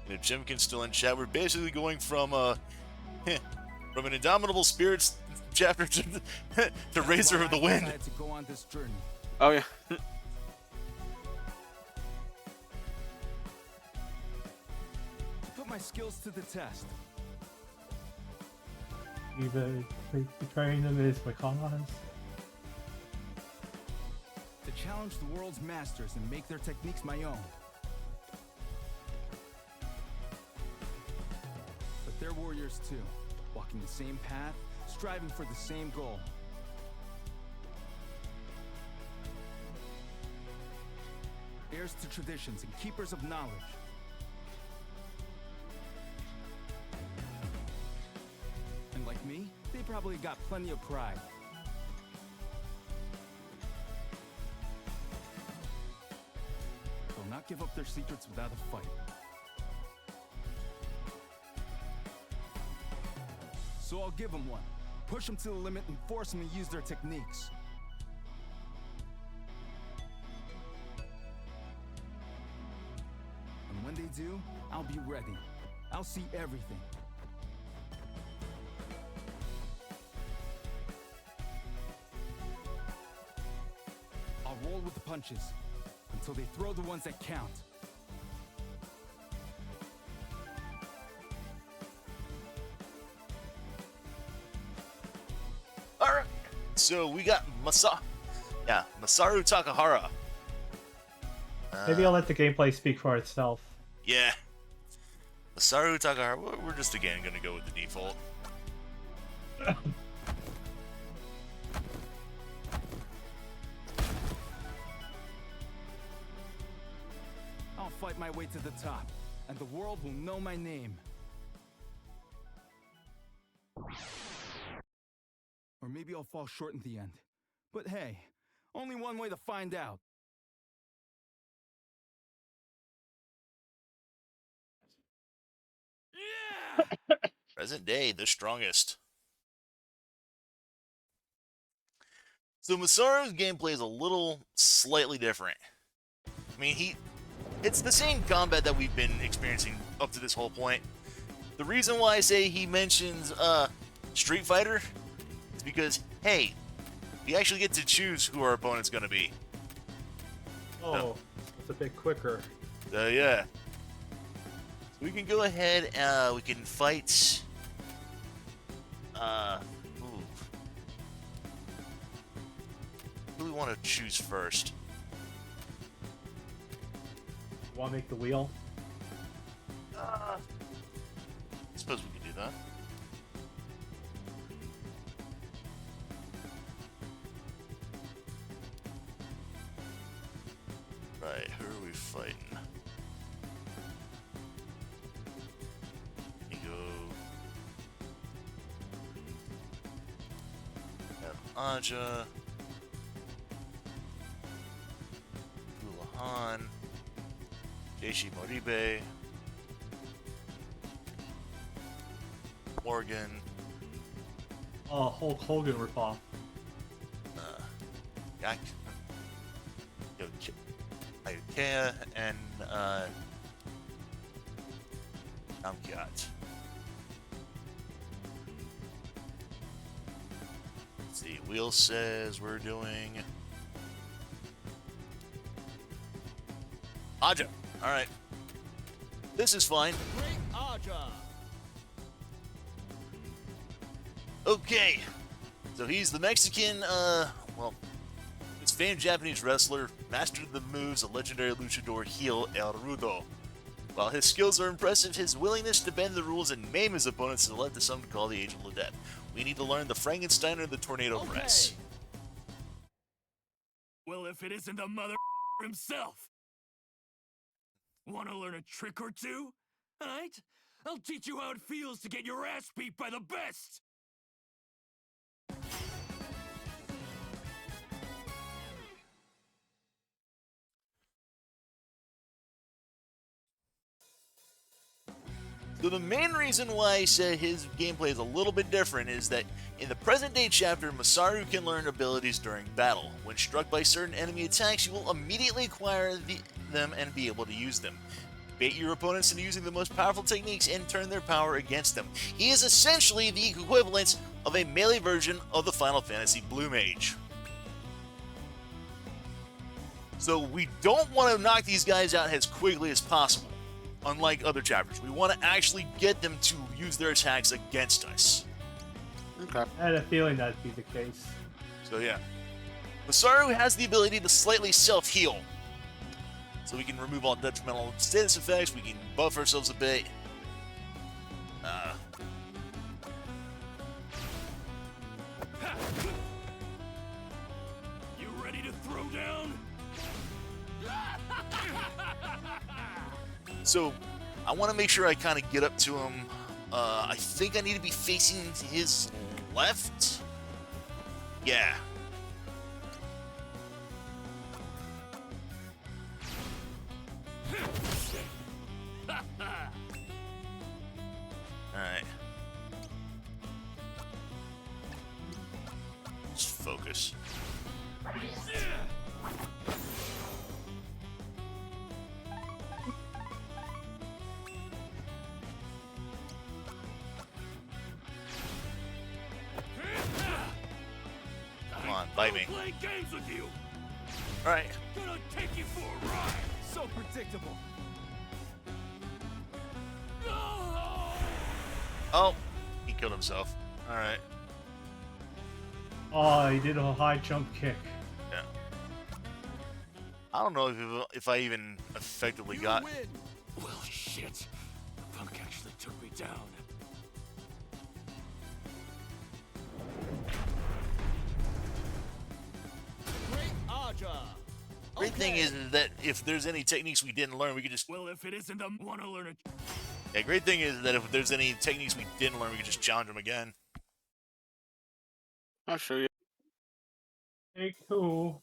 And if Jim can still in chat, we're basically going from from an Indomitable Spirits chapter to Razor of the Wind. To go on this journey. Oh yeah. To put my skills to the test. Even betraying them is my cause. To challenge the world's masters and make their techniques my own. But they're warriors too, walking the same path, striving for the same goal. Heirs to traditions and keepers of knowledge. And like me, they probably got plenty of pride. They'll not give up their secrets without a fight. So I'll give them one. Push them to the limit and force them to use their techniques. And when they do, I'll be ready. I'll see everything. I'll roll with the punches until they throw the ones that count. Alright, so we got Masaru Takahara. Maybe I'll let the gameplay speak for itself. Yeah. Masaru Takahara, we're just again gonna go with the default. I'll fight my way to the top, and the world will know my name. Or maybe I'll fall short in the end. But hey, only one way to find out. Present day, the strongest. So Masaru's gameplay is a little slightly different. I mean, it's the same combat that we've been experiencing up to this whole point. The reason why I say he mentions Street Fighter is because, hey, we actually get to choose who our opponent's going to be. Oh, it's a bit quicker. Yeah. So we can go ahead, we can fight... Who do we want to choose first? Want to make the wheel? I suppose we can do that. Right, who are we fighting? We go... have Aja... Kulahan... Jeishi Moribe... Morgan... Hulk Hogan ripoff. Yak... Ayukea and Namkyat. Let's see, Wheel says we're doing Aja. Alright. This is fine. Great Aja. Okay. So he's the Mexican, well, this famed Japanese wrestler, mastered the moves of legendary luchador heel El Rudo. While his skills are impressive, his willingness to bend the rules and maim his opponents has led to some to call the Angel of Death. We need to learn the Frankenstein or the Tornado Press. Well, if it isn't the mother himself. Want to learn a trick or two? Alright? I'll teach you how it feels to get your ass beat by the best! So the main reason why I said his gameplay is a little bit different is that in the present day chapter, Masaru can learn abilities during battle. When struck by certain enemy attacks, you will immediately acquire them and be able to use them. Bait your opponents into using the most powerful techniques and turn their power against them. He is essentially the equivalent of a melee version of the Final Fantasy Blue Mage. So we don't want to knock these guys out as quickly as possible. Unlike other chapters, we want to actually get them to use their attacks against us. Okay. I had a feeling that'd be the case. So yeah. Masaru has the ability to slightly self-heal. So we can remove all detrimental status effects, we can buff ourselves a bit. You ready to throw down? So, I want to make sure I kind of get up to him. I think I need to be facing his left. Yeah. Alright. Just focus. Come on, bite me. Play games with you. Alright. Gonna take you for a ride. So predictable. Oh, he killed himself. Alright. Oh, he did a high jump kick. Yeah. I don't know if I even effectively got... Well, shit. The punk actually took me down. Great Aja. Great thing is that if there's any techniques we didn't learn, we could just... Well, if it isn't them, want to learn it. Yeah, great thing is that if there's any techniques we didn't learn, we could just challenge them again. I'll show you. Hey, cool.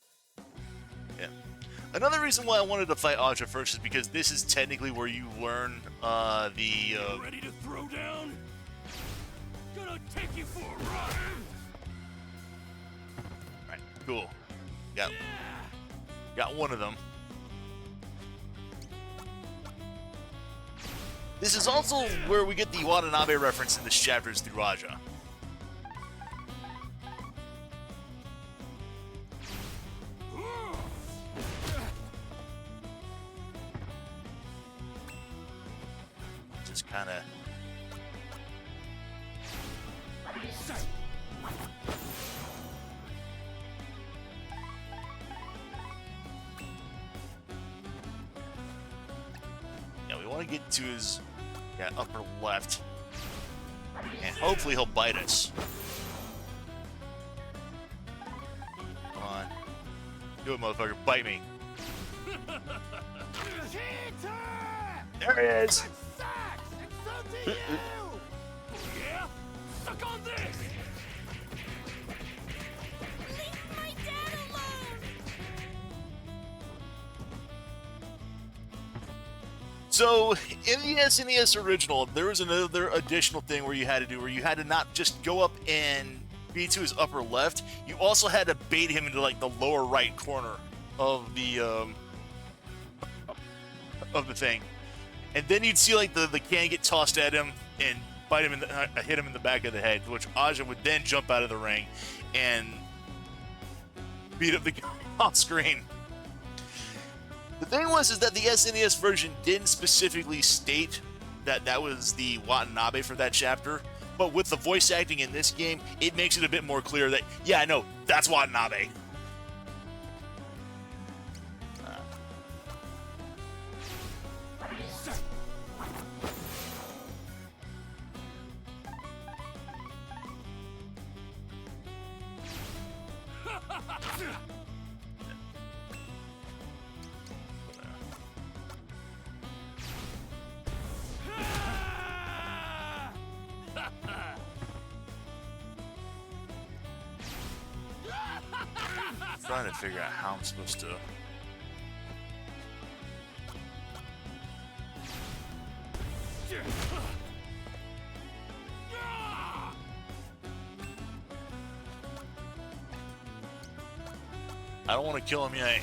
Yeah. Another reason why I wanted to fight Aja first is because this is technically where you learn You ready to throw down? Gonna take you for a ride. Alright, cool. Got one of them. This is also where we get the Watanabe reference in this chapter through Aja. Just kind of... Yeah, we want to get to his upper left. And hopefully he'll bite us. Come on. Do it, motherfucker. Bite me. There he is! Yeah? Suck on this! Leave my dad alone! So, in the SNES original, there was another additional thing where you had to do, where you had to not just go up and be to his upper left, you also had to bait him into, like, the lower right corner of the thing. And then you'd see, like, the can get tossed at him and bite him hit him in the back of the head, which Aja would then jump out of the ring and beat up the guy off screen. The thing is that the SNES version didn't specifically state that that was the Watanabe for that chapter, but with the voice acting in this game, it makes it a bit more clear that, yeah, no, that's Watanabe. Trying to figure out how I'm supposed to... I don't want to kill him yet.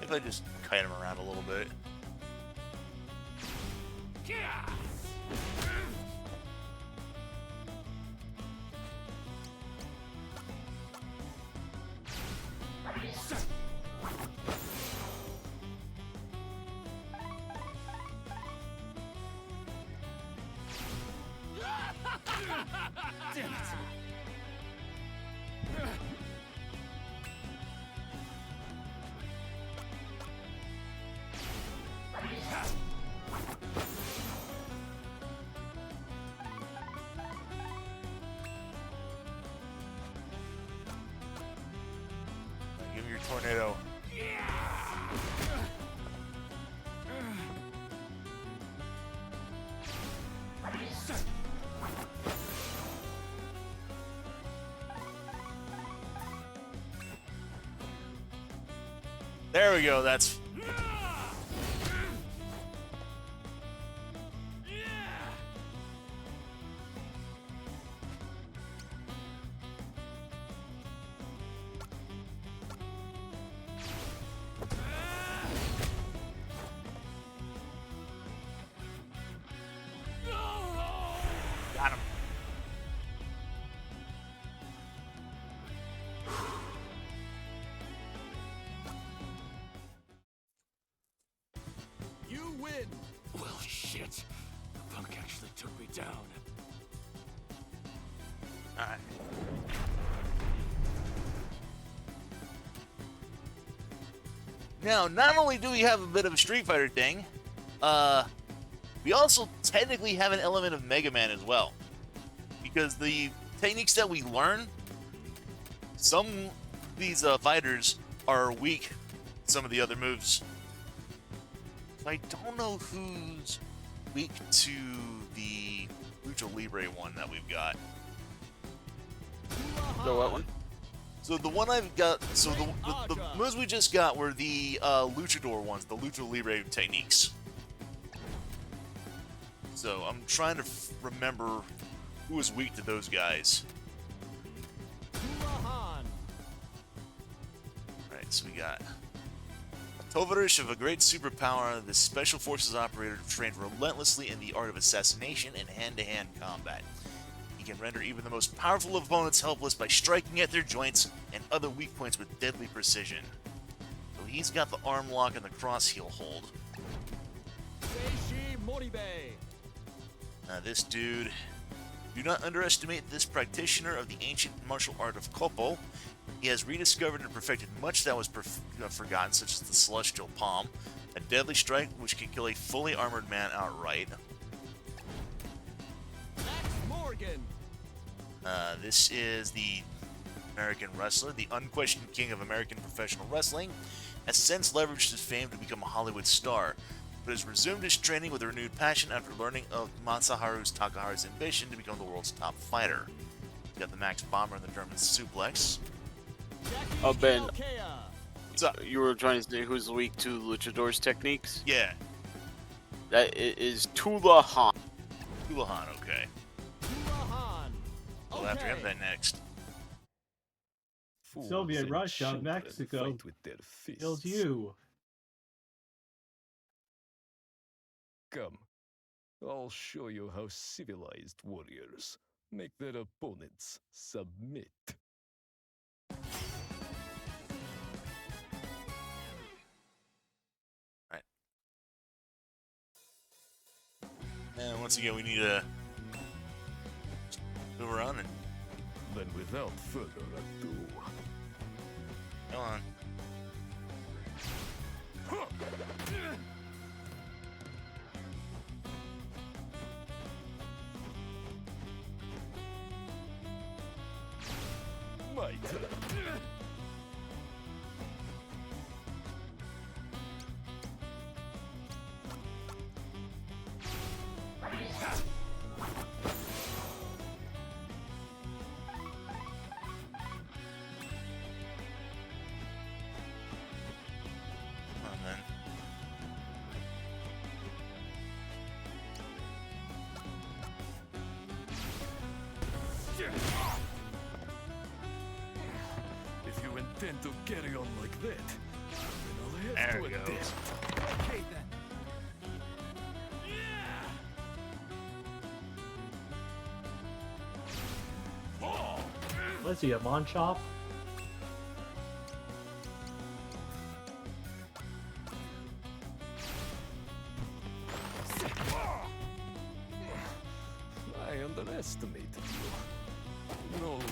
If I just kite him around a little bit. Damn it. Give me your tornado. There we go, that's... Got him. You win! Well, shit. The punk actually took me down. Alright. Now, not only do we have a bit of a Street Fighter thing, we also technically have an element of Mega Man as well. Because the techniques that we learn, some of these fighters are weak to some of the other moves. So I don't know who's weak to the Lucha Libre one that we've got. The what one? So the one I've got, so the moves we just got were the Luchador ones, the Lucha Libre techniques. So I'm trying to remember who was weak to those guys. Alright, so we got Tovarish of a great superpower, the Special Forces operator trained relentlessly in the art of assassination and hand-to-hand combat. He can render even the most powerful of opponents helpless by striking at their joints and other weak points with deadly precision. So he's got the arm lock and the cross heel hold. This dude, do not underestimate this practitioner of the ancient martial art of Koppo. He has rediscovered and perfected much that was forgotten, such as the Celestial Palm, a deadly strike which can kill a fully armored man outright. This is the American wrestler, the unquestioned king of American professional wrestling, has since leveraged his fame to become a Hollywood star, but has resumed his training with a renewed passion after learning of Masaharu Takahara's ambition to become the world's top fighter. He's got the Max Bomber and the German Suplex. Oh, Ben. What's up? You were trying to say who's weak to Luchador's techniques? Yeah. That is Tulahan. Tulahan, okay. Go after him then next. Soviet Russia, Mexico kills you. Come, I'll show you how civilized warriors make their opponents submit. Alright. And once again, we need to move around and... Then without further ado... Come on. My turn. Come on, then. If you intend to carry on like that, then I'll have There to we go. adapt. Okay then. What's he, a Monchop? I underestimated you. No longer.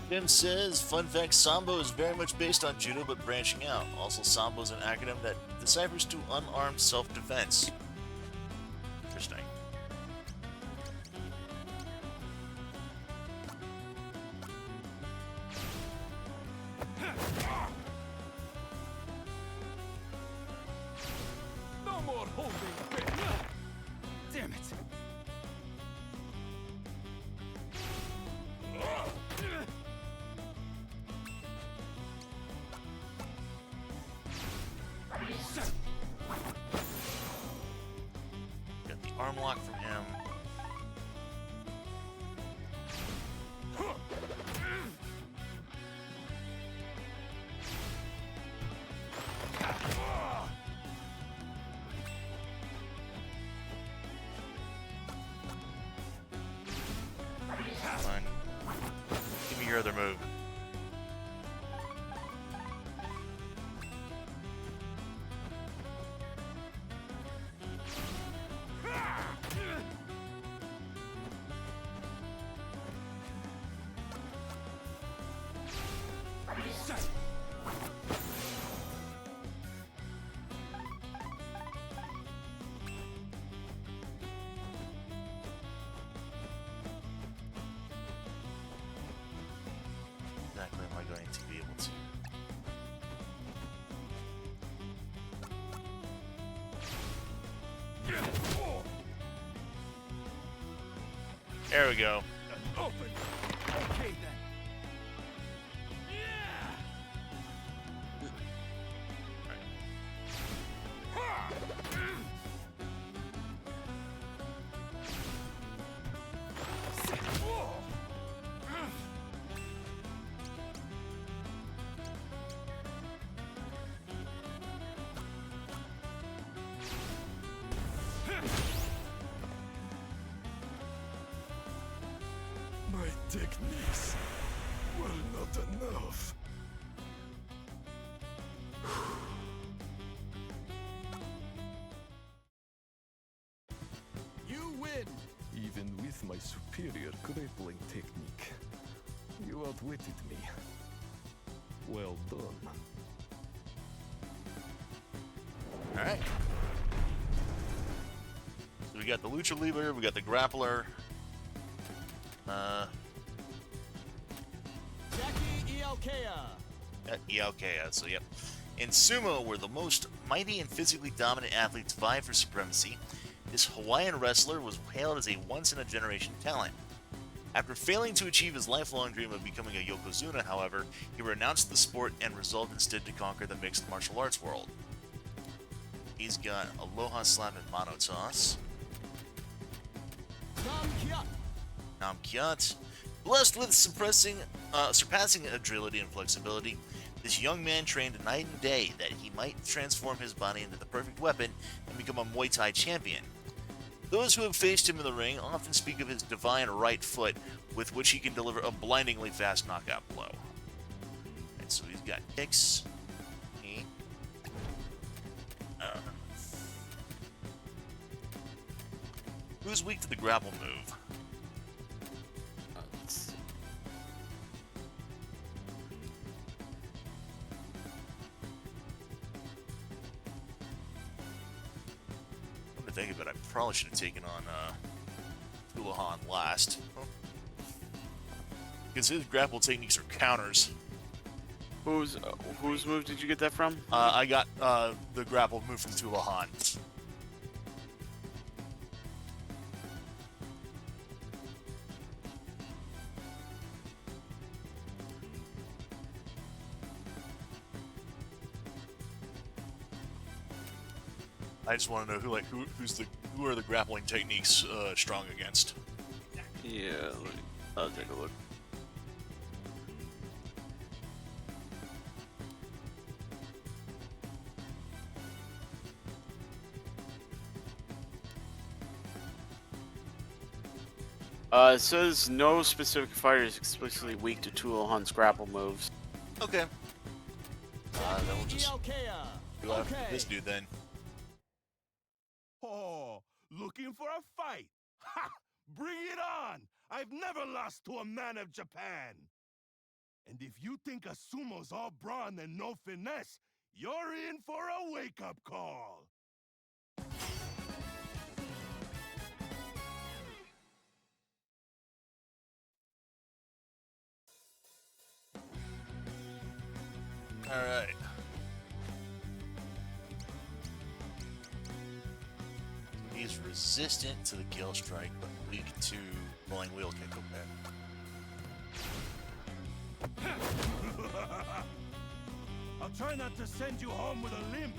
Jim says, fun fact, Sambo is very much based on Judo but branching out. Also, Sambo is an acronym that deciphers to unarmed self-defense. Interesting. No more holding back. Damn it. Got the arm lock from him. Fine. Give me your other move. Exactly am I going to be able to? There we go. Open. Okay then. My techniques were not enough. You win! Even with my superior grappling technique, you outwitted me. Well done. Alright. So we got the Lucha Libre, we got the Grappler. Jackie Ialkea, so yep. In sumo, where the most mighty and physically dominant athletes vie for supremacy, this Hawaiian wrestler was hailed as a once-in-a-generation talent. After failing to achieve his lifelong dream of becoming a Yokozuna, however, he renounced the sport and resolved instead to conquer the mixed martial arts world. He's got Aloha Slam and Mono Toss. Nam Kyat. Blessed with surpassing agility and flexibility, this young man trained night and day that he might transform his body into the perfect weapon and become a Muay Thai champion. Those who have faced him in the ring often speak of his divine right foot, with which he can deliver a blindingly fast knockout blow. And so he's got kicks. Who's weak to the grapple move? Come to think of it, I probably should have taken on Tulahan last. Because his grapple techniques are counters. Whose move did you get that from? I got the grapple move from Tulahan. I just want to know who are the grappling techniques strong against. Yeah, I'll take a look. It says no specific fighter is explicitly weak to Tulahan's grapple moves. Okay. Then we'll just go after this dude then. Oh, looking for a fight? Ha! Bring it on! I've never lost to a man of Japan! And if you think a sumo's all brawn and no finesse, you're in for a wake-up call! Alright. He's resistant to the kill strike, but weak to blowing wheel kick. Okay. I'll try not to send you home with a limp.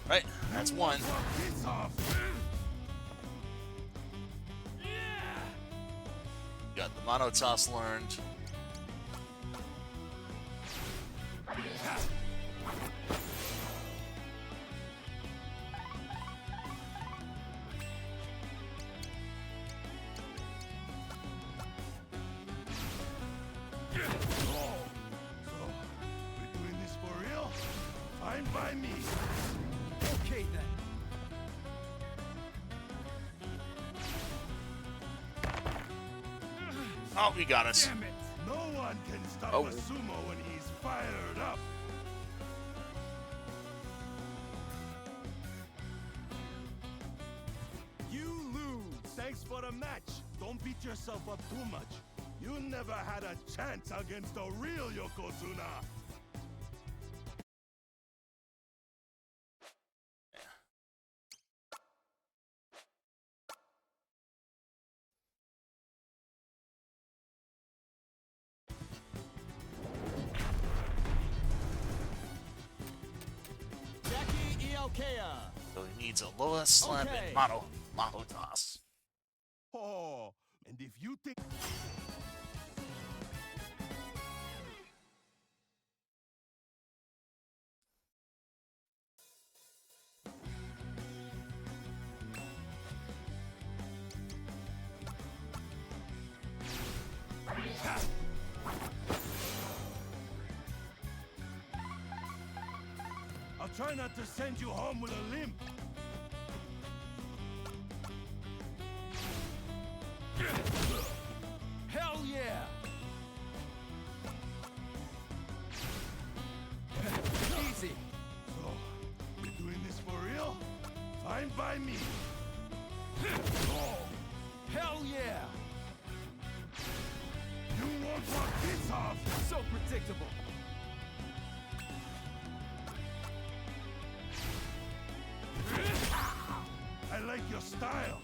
Right, that's one. Got the Mono Toss learned. We're doing this for real? Fine by me. Okay then. Oh, he got us. Damn it! No one can stop Oh. a sumo when he's fired up. You lose. Thanks for the match. Don't beat yourself up too much. You never had a chance against a real Yokozuna. Jackie Iokea. So he needs a Aloha Slap Okay. and Maho Toss. Oh, and if you think... I'll try not to send you home with a limp. Hell yeah! Easy. So, we're doing this for real? Fine by me. Hell yeah! You won't walk this off. So predictable. I like your style.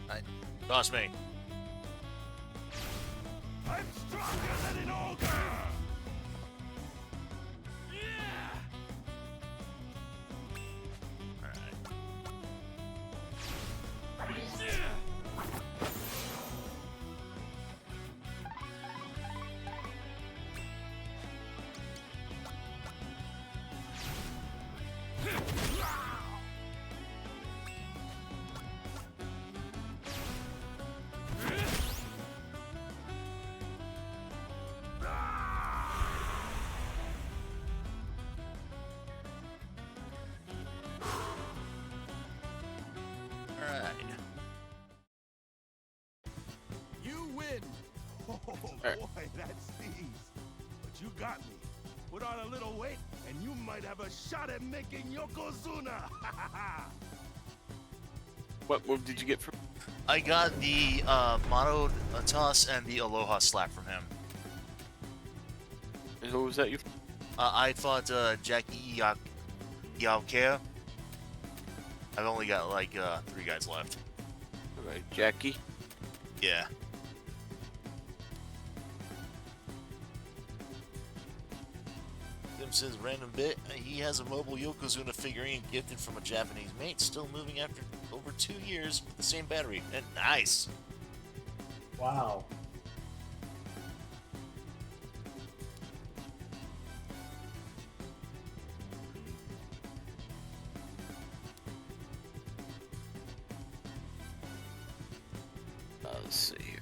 Alright, toss me. I'm stronger than an ogre! Alright. You win. Oh boy, that stings. But you got me. Put on a little weight, and you might have a shot at making Yokozuna. What move did you get from? I got the Mono Toss and the Aloha Slap from him. And who was that you? I fought Jackie Iokea. I've only got like 3 guys left. Okay, Jackie. Yeah. Tim says, random bit, he has a mobile Yokozuna figurine gifted from a Japanese mate, still moving after over 2 years with the same battery. And nice. Wow. Let's see here.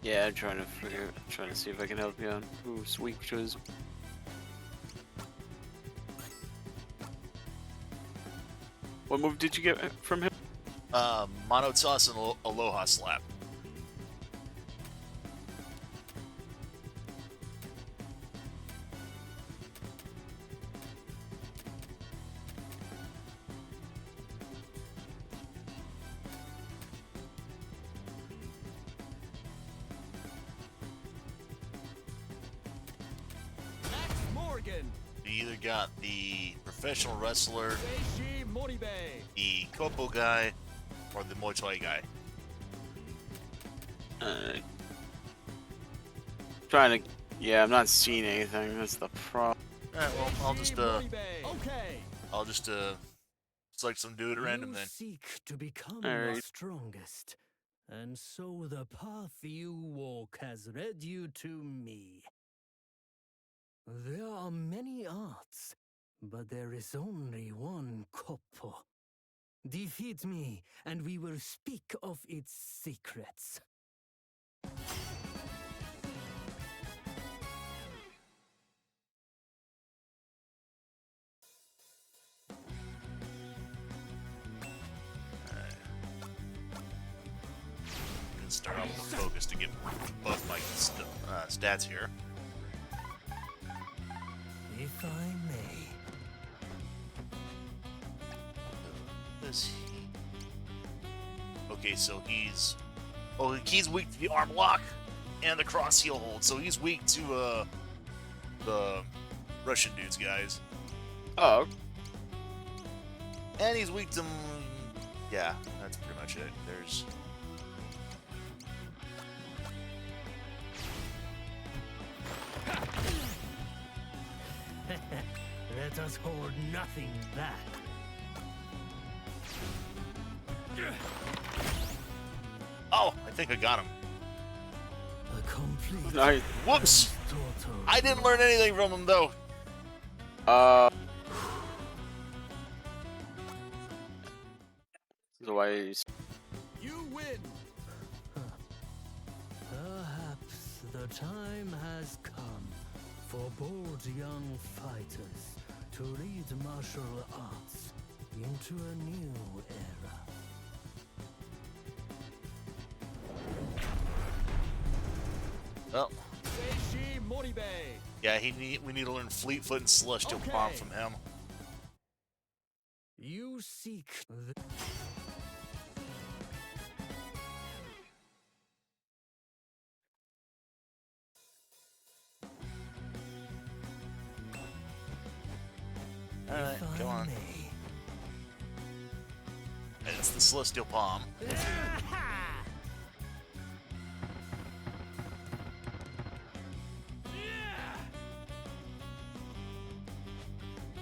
Yeah, I'm trying to see if I can help you out. Who's weak choice? What move did you get from him? Mono Toss and Aloha Slap. you either got the professional wrestler, Seishi Moribe. the Kopo guy, or the Muay Thai guy. Trying to. Yeah, I'm not seeing anything. That's the problem. Alright, well, Okay. I'll just select some dude at random then. Seek to become Alright. the strongest, and so the path you walk has led you to me. There are many arts, but there is only one Koppo. Defeat me, and we will speak of its secrets. Let's start off with the focus to get both my stats here. If I may. This. Okay, so he's. Oh, he's weak to the arm lock and the cross heel hold, so he's weak to the Russian dudes, guys. Oh. And he's weak to. Yeah, that's pretty much it. There's. Let us hold nothing back. Oh, I think I got him. A complete. Nice. Whoops! I didn't learn anything from him though. The ways. You win. Perhaps the time has come for bold young fighters to lead martial arts into a new era. Well, Seishi Moribe. yeah, we need to learn Fleetfoot and Celestial Palm from him. You seek the... Alright, come on. And it's the Celestial Palm.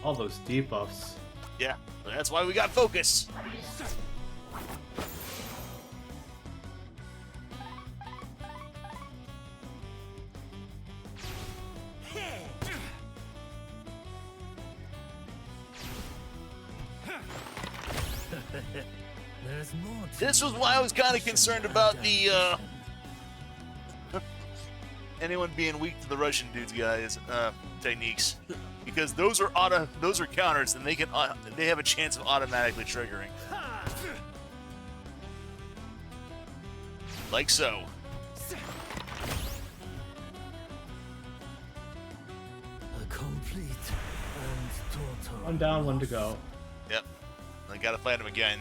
All those debuffs. Yeah, that's why we got focus. There's more to This was why I was kind of concerned about the anyone being weak to the Russian dudes, guys, techniques, because those are counters, and they have a chance of automatically triggering, like so. a complete and total. One down, one to go. Yep, I gotta fight him again.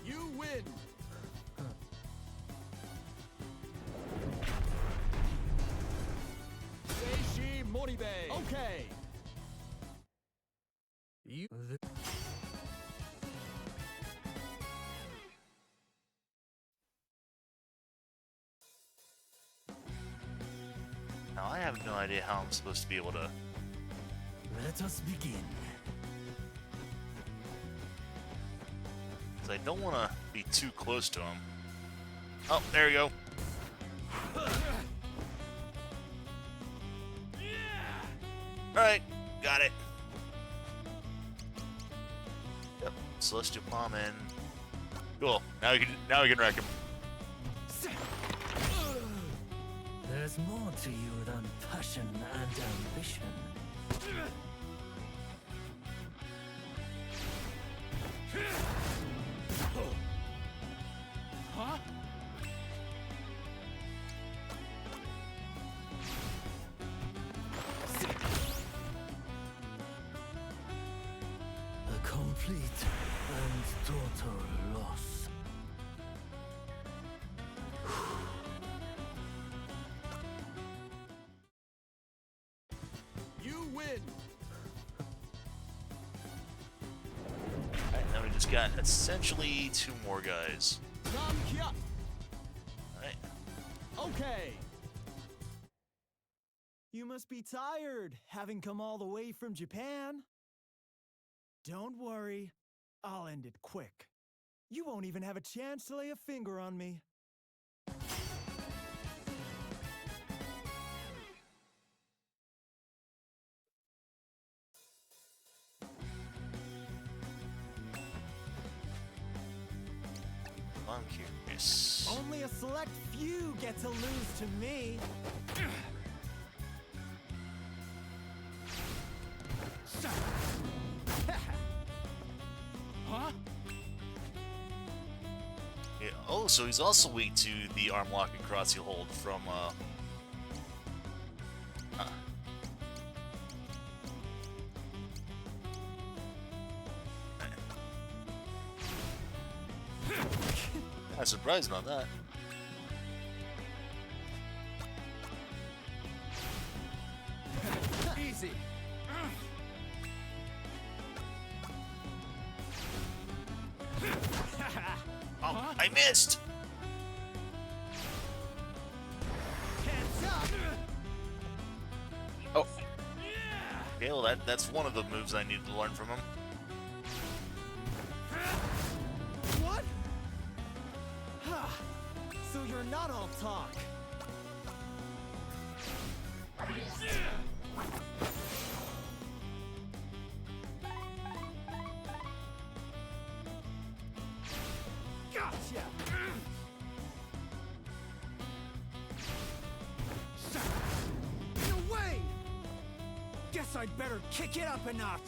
You win. Seishi Moribe. Okay. You... Now I have no idea how I'm supposed to be able to. Let us begin. Because I don't want to be too close to him. Oh, there you go. Alright, got it. Yep, Celestial Palm in. Cool. Now we can wreck him. There's more to you than passion and ambition. Huh? A complete and total loss. just got essentially 2 more guys. Alright. Okay. You must be tired, having come all the way from Japan. Don't worry, I'll end it quick. You won't even have a chance to lay a finger on me. I'm curious. Only a select few get to lose to me. Huh? Yeah, oh, so he's also weak to the arm lock and cross heel hold from, I'm surprised on that. Easy. Oh, I missed! Oh. Okay, well that's one of the moves I need to learn from him. What? So you're not all talk. Gotcha. No way. Guess I'd better kick it up a notch.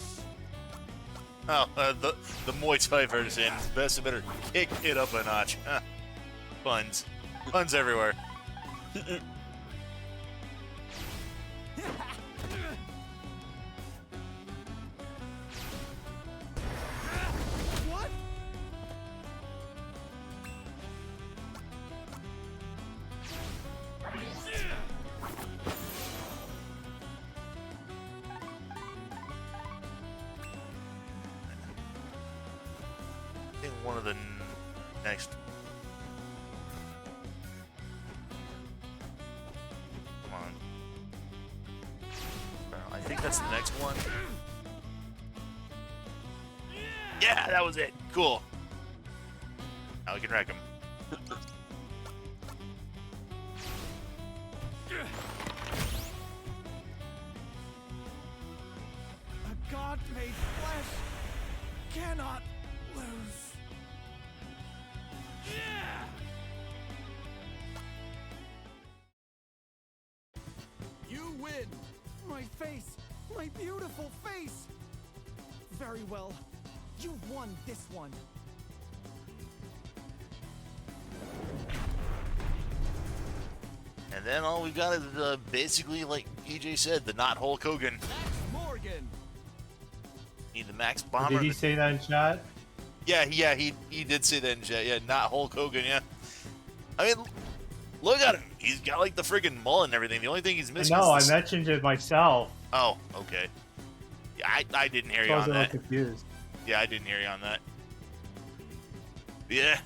Oh, the Muay Thai version. Best better kick it up a notch. Huh. Puns. Puns everywhere. What? I think one of the next. Come on. I think that's the next one. Yeah, that was it. Cool. Now we can wreck him. A god made flesh cannot lose. You win! My face! My beautiful face! Very well. You won this one. And then all we got is basically, like EJ said, the not Hulk Hogan. Morgan! Need the Max Bomber. Did he say that in chat? Yeah, he did say that in chat. Yeah, not Hulk Hogan, yeah. I mean, look at him. He's got, like, the friggin' mullet and everything. The only thing he's missing No, I is mentioned it myself. Oh, okay. Yeah, I didn't hear you I was on a little that. confused. Yeah, I didn't hear you on that. Yeah.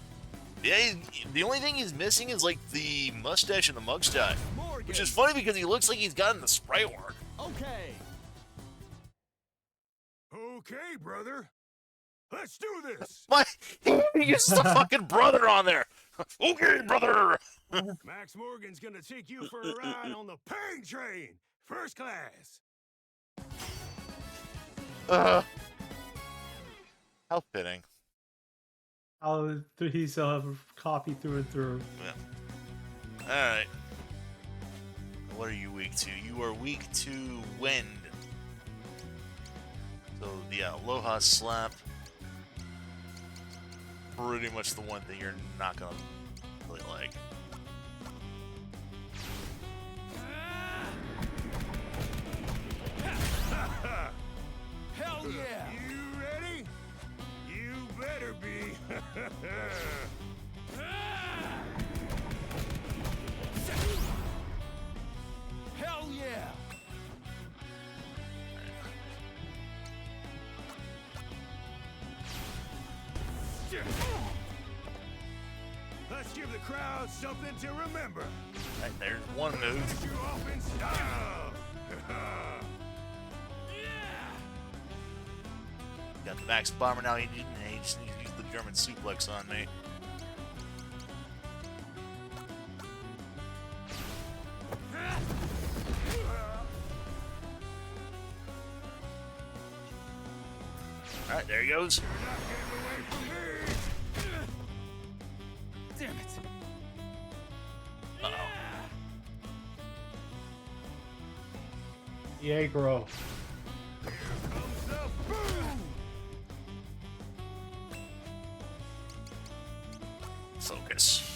Yeah, the only thing he's missing is, like, the mustache and the mugshot. Which is funny because he looks like he's gotten the sprite work. Okay. Okay, brother. Let's do this. What? He gets the fucking brother on there. Okay, brother. Max Morgan's gonna take you for a ride on the pain train, first class. How fitting. Oh, he's a copy through and through. Yeah. Alright. What are you weak to? You are weak to wind. So, yeah, Aloha Slap. Pretty much the one thing you're not gonna really like. Hell yeah! You ready? You better be. Hell yeah! Let's give the crowd something to remember. Right, there's one move. You off in style. Got the Max Bomber now. He just needs to use the German suplex on me. Alright, there he goes. Damn it. Uh-oh. The aggro. Focus.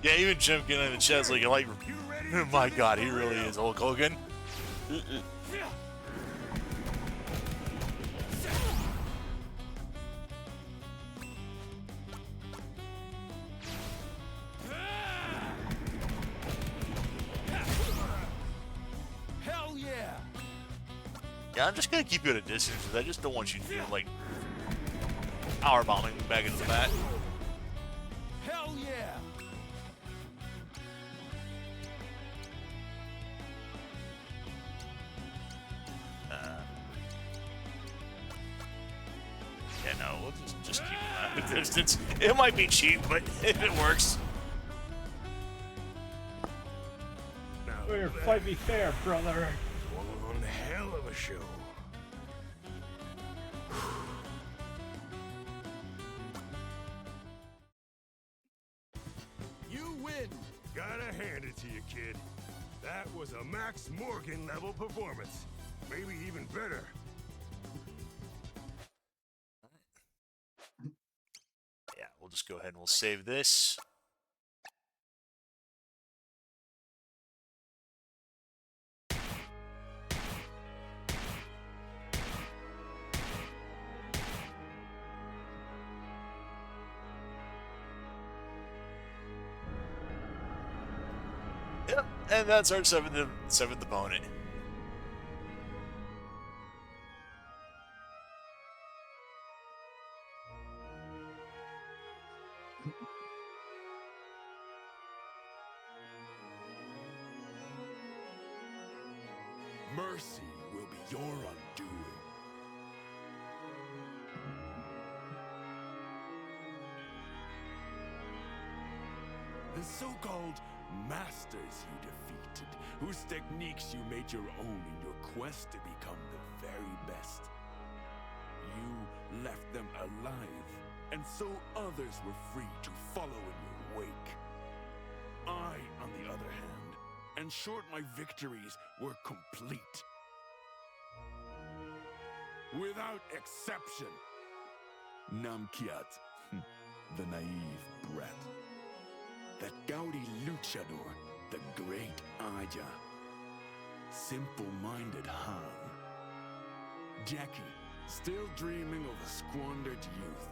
Yeah, even Jim getting in the chest like, oh my god, he really is Hulk Hogan. Hell yeah! Yeah, I'm just gonna keep you at a distance because I just don't want you to feel like power bombing me back into the mat. Hell yeah! Yeah, no, we'll just keep him at a distance. It might be cheap, but it works. Fight me fair, brother. One hell of a show. You win. Gotta hand it to you, kid. That was a Max Morgan level performance. Maybe even better. Yeah, we'll just go ahead and we'll save this. Yep, and that's our seventh opponent. Mercy will be your undoing. The so-called masters you defeated, whose techniques you made your own in your quest to become the very best. You left them alive, and so others were free to follow in your wake. I, on the other hand, ensured my victories were complete. Without exception. Namkiat, the naive brat. That gaudy luchador, the great Aya. Simple-minded Han. Jackie, still dreaming of a squandered youth.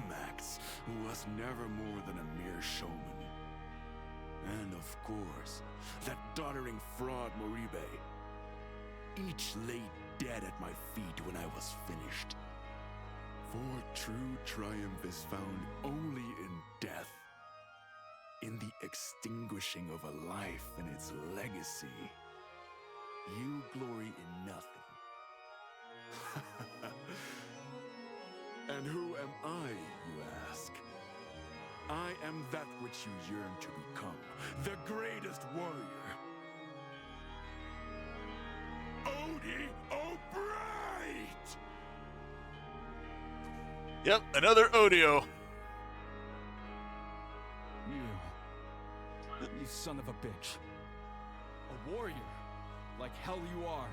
Max, who was never more than a mere showman. And of course, that doddering fraud Moribe. Each lay dead at my feet when I was finished. For true triumph is found only in death. In the extinguishing of a life and its legacy. You glory in nothing. And who am I, you ask? I am that which you yearn to become, the greatest warrior. Odie O'Bright! Yep, another Odio. You son of a bitch. A warrior, like hell you are.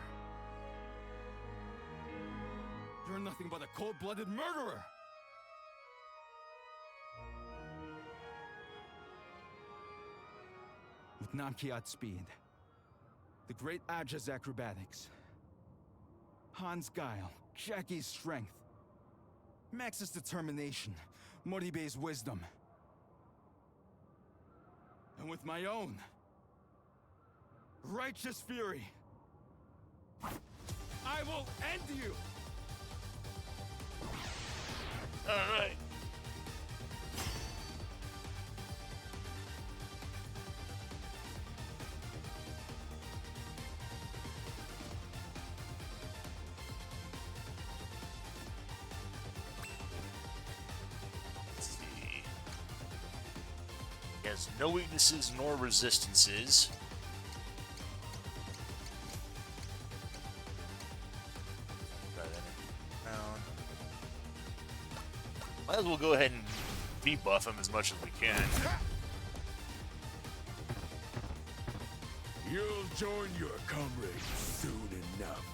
You're nothing but a cold-blooded murderer! with Namkiat speed, the great Aja's acrobatics, Han's guile, Jackie's strength, Max's determination, Moribei's wisdom, and with my own righteous fury, I will end you! Alright. Let's see. He has no weaknesses nor resistances. Might as well go ahead and debuff him as much as we can. You'll join your comrades soon enough.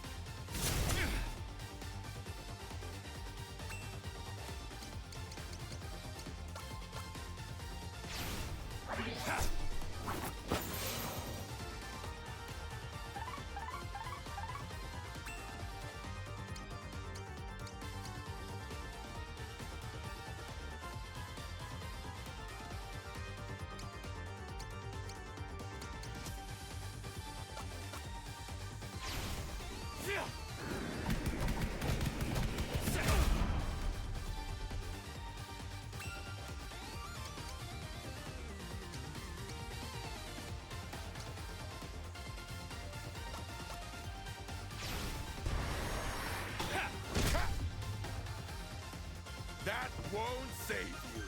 That won't save you.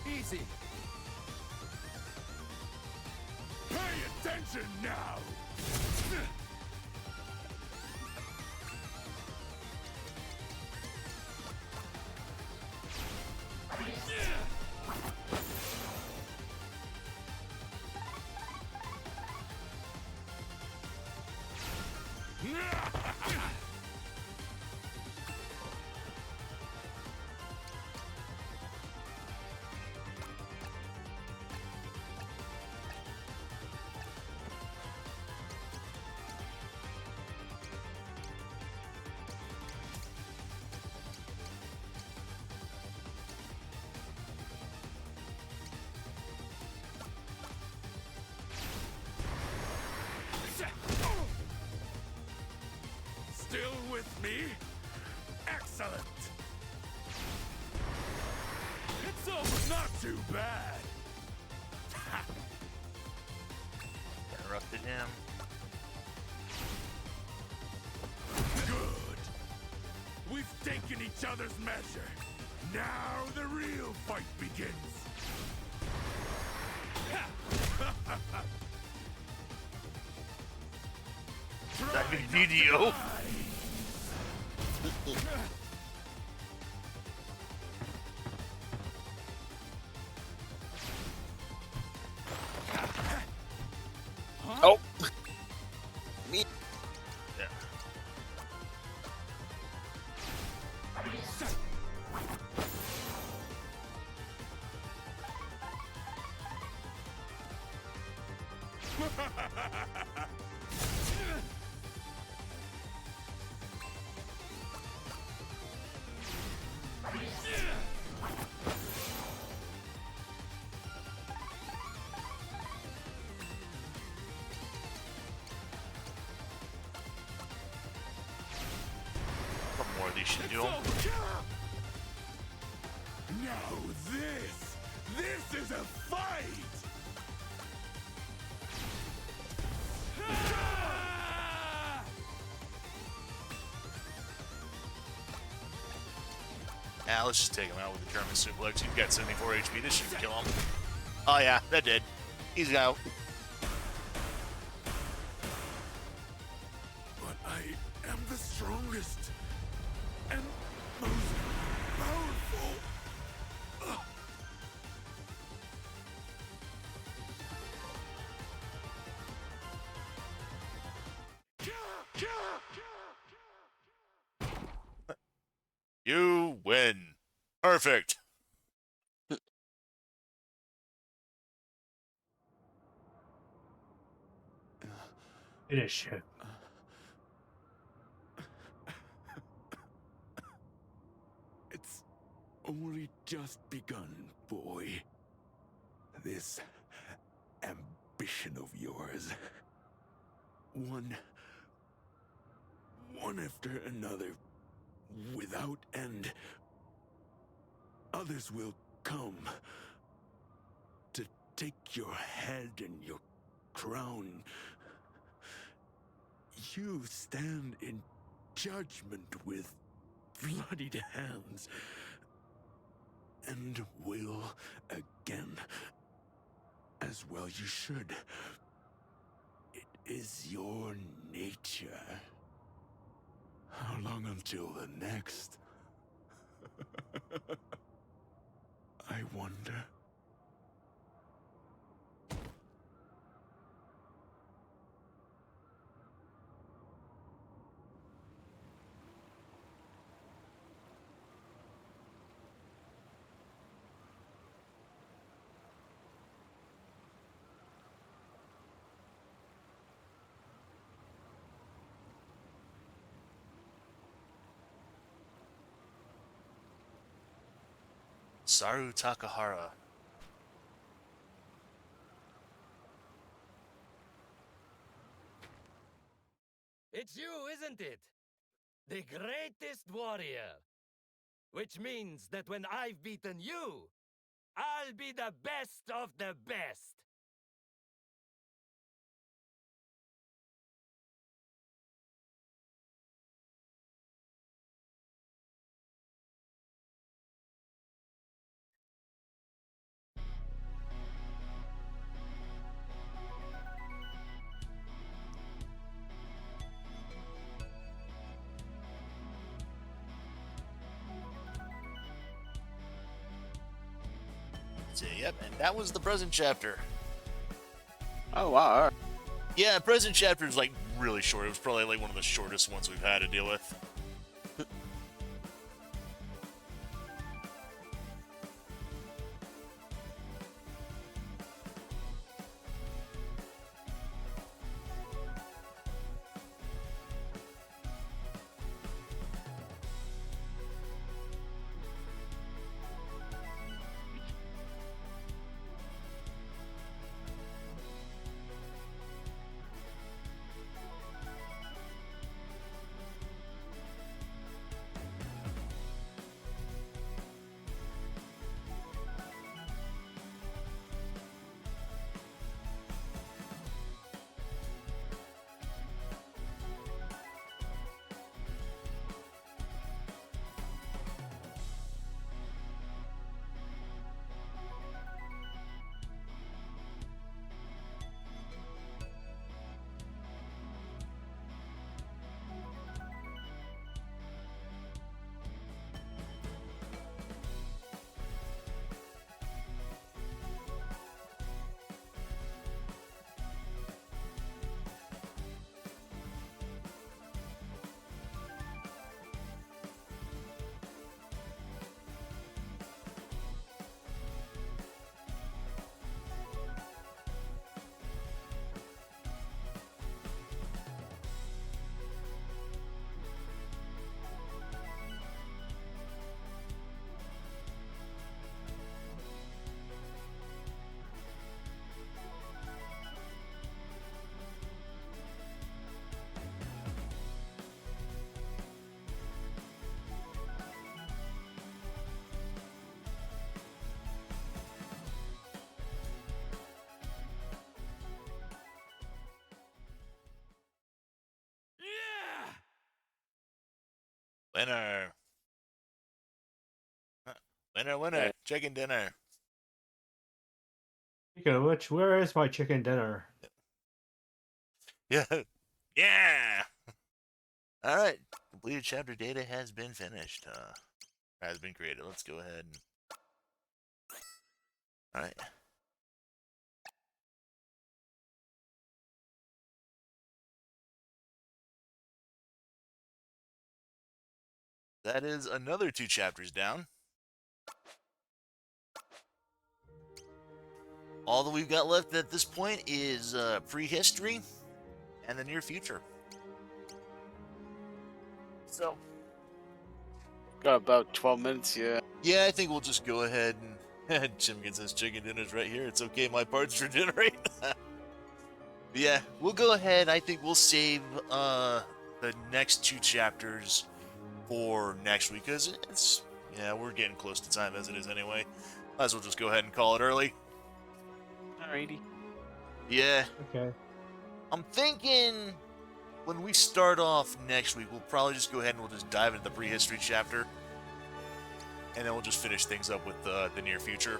Easy. Pay attention now. Still with me? Excellent! It's almost not too bad! Interrupted him. Good! We've taken each other's measure. Now the real fight begins! That video. Oh! Me. Yeah. Couple more of these should do them. Now this is a fight! Now let's just take him out with the German suplex. He's got 74 HP. This should kill him. Oh yeah, that did. He's out. But I am the strongest and most powerful. You win. Perfect. Finish him. It's only just begun, boy. This ambition of yours. One after another, without end. Others will come to take your head and your crown. You stand in judgment with bloodied hands, and will again, as well you should. It is your nature. How long until the next? I wonder. Saru Takahara. It's you, isn't it? The greatest warrior. Which means that when I've beaten you, I'll be the best of the best. So, yep, and that was the present chapter. Oh, wow. Yeah, present chapter is like really short. It was probably like one of the shortest ones we've had to deal with. Winner. Winner, winner. Chicken dinner. Speaking of which, where is my chicken dinner? Yeah. Yeah. All right. Completed chapter data has been finished. Has been created. Let's go ahead and... All right. That is another 2 chapters down. All that we've got left at this point is prehistory, and the near future. So, got about 12 minutes, yeah. Yeah, I think we'll just go ahead and Jim gets his chicken dinners right here. It's okay, my parts regenerate. Yeah, we'll go ahead. I think we'll save the next 2 chapters for next week because we're getting close to time as it is anyway. Might as well just go ahead and call it early. Alrighty. Yeah. Okay. I'm thinking when we start off next week, we'll probably just go ahead and we'll just dive into the prehistory chapter. And then we'll just finish things up with the near future.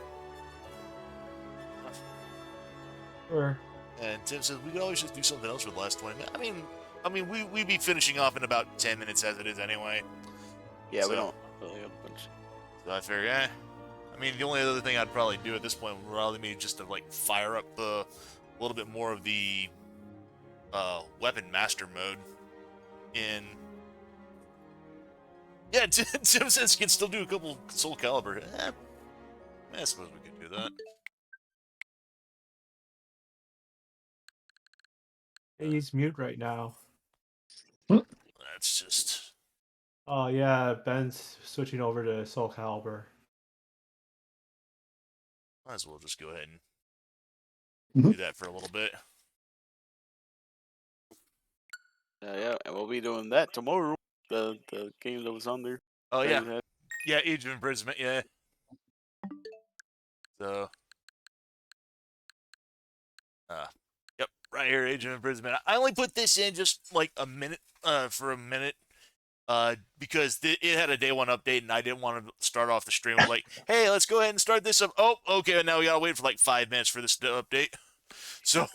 Sure. And Tim says we could always just do something else for the last 20 minutes. I mean, we'd be finishing off in about 10 minutes as it is anyway. Yeah, so, we don't really have a bunch. So I figure, I mean, the only other thing I'd probably do at this point would probably be just to like fire up a little bit more of the weapon master mode in. Yeah, Tim says he can still do a couple Soul Calibur. I suppose we could do that. He's mute right now. That's just. Oh yeah, Ben's switching over to Soul Calibur. Might as well just go ahead and do that for a little bit. Yeah, and we'll be doing that tomorrow. The game that was on there. Oh yeah, yeah, Age of Imprisonment. Yeah. So. Yep, right here, Age of Imprisonment. I only put this in just like a minute, for a minute, because it had a day 1 update, and I didn't want to start off the stream with like, hey, let's go ahead and start this up. Oh, okay, now we gotta wait for like 5 minutes for this to update. So.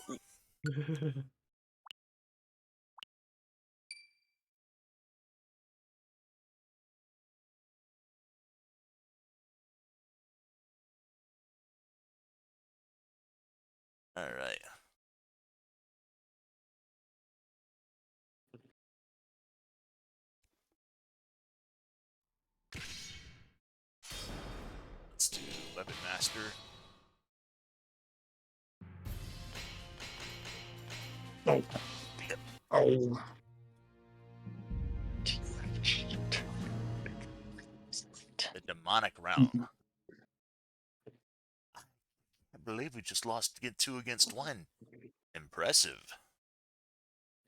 All right. Let's do Weapon Master. Oh. Oh. The Demonic Realm. I believe we just lost 2 against 1. Impressive.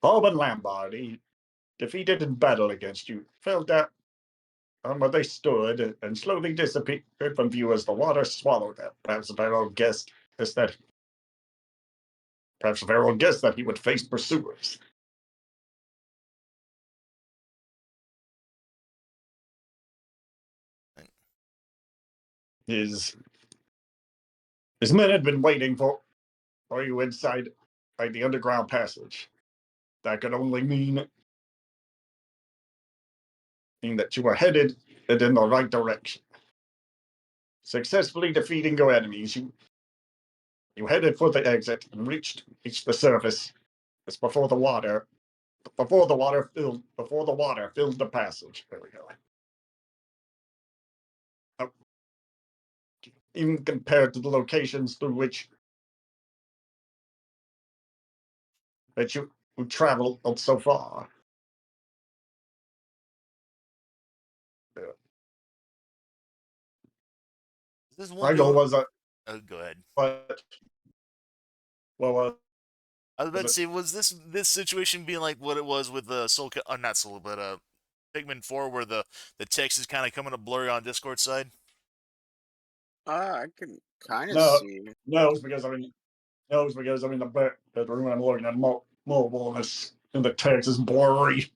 Bob and Lambard, he defeated in battle against you, fell down on where they stood, and slowly disappeared from view as the water swallowed them. Perhaps Varro guessed that he would face pursuers. His men had been waiting for you inside the underground passage. That could only mean that you were headed in the right direction. Successfully defeating your enemies, you headed for the exit and reached the surface just before the water filled the passage. There we go. Even compared to the locations through which that you traveled so far. My goal was oh, go ahead. But well, I was about to say, was this situation being like what it was with the not Soul, but Pikmin 4, where the text is kind of coming up blurry on Discord side? I can kind of see. No, it's because I'm in the room. I'm looking at mobile, and the text is blurry.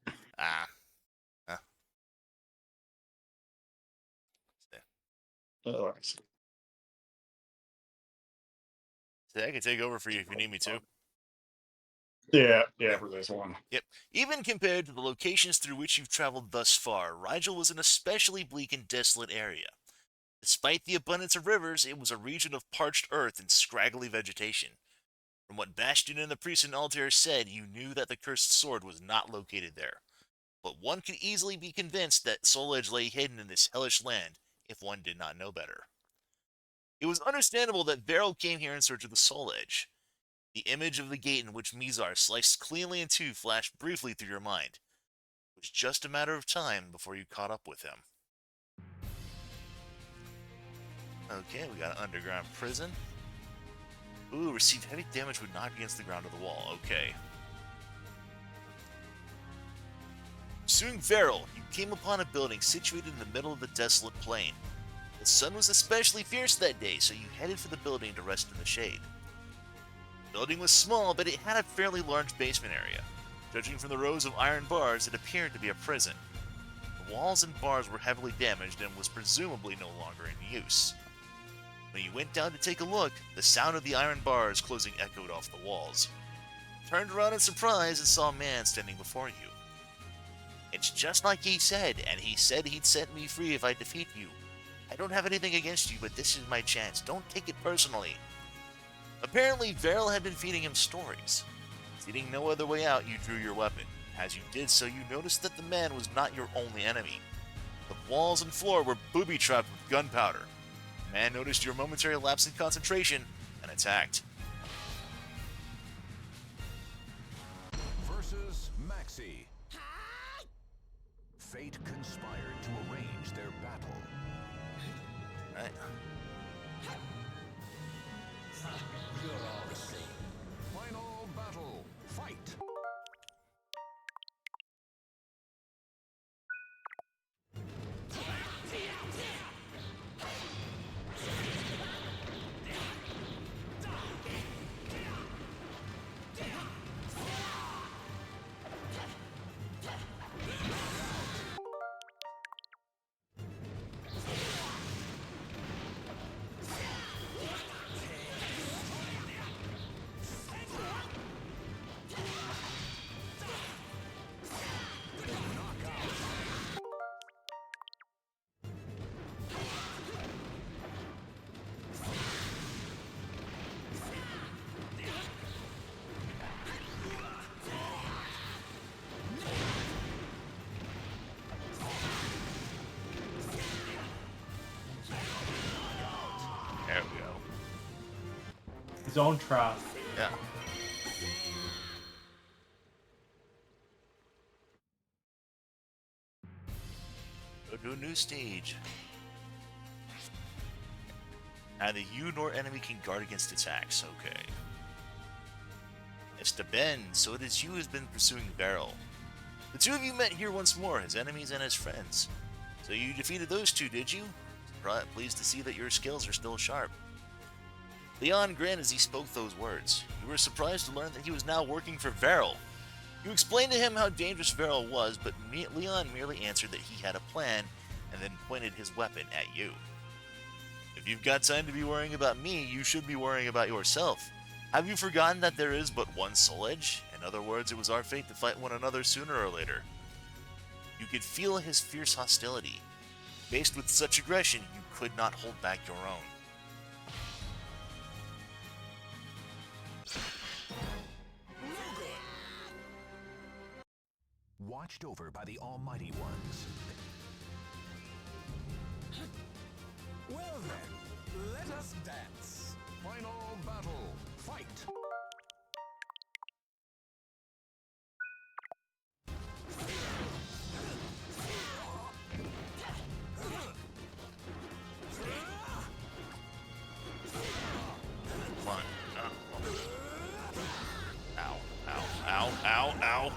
Oh, I see. I can take over for you if you need me to. Yeah, for this one. Yep. Even compared to the locations through which you've traveled thus far, Rigel was an especially bleak and desolate area. Despite the abundance of rivers, it was a region of parched earth and scraggly vegetation. From what Bastion and the priest in Altair said, you knew that the cursed sword was not located there. But one could easily be convinced that Soul Edge lay hidden in this hellish land, if one did not know better. It was understandable that Varro came here in search of the Soul Edge. The image of the gate in which Mizar sliced cleanly in two flashed briefly through your mind. It was just a matter of time before you caught up with him. Okay, we got an underground prison. Ooh, received heavy damage when knocked against the ground of the wall. Okay. Pursuing Veril, you came upon a building situated in the middle of the desolate plain. The sun was especially fierce that day, so you headed for the building to rest in the shade. The building was small, but it had a fairly large basement area. Judging from the rows of iron bars, it appeared to be a prison. The walls and bars were heavily damaged and was presumably no longer in use. When you went down to take a look, the sound of the iron bars closing echoed off the walls. You turned around in surprise and saw a man standing before you. It's just like he said, and he said he'd set me free if I defeat you. I don't have anything against you, but this is my chance. Don't take it personally. Apparently, Veril had been feeding him stories. Seeing no other way out, you drew your weapon. As you did so, you noticed that the man was not your only enemy. The walls and floor were booby-trapped with gunpowder. The man noticed your momentary lapse in concentration and attacked. Versus Maxi. Fate conspired to arrange their battle. Right. You're all the same. Final battle. Fight. There we go. His own trap. Yeah. Go to a new stage. Neither you nor enemy can guard against attacks. Okay. It's Ben, so it is you who has been pursuing Veril. The two of you met here once more, his enemies and his friends. So you defeated those two, did you? Pleased to see that your skills are still sharp. Leon grinned as he spoke those words. You were surprised to learn that he was now working for Veril. You explained to him how dangerous Veril was, but Leon merely answered that he had a plan and then pointed his weapon at you. If you've got time to be worrying about me, you should be worrying about yourself. Have you forgotten that there is but one Soul Edge? In other words, it was our fate to fight one another sooner or later. You could feel his fierce hostility. Faced with such aggression, you could not hold back your own. Watched over by the Almighty Ones. Well then, let us dance. Final battle. Fight. Come on. Ow, ow, ow, ow, ow.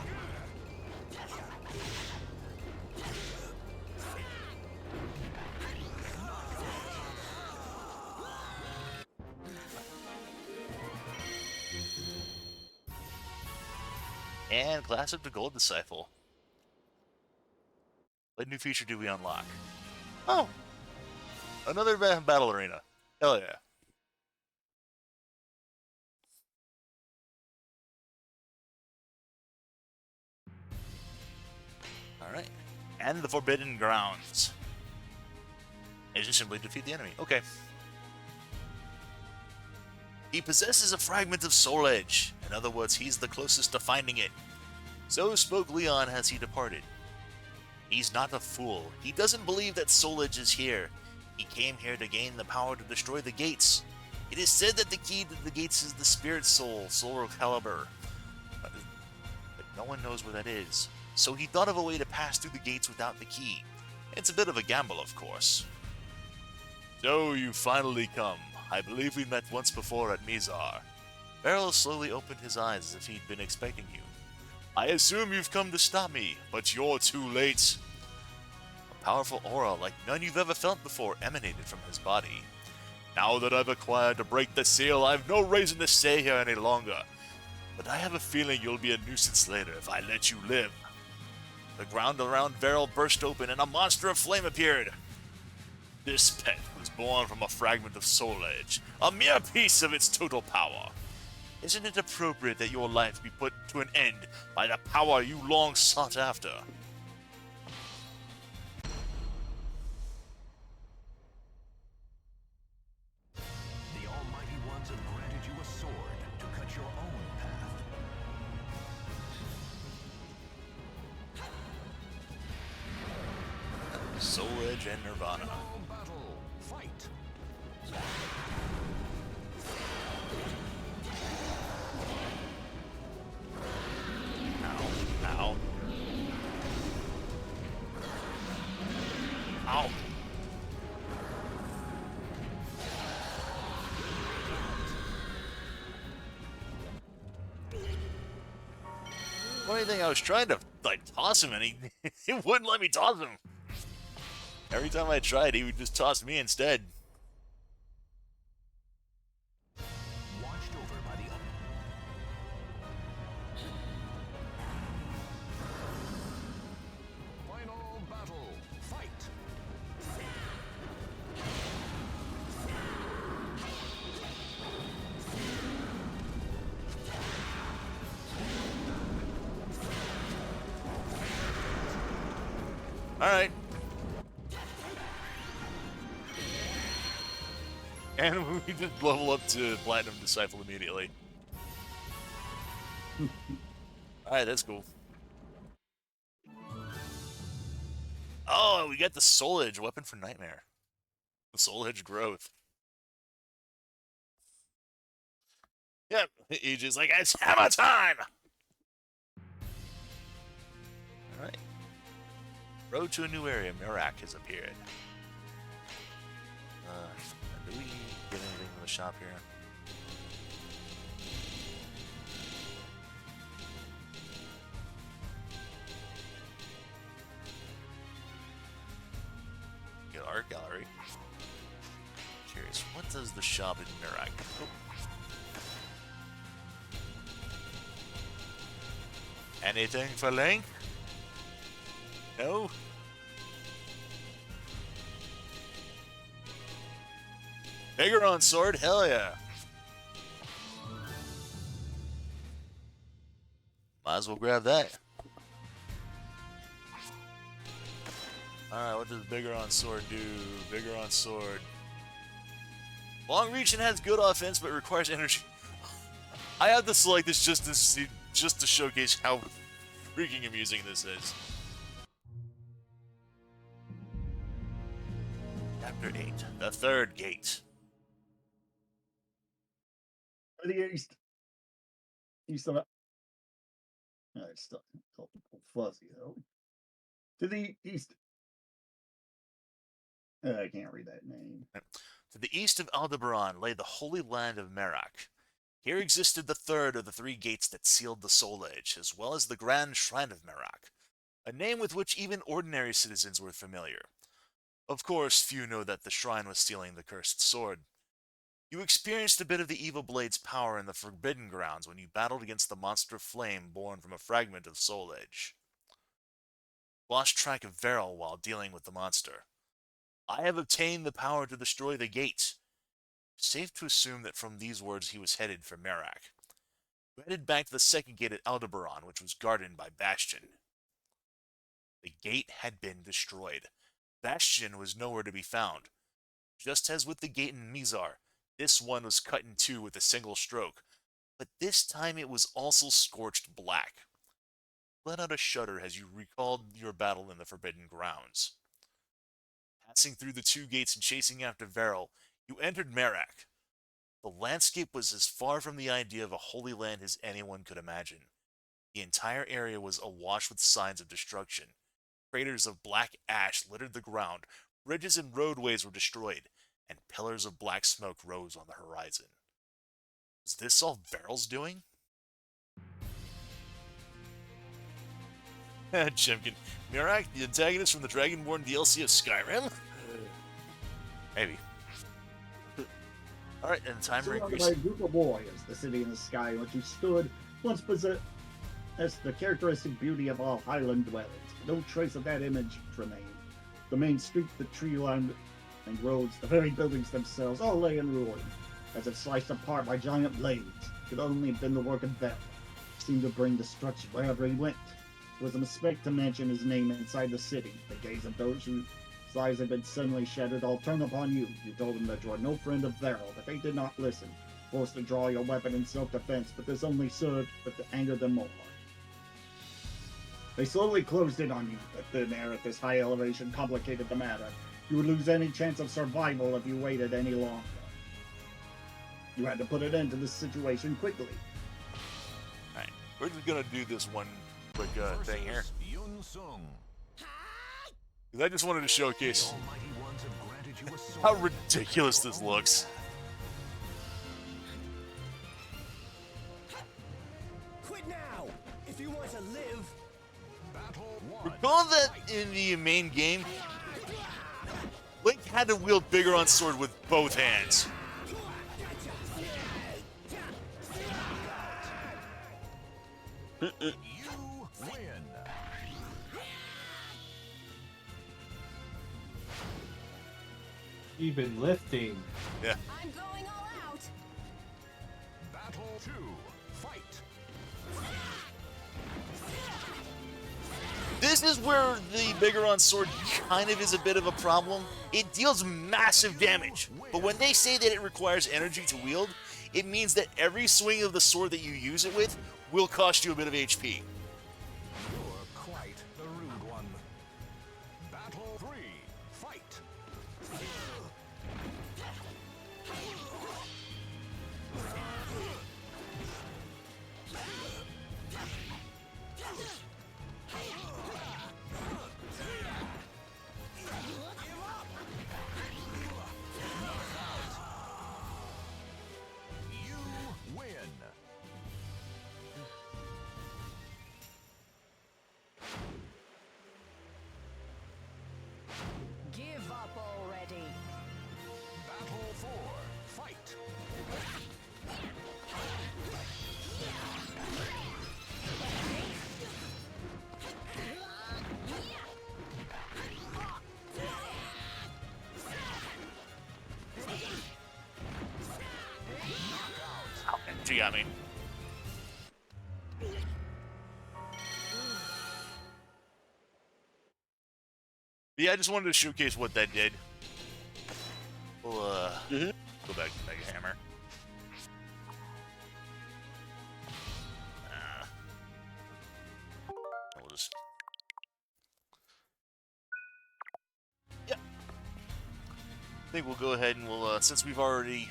And class up to Gold Disciple. What new feature do we unlock? Oh! Another battle arena. Hell yeah. Alright. And the Forbidden Grounds. It's just simply defeat the enemy. Okay. He possesses a fragment of Soul Edge. In other words, he's the closest to finding it. So spoke Leon as he departed. He's not a fool. He doesn't believe that Soul Edge is here. He came here to gain the power to destroy the gates. It is said that the key to the gates is the Spirit Soul, Solar Caliber. But no one knows where that is. So he thought of a way to pass through the gates without the key. It's a bit of a gamble, of course. So you finally come. I believe we met once before at Mizar. Beryl slowly opened his eyes as if he'd been expecting you. I assume you've come to stop me, but you're too late. A powerful aura like none you've ever felt before emanated from his body. Now that I've acquired to break the seal, I've no reason to stay here any longer. But I have a feeling you'll be a nuisance later if I let you live. The ground around Beryl burst open and a monster of flame appeared. This pet was born from a fragment of Soul Edge, a mere piece of its total power. Isn't it appropriate that your life be put to an end by the power you long sought after? The Almighty Ones have granted you a sword to cut your own path. Soul Edge and Nirvana. Final battle. Fight. Ow. Ow. Funny thing, I was trying to like toss him and he wouldn't let me toss him. Every time I tried, he would just toss me instead. Watched over by the Final battle. Fight. Alright. And we just level up to Platinum Disciple immediately. Alright, that's cool. Oh, we got the Soul Edge weapon for Nightmare. The Soul Edge growth. Yep, he's just like, it's hammer time! Alright. Road to a new area, Merak has appeared. Do we get anything from the shop here? Get art gallery. Curious, what does the shop in Merak? Oh. Anything for Link? No? Viggoron sword? Hell yeah. Might as well grab that. Alright, what does Viggoron sword do? Viggoron sword. Long reach and has good offense, but requires energy. I have to select this just to see, just to showcase how freaking amusing this is. Chapter 8, the third gate. To the east. East of it. It's still fuzzy though. To the east. I can't read that name. To the east of Aldebaran lay the holy land of Merak. Here existed the third of the three gates that sealed the Soul Edge, as well as the Grand Shrine of Merak, a name with which even ordinary citizens were familiar. Of course, few know that the shrine was stealing the cursed sword. You experienced a bit of the Evil Blade's power in the Forbidden Grounds when you battled against the monster of flame born from a fragment of Soul Edge. Lost track of Veril while dealing with the monster. I have obtained the power to destroy the gate. Safe to assume that from these words he was headed for Merak. We headed back to the second gate at Aldebaran, which was guarded by Bastion. The gate had been destroyed. Bastion was nowhere to be found. Just as with the gate in Mizar, this one was cut in two with a single stroke, but this time it was also scorched black. Let out a shudder as you recalled your battle in the Forbidden Grounds. Passing through the two gates and chasing after Veril, you entered Merak. The landscape was as far from the idea of a holy land as anyone could imagine. The entire area was awash with signs of destruction. Craters of black ash littered the ground, bridges and roadways were destroyed, and pillars of black smoke rose on the horizon. Was this all Varel's doing? Chimkin. Mirak, the antagonist from the Dragonborn DLC of Skyrim? Maybe. Alright, and time Surrounded by a group of warriors, the city in the sky in which you stood once possessed the characteristic beauty of all Highland dwellings. No trace of that image remained. The main street, the tree line and roads, the very buildings themselves, all lay in ruin, as if sliced apart by giant blades. It could only have been the work of Varel. He seemed to bring destruction wherever he went. It was a mistake to mention his name inside the city. The gaze of those whose eyes had been suddenly shattered all turned upon you. You told them that you are no friend of Varel, but they did not listen. Forced to draw your weapon in self-defense, but this only served but to anger them more. They slowly closed in on you. The thin air at this high elevation complicated the matter. You would lose any chance of survival if you waited any longer. You had to put an end to this situation quickly. Alright, we're just gonna do this one quick thing here. Because I just wanted to showcase how ridiculous this looks. Quit now, if you want to live. Recall that in the main game, Link had to wield Bigoron's sword with both hands. You win. Even lifting. Yeah. I'm going all out. Battle 2. Fight. This is where the Bigoron sword kind of is a bit of a problem. It deals massive damage, but when they say that it requires energy to wield, it means that every swing of the sword that you use it with will cost you a bit of HP. You're quite the rude one. Battle 3. Fight. You win. Give up already. Battle 4. Fight. She got me. Yeah, I just wanted to showcase what that did. We'll go back to Mega Hammer. We'll just... Yeah. I think we'll go ahead and we'll, since we've already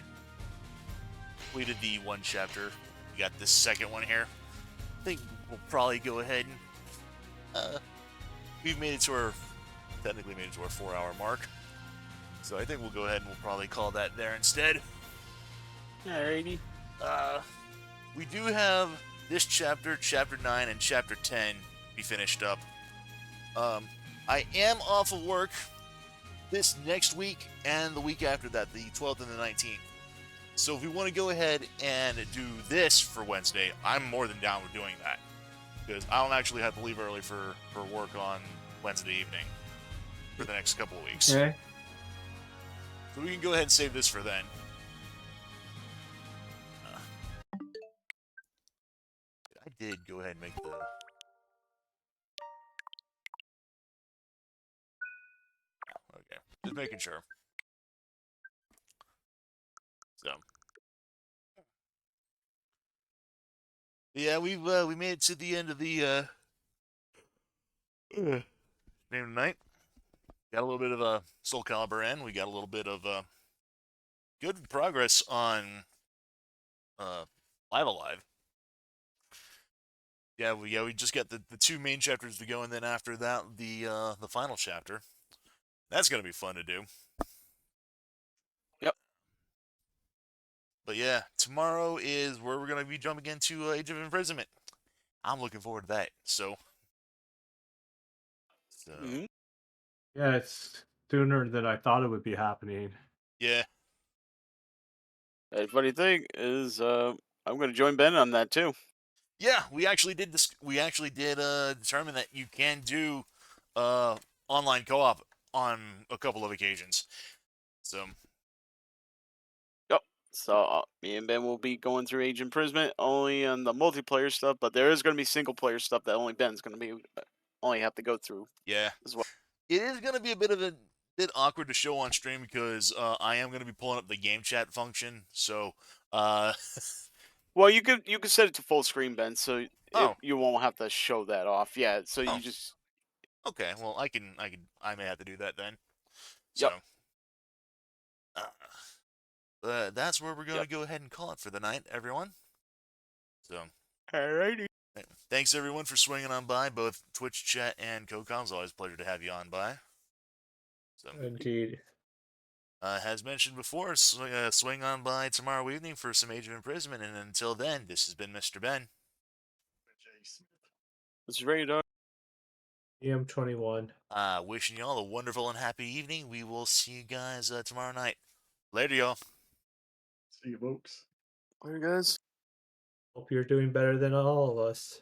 completed the one chapter, we got this second one here. I think we'll probably go ahead and, we've made it to our, technically made it to our 4-hour mark. So I think we'll go ahead and we'll probably call that there instead. Alrighty. We do have this chapter, Chapter 9, and Chapter 10 be finished up. I am off of work this next week and the week after that, the 12th and the 19th. So if we want to go ahead and do this for Wednesday, I'm more than down with doing that. Because I don't actually have to leave early for work on Wednesday evening for the next couple of weeks. Okay. So we can go ahead and save this for then. I did go ahead and make the... Okay, just making sure. So... Yeah, we made it to the end of the Name of the Night. Got a little bit of Soul Calibur in. We got a little bit of good progress on Live Alive. Yeah, we just got the 2 main chapters to go, and then after that, the final chapter. That's gonna be fun to do. Yep. But yeah, tomorrow is where we're gonna be jumping into Age of Imprisonment. I'm looking forward to that. So Yeah, it's sooner than I thought it would be happening. yeah. The funny thing is, I'm going to join Ben on that too. Yeah, we actually did this. We actually did determine that you can do online co-op on a couple of occasions. So Yep. So me and Ben will be going through Age of Imprisonment only on the multiplayer stuff, but there is going to be single player stuff that only Ben's going to be only have to go through. yeah, as well. It is going to be a bit awkward to show on stream because I am going to be pulling up the game chat function. So well, you could set it to full screen, Ben, so Oh. you won't have to show that off. Yeah, so Oh. you just okay. Well, I may have to do that then. So that's where we're going to go ahead and call it for the night, everyone. So alrighty. Thanks everyone for swinging on by, both Twitch chat and CoCom's. Always a pleasure to have you on by. So, Indeed. as mentioned before, swing on by tomorrow evening for some Age of Imprisonment, and until then, this has been Mr. Ben. It's radar. EM21. Wishing you all a wonderful and happy evening. We will see you guys tomorrow night. Later, y'all. See you, folks. Later, guys. Hope you're doing better than all of us.